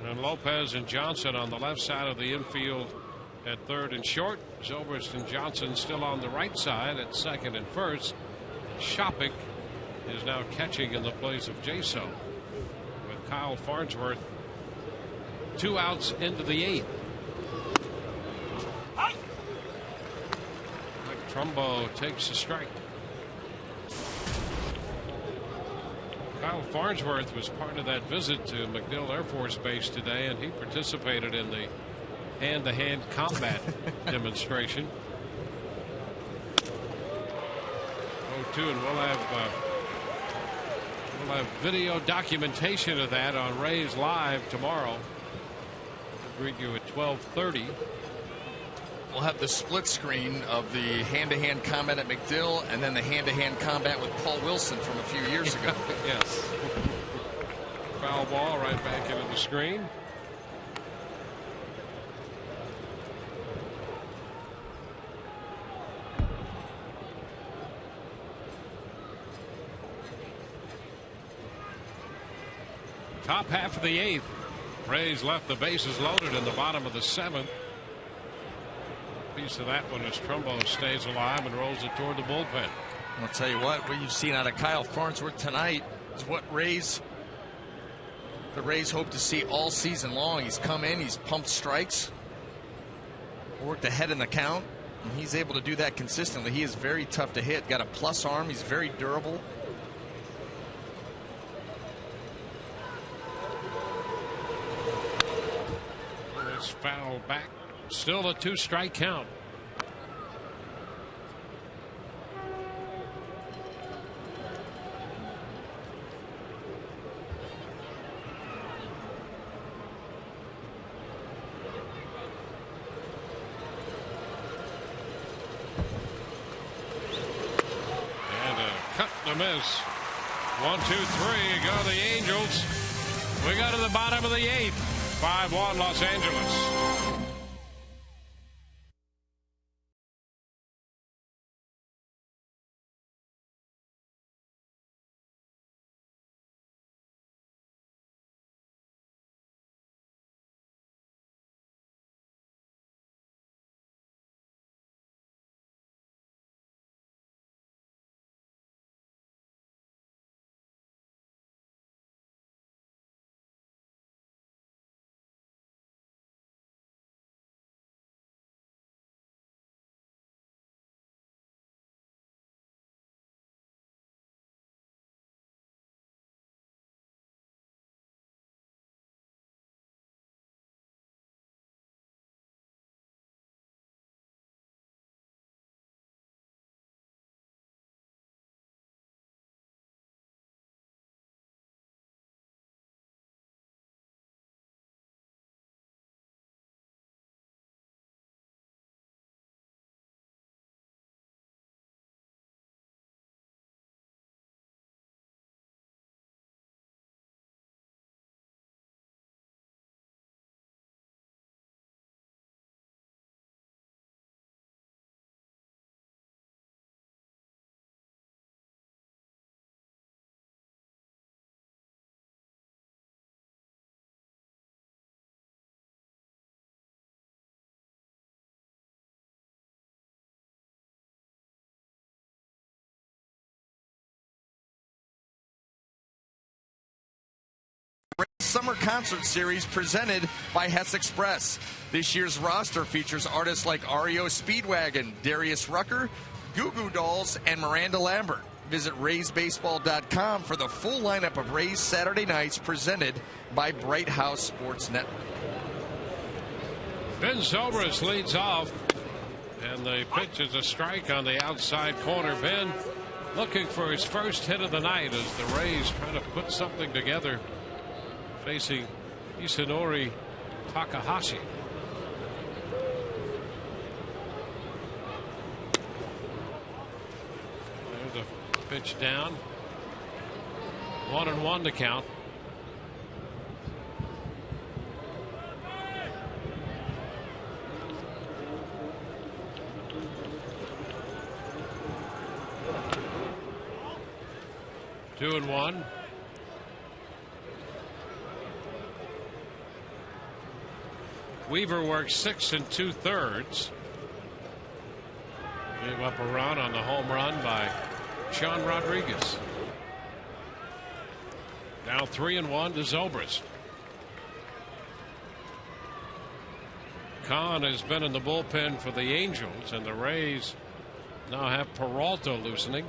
And Lopez and Johnson on the left side of the infield at third and short. Zobrist and Johnson still on the right side at second and first. Shopik is now catching in the place of Jaso with Kyle Farnsworth 2 outs into the 8th. Trumbo takes a strike. Kyle Farnsworth was part of that visit to MacDill Air Force Base today, and he participated in the hand-to-hand combat demonstration. 0-2, and we'll have video documentation of that on Rays Live tomorrow. We'll greet you at 12:30. We'll have the split screen of the hand-to-hand combat at MacDill and then the hand-to-hand combat with Paul Wilson from a few years ago. Yes. Foul ball right back into the screen. Top half of the 8th. Rays left the bases loaded in the bottom of the 7th. Piece of that one as Trumbo stays alive and rolls it toward the bullpen. I'll tell you what you've seen out of Kyle Farnsworth tonight is what the Rays hope to see all season long. He's come in, he's pumped strikes, worked ahead in the count, and he's able to do that consistently. He is very tough to hit, got a plus arm, he's very durable. It's foul back. Still a 2-strike count. And a cut and a miss. 1, 2, 3 go the Angels. We go to the bottom of the 8th. 5-1 Los Angeles. Summer Concert Series presented by Hess Express. This year's roster features artists like REO Speedwagon, Darius Rucker, Goo Goo Dolls, and Miranda Lambert. Visit RaysBaseball.com for the full lineup of Rays Saturday nights presented by Bright House Sports Network. Ben Zobrist leads off, and the pitch is a strike on the outside corner. Ben looking for his first hit of the night as the Rays trying to put something together, facing Isanori Takahashi. There's a pitch down. 1-1 to count. Two and one. Weaver works 6 2/3. Gave up a run on the home run by Sean Rodriguez. Now 3-1 to Zobrist. Kahn has been in the bullpen for the Angels, and the Rays now have Peralta loosening.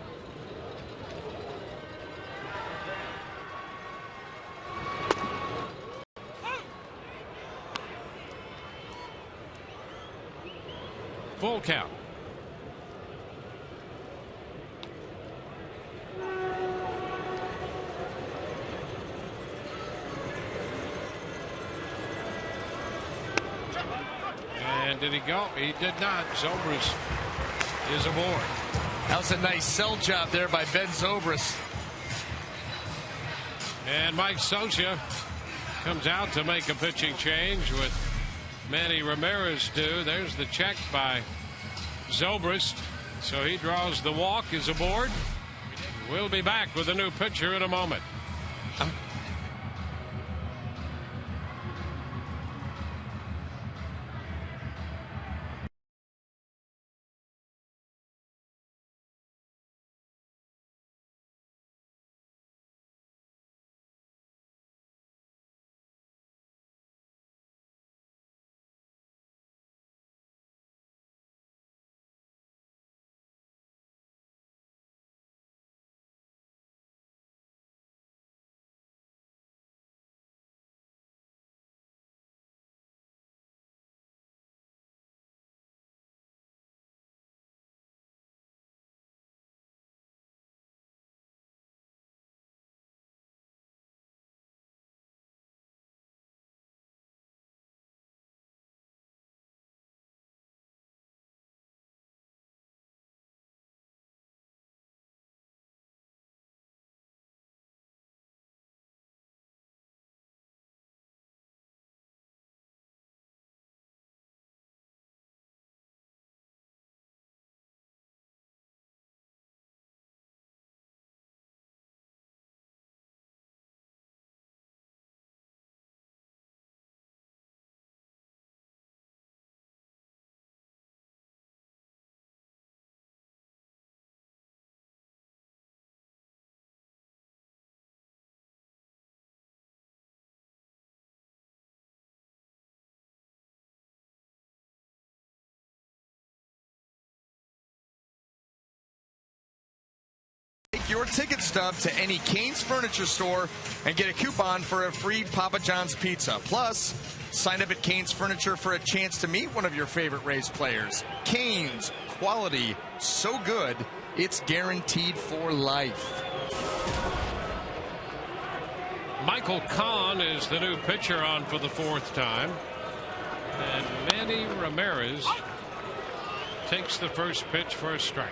Full count. And did he go? He did not. Zobrist is aboard. That was a nice sell job there by Ben Zobrist. And Mike Scioscia comes out to make a pitching change with Manny Ramirez due. There's the check by Zobrist. So he draws the walk, is aboard. We'll be back with a new pitcher in a moment. Take your ticket stub to any Cane's Furniture store and get a coupon for a free Papa John's pizza. Plus, sign up at Cane's Furniture for a chance to meet one of your favorite Rays players. Cane's, quality so good, it's guaranteed for life. Michael Kahn is the new pitcher on for the 4th time. And Manny Ramirez takes the first pitch for a strike.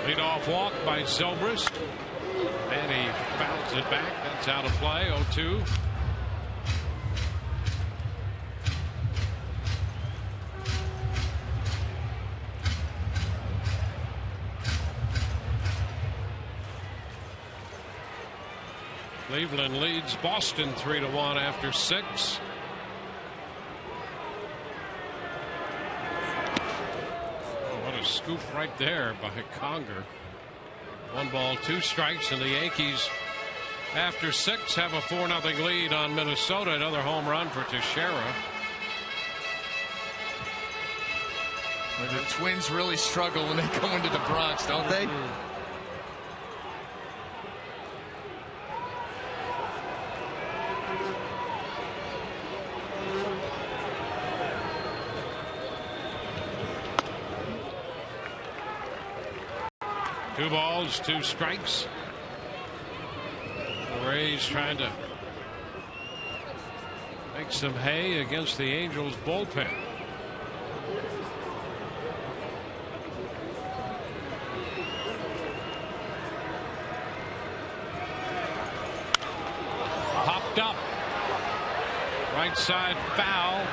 Leadoff walk by Zobrist, and he fouls it back. That's out of play. 0-2. Cleveland leads Boston 3-1 after 6. What a scoop right there by Conger. 1 ball, 2 strikes, and the Yankees, after 6, have a 4-0 lead on Minnesota. Another home run for Teixeira. The Twins really struggle when they go into the Bronx, don't they? Two balls, 2 strikes. The Rays trying to make some hay against the Angels bullpen. Popped up. Right side foul.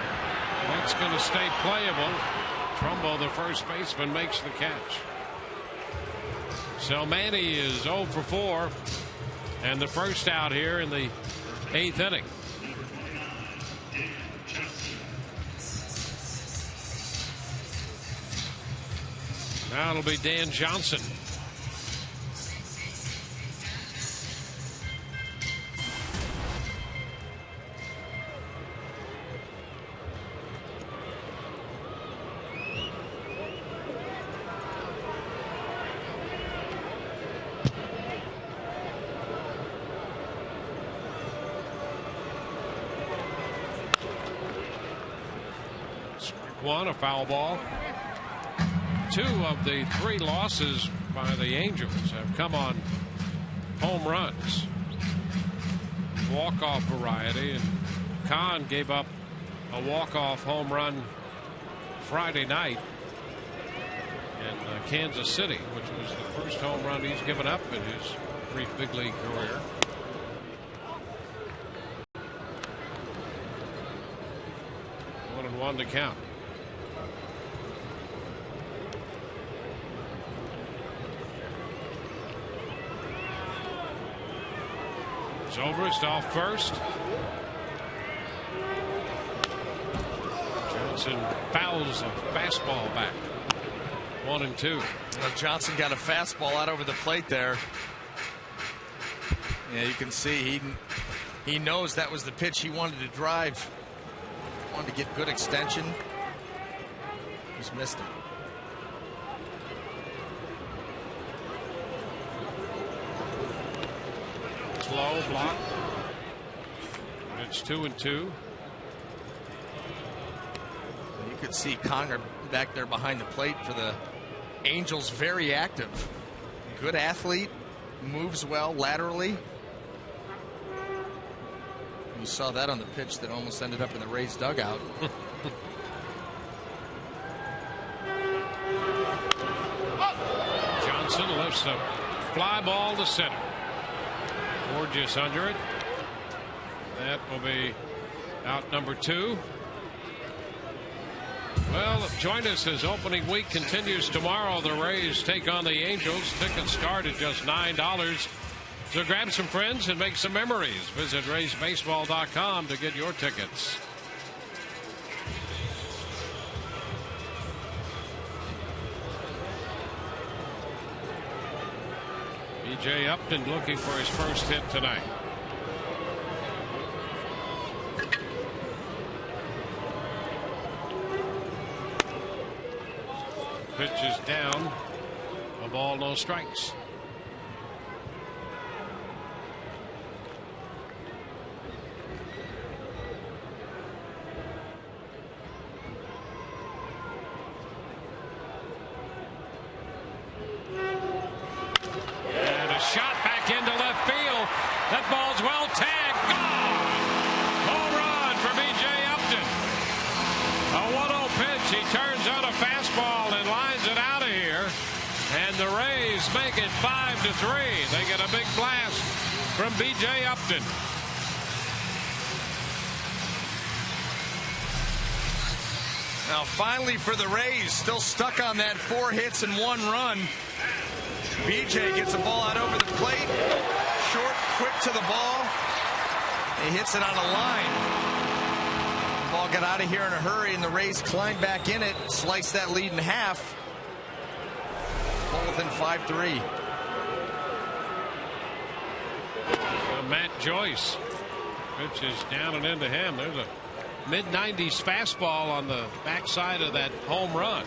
That's going to stay playable. Trumbo, the first baseman, makes the catch. So Manny is 0 for 4 and the first out here in the 8th inning. Now it'll be Dan Johnson. One, a foul ball. 2 of the 3 losses by the Angels have come on home runs, walk-off variety, and Kahn gave up a walk-off home run Friday night in Kansas City, which was the first home run he's given up in his brief big league career. One to count. Zobrist off first. Johnson fouls a fastball back. 1-2. Well, Johnson got a fastball out over the plate there. Yeah, you can see he knows that was the pitch he wanted to drive. Wanted to get good extension. Just missed it. Slow block. It's 2-2. You could see Conger back there behind the plate for the Angels. Very active. Good athlete. Moves well laterally. You saw that on the pitch that almost ended up in the Rays dugout. Johnson lifts a fly ball to center. Gorgeous under it. That will be out number 2. Well, join us as opening week continues tomorrow. The Rays take on the Angels. Tickets start at just $9. So grab some friends and make some memories. Visit RaysBaseball.com to get your tickets. B.J. Upton looking for his first hit tonight. Pitch is down. A ball, no strikes. That ball's well tagged. Gone. Home run for B.J. Upton. A 1-0 pitch. He turns on a fastball and lines it out of here. And the Rays make it 5-3. They get a big blast from B.J. Upton. Now finally for the Rays, still stuck on that 4 hits and 1 run. B.J. gets a ball out over the plate. Short, quick to the ball. He hits it on a line. The ball got out of here in a hurry, and the Rays climb back in it, slice that lead in half. Ball within 5-3. Matt Joyce. Pitch is down and into him. There's a mid-90s fastball on the backside of that home run.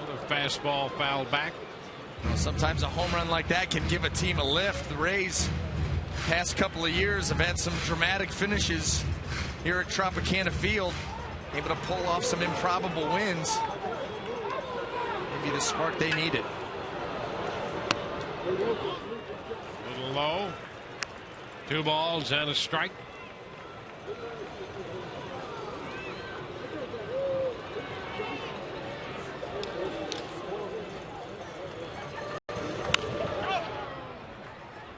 Another fastball fouled back. Well, sometimes a home run like that can give a team a lift. The Rays, past couple of years, have had some dramatic finishes here at Tropicana Field, able to pull off some improbable wins. Maybe the spark they needed. A little low. 2 balls and a strike.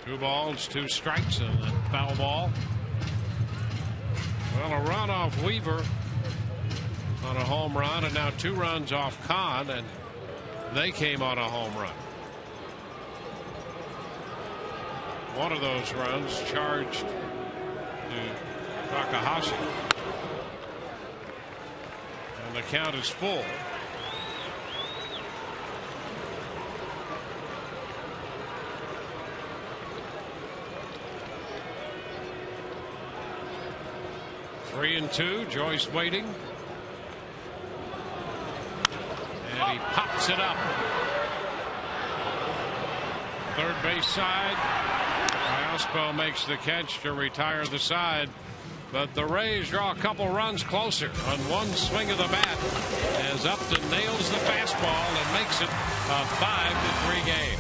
Two balls, 2 strikes, and a foul ball. Well, a run off Weaver on a home run, and now 2 runs off Kahn, and they came on a home run. One of those runs charged to Takahashi. And the count is full. Three and 2. Joyce waiting. And he pops it up. Third base side. Iospo makes the catch to retire the side. But the Rays draw a couple runs closer on one swing of the bat as Upton nails the fastball and makes it a 5-3 game.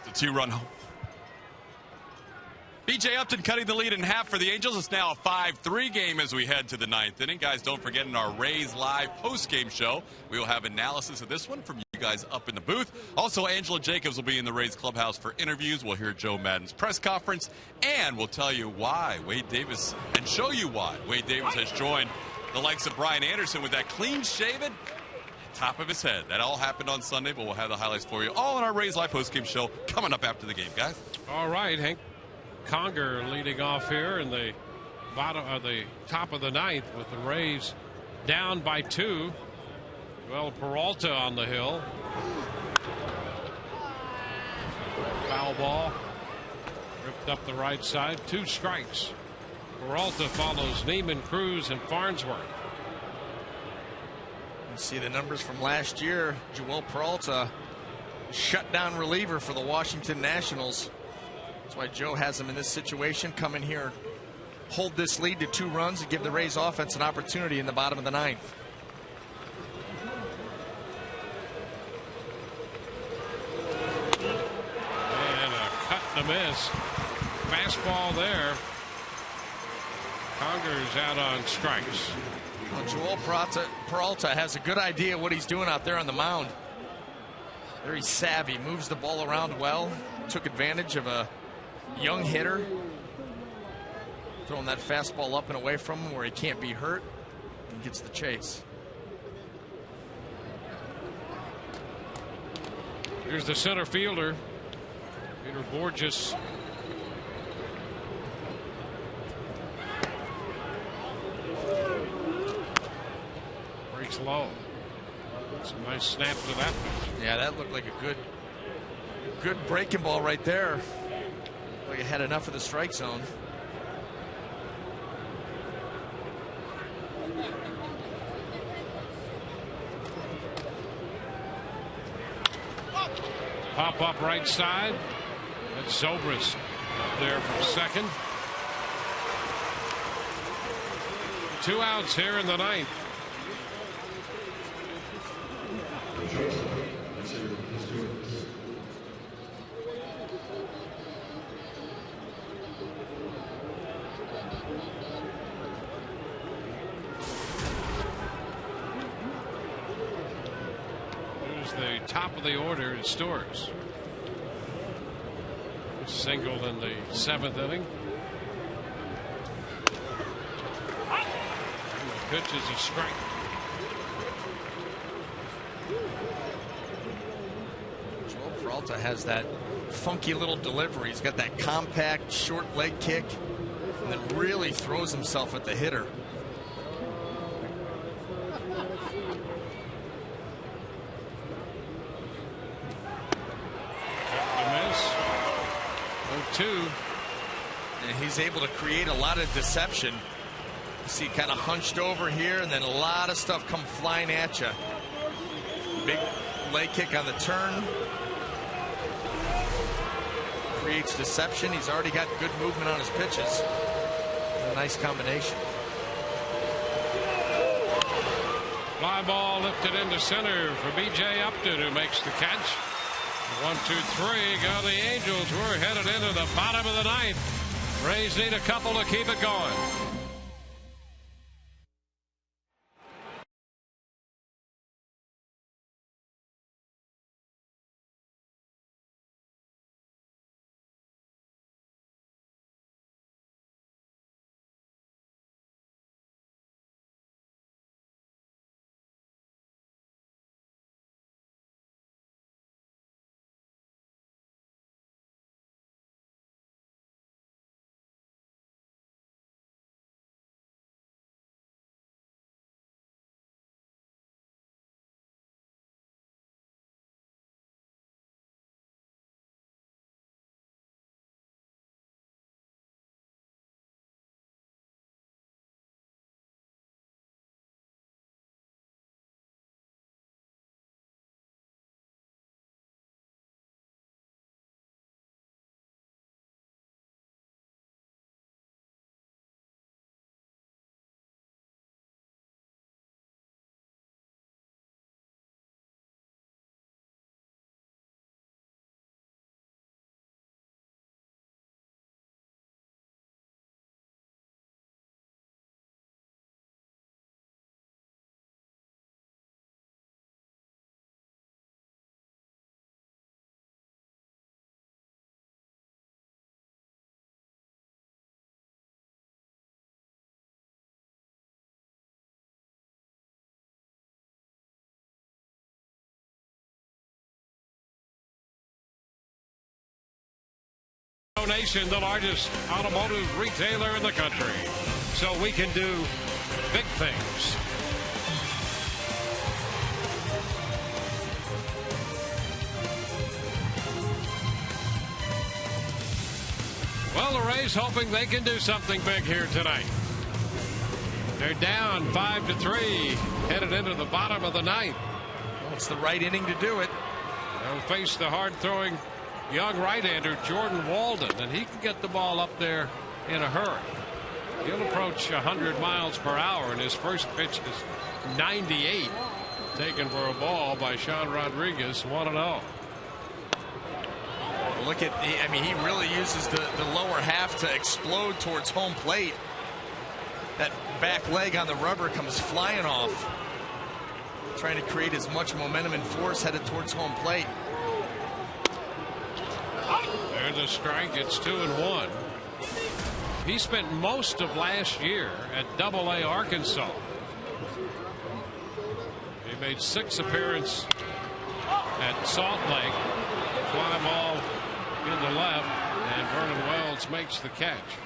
The 2-run home. B.J. Upton cutting the lead in half for the Angels. It's now a 5-3 game as we head to the 9th inning. Guys, don't forget in our Rays Live post-game show, we will have analysis of this one from you guys up in the booth. Also, Angela Jacobs will be in the Rays clubhouse for interviews. We'll hear Joe Madden's press conference, and we'll tell you why Wade Davis, and show you why Wade Davis has joined the likes of Brian Anderson with that clean-shaven top of his head. That all happened on Sunday, but we'll have the highlights for you all in our Rays Live post-game show coming up after the game, guys. All right, Hank Conger leading off here in the bottom of the top of the 9th with the Rays down by 2. Well, Peralta on the hill. Foul ball ripped up the right side. 2 strikes. Peralta follows Niemann, Cruz, and Farnsworth. You see the numbers from last year. Joel Peralta, shutdown reliever for the Washington Nationals. That's why Joe has him in this situation. Come in here, hold this lead to 2 runs, and give the Rays offense an opportunity in the bottom of the 9th. And a cut and a miss. fastball there. Conger's out on strikes. Well, Joel Peralta has a good idea what he's doing out there on the mound. Very savvy, moves the ball around well, took advantage of a young hitter, throwing that fastball up and away from him where he can't be hurt, and gets the chase. Here's the center fielder, Peter Borges. Breaks low. Some nice snap to that pitch. Yeah, that looked like a good breaking ball right there. Like it had enough of the strike zone. Pop up right side. That's Zobrist up there from second. 2 outs here in the ninth. The top of the order is Stores. Singled in the 7th inning. And the pitch is a strike. Joel Peralta has that funky little delivery. He's got that compact short leg kick and then really throws himself at the hitter. And he's able to create a lot of deception. You see kind of hunched over here and then a lot of stuff come flying at you. Big leg kick on the turn. Creates deception. He's already got good movement on his pitches. A nice combination. Fly ball lifted into center for B.J. Upton, who makes the catch. 1, 2, 3. Go the Angels. We're headed into the bottom of the ninth. Rays need a couple to keep it going. Nation, the largest automotive retailer in the country, so we can do big things. Well, the Rays hoping they can do something big here tonight. They're down 5-3, headed into the bottom of the ninth. Well, it's the right inning to do it. They'll face the hard-throwing young right-hander Jordan Walden, and he can get the ball up there in a hurry. He'll approach 100 miles per hour, and his first pitch is 98, taken for a ball by Sean Rodriguez, 1-0. Look at, I mean, he really uses the lower half to explode towards home plate. That back leg on the rubber comes flying off. Trying to create as much momentum and force headed towards home plate. There's a strike. It's 2-1. He spent most of last year at AA Arkansas. He made 6 appearances at Salt Lake. Fly ball in the left, and Vernon Wells makes the catch.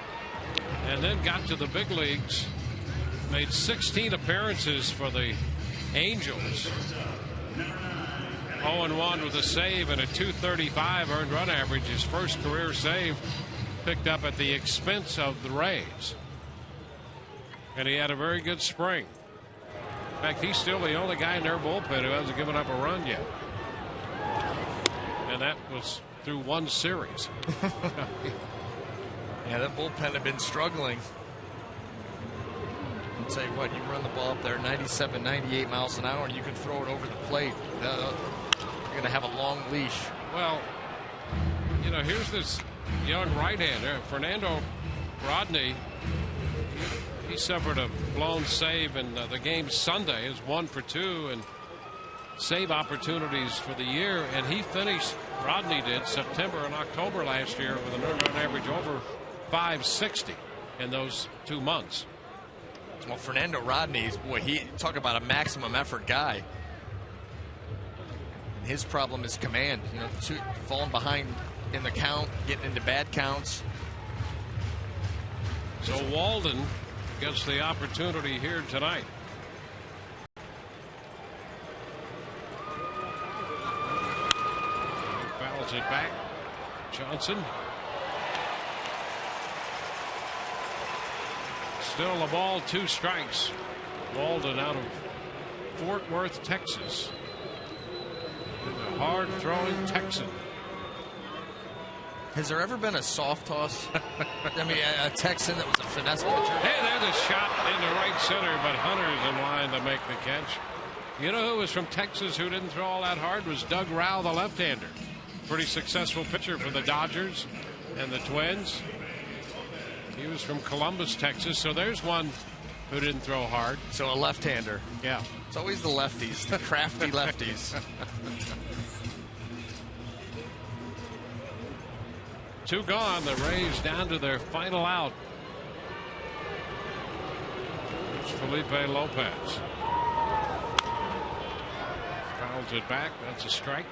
And then got to the big leagues. Made 16 appearances for the Angels. 0-1 with a save and a .235 earned run average. His first career save picked up at the expense of the Rays. And he had a very good spring. In fact, he's still the only guy in their bullpen who hasn't given up a run yet. And that was through 1 series. Yeah, that bullpen had been struggling. I'll tell you what, you run the ball up there 97, 98 miles an hour, and you can throw it over the plate. You're going to have a long leash. Well, you know, here's this young right-hander, Fernando Rodney. He suffered a blown save in the game Sunday. Is 1 for 2 and save opportunities for the year, and he finished, Rodney did, September and October last year with an earned run average over .560 in those 2 months. Well, Fernando Rodney, boy, he talk about a maximum effort guy. His problem is command. You know, falling behind in the count, getting into bad counts. So Walden gets the opportunity here tonight. He fouls it back. Johnson. Still a ball, 2 strikes. Walden out of Fort Worth, Texas. A hard-throwing Texan. Has there ever been a soft toss? I mean, a Texan that was a finesse pitcher? Hey, there's a shot into right center, but Hunter's in line to make the catch. You know who was from Texas who didn't throw all that hard? Was Doug Rao, the left-hander. Pretty successful pitcher for the Dodgers and the Twins. He was from Columbus, Texas, so there's one who didn't throw hard. So a left-hander. Yeah. It's always the lefties, the crafty lefties. 2 gone. The Rays down to their final out. It's Felipe Lopez. Fouls it back. That's a strike.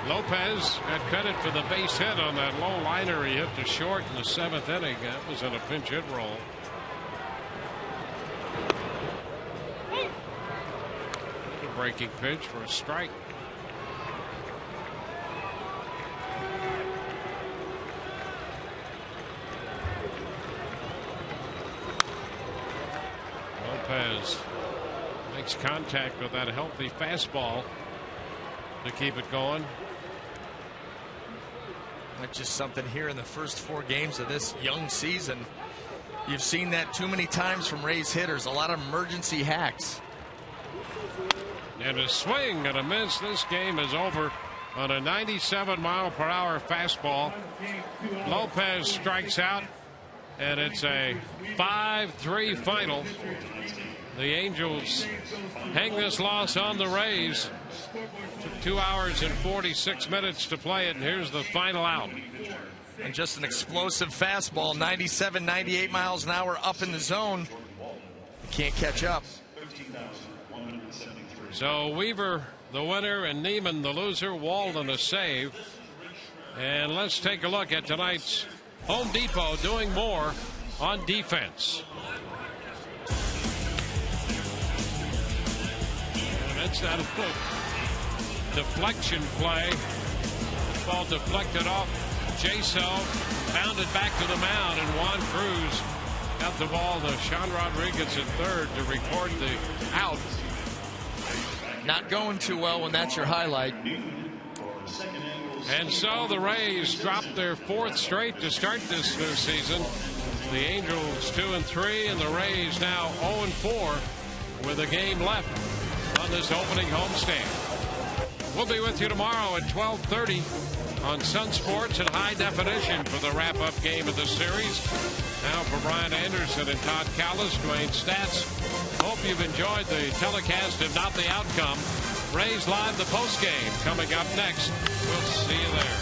Lopez got credit for the base hit on that low liner he hit to short in the 7th inning. That was in a pinch hit roll. A breaking pitch for a strike. Lopez makes contact with that healthy fastball to keep it going. That's just something here in the first 4 games of this young season. You've seen that too many times from Rays hitters. A lot of emergency hacks. And a swing and a miss. This game is over on a 97-mile-per-hour fastball. Lopez strikes out, and it's a 5-3 final. The Angels hang this loss on the Rays. Took 2 hours and 46 minutes to play it, and here's the final out. And just an explosive fastball, 97, 98 miles an hour up in the zone. Can't catch up. So Weaver the winner and Niemann the loser. Walden a save. And let's take a look at tonight's Home Depot doing more on defense. And that's not a deflection play. Ball deflected off Jaso, bounded back to the mound, and Juan Cruz got the ball to Sean Rodriguez at third to record the out. Not going too well when that's your highlight. And so the Rays dropped their 4th straight to start this new season. The Angels 2-3, and the Rays now 0-4 with a game left on this opening homestand. We'll be with you tomorrow at 12:30 on Sun Sports in high definition for the wrap-up game of the series. Now for Brian Anderson and Todd Callis, Dwayne Stats. Hope you've enjoyed the telecast, if not the outcome. Rays Live, the postgame, coming up next. We'll see you there.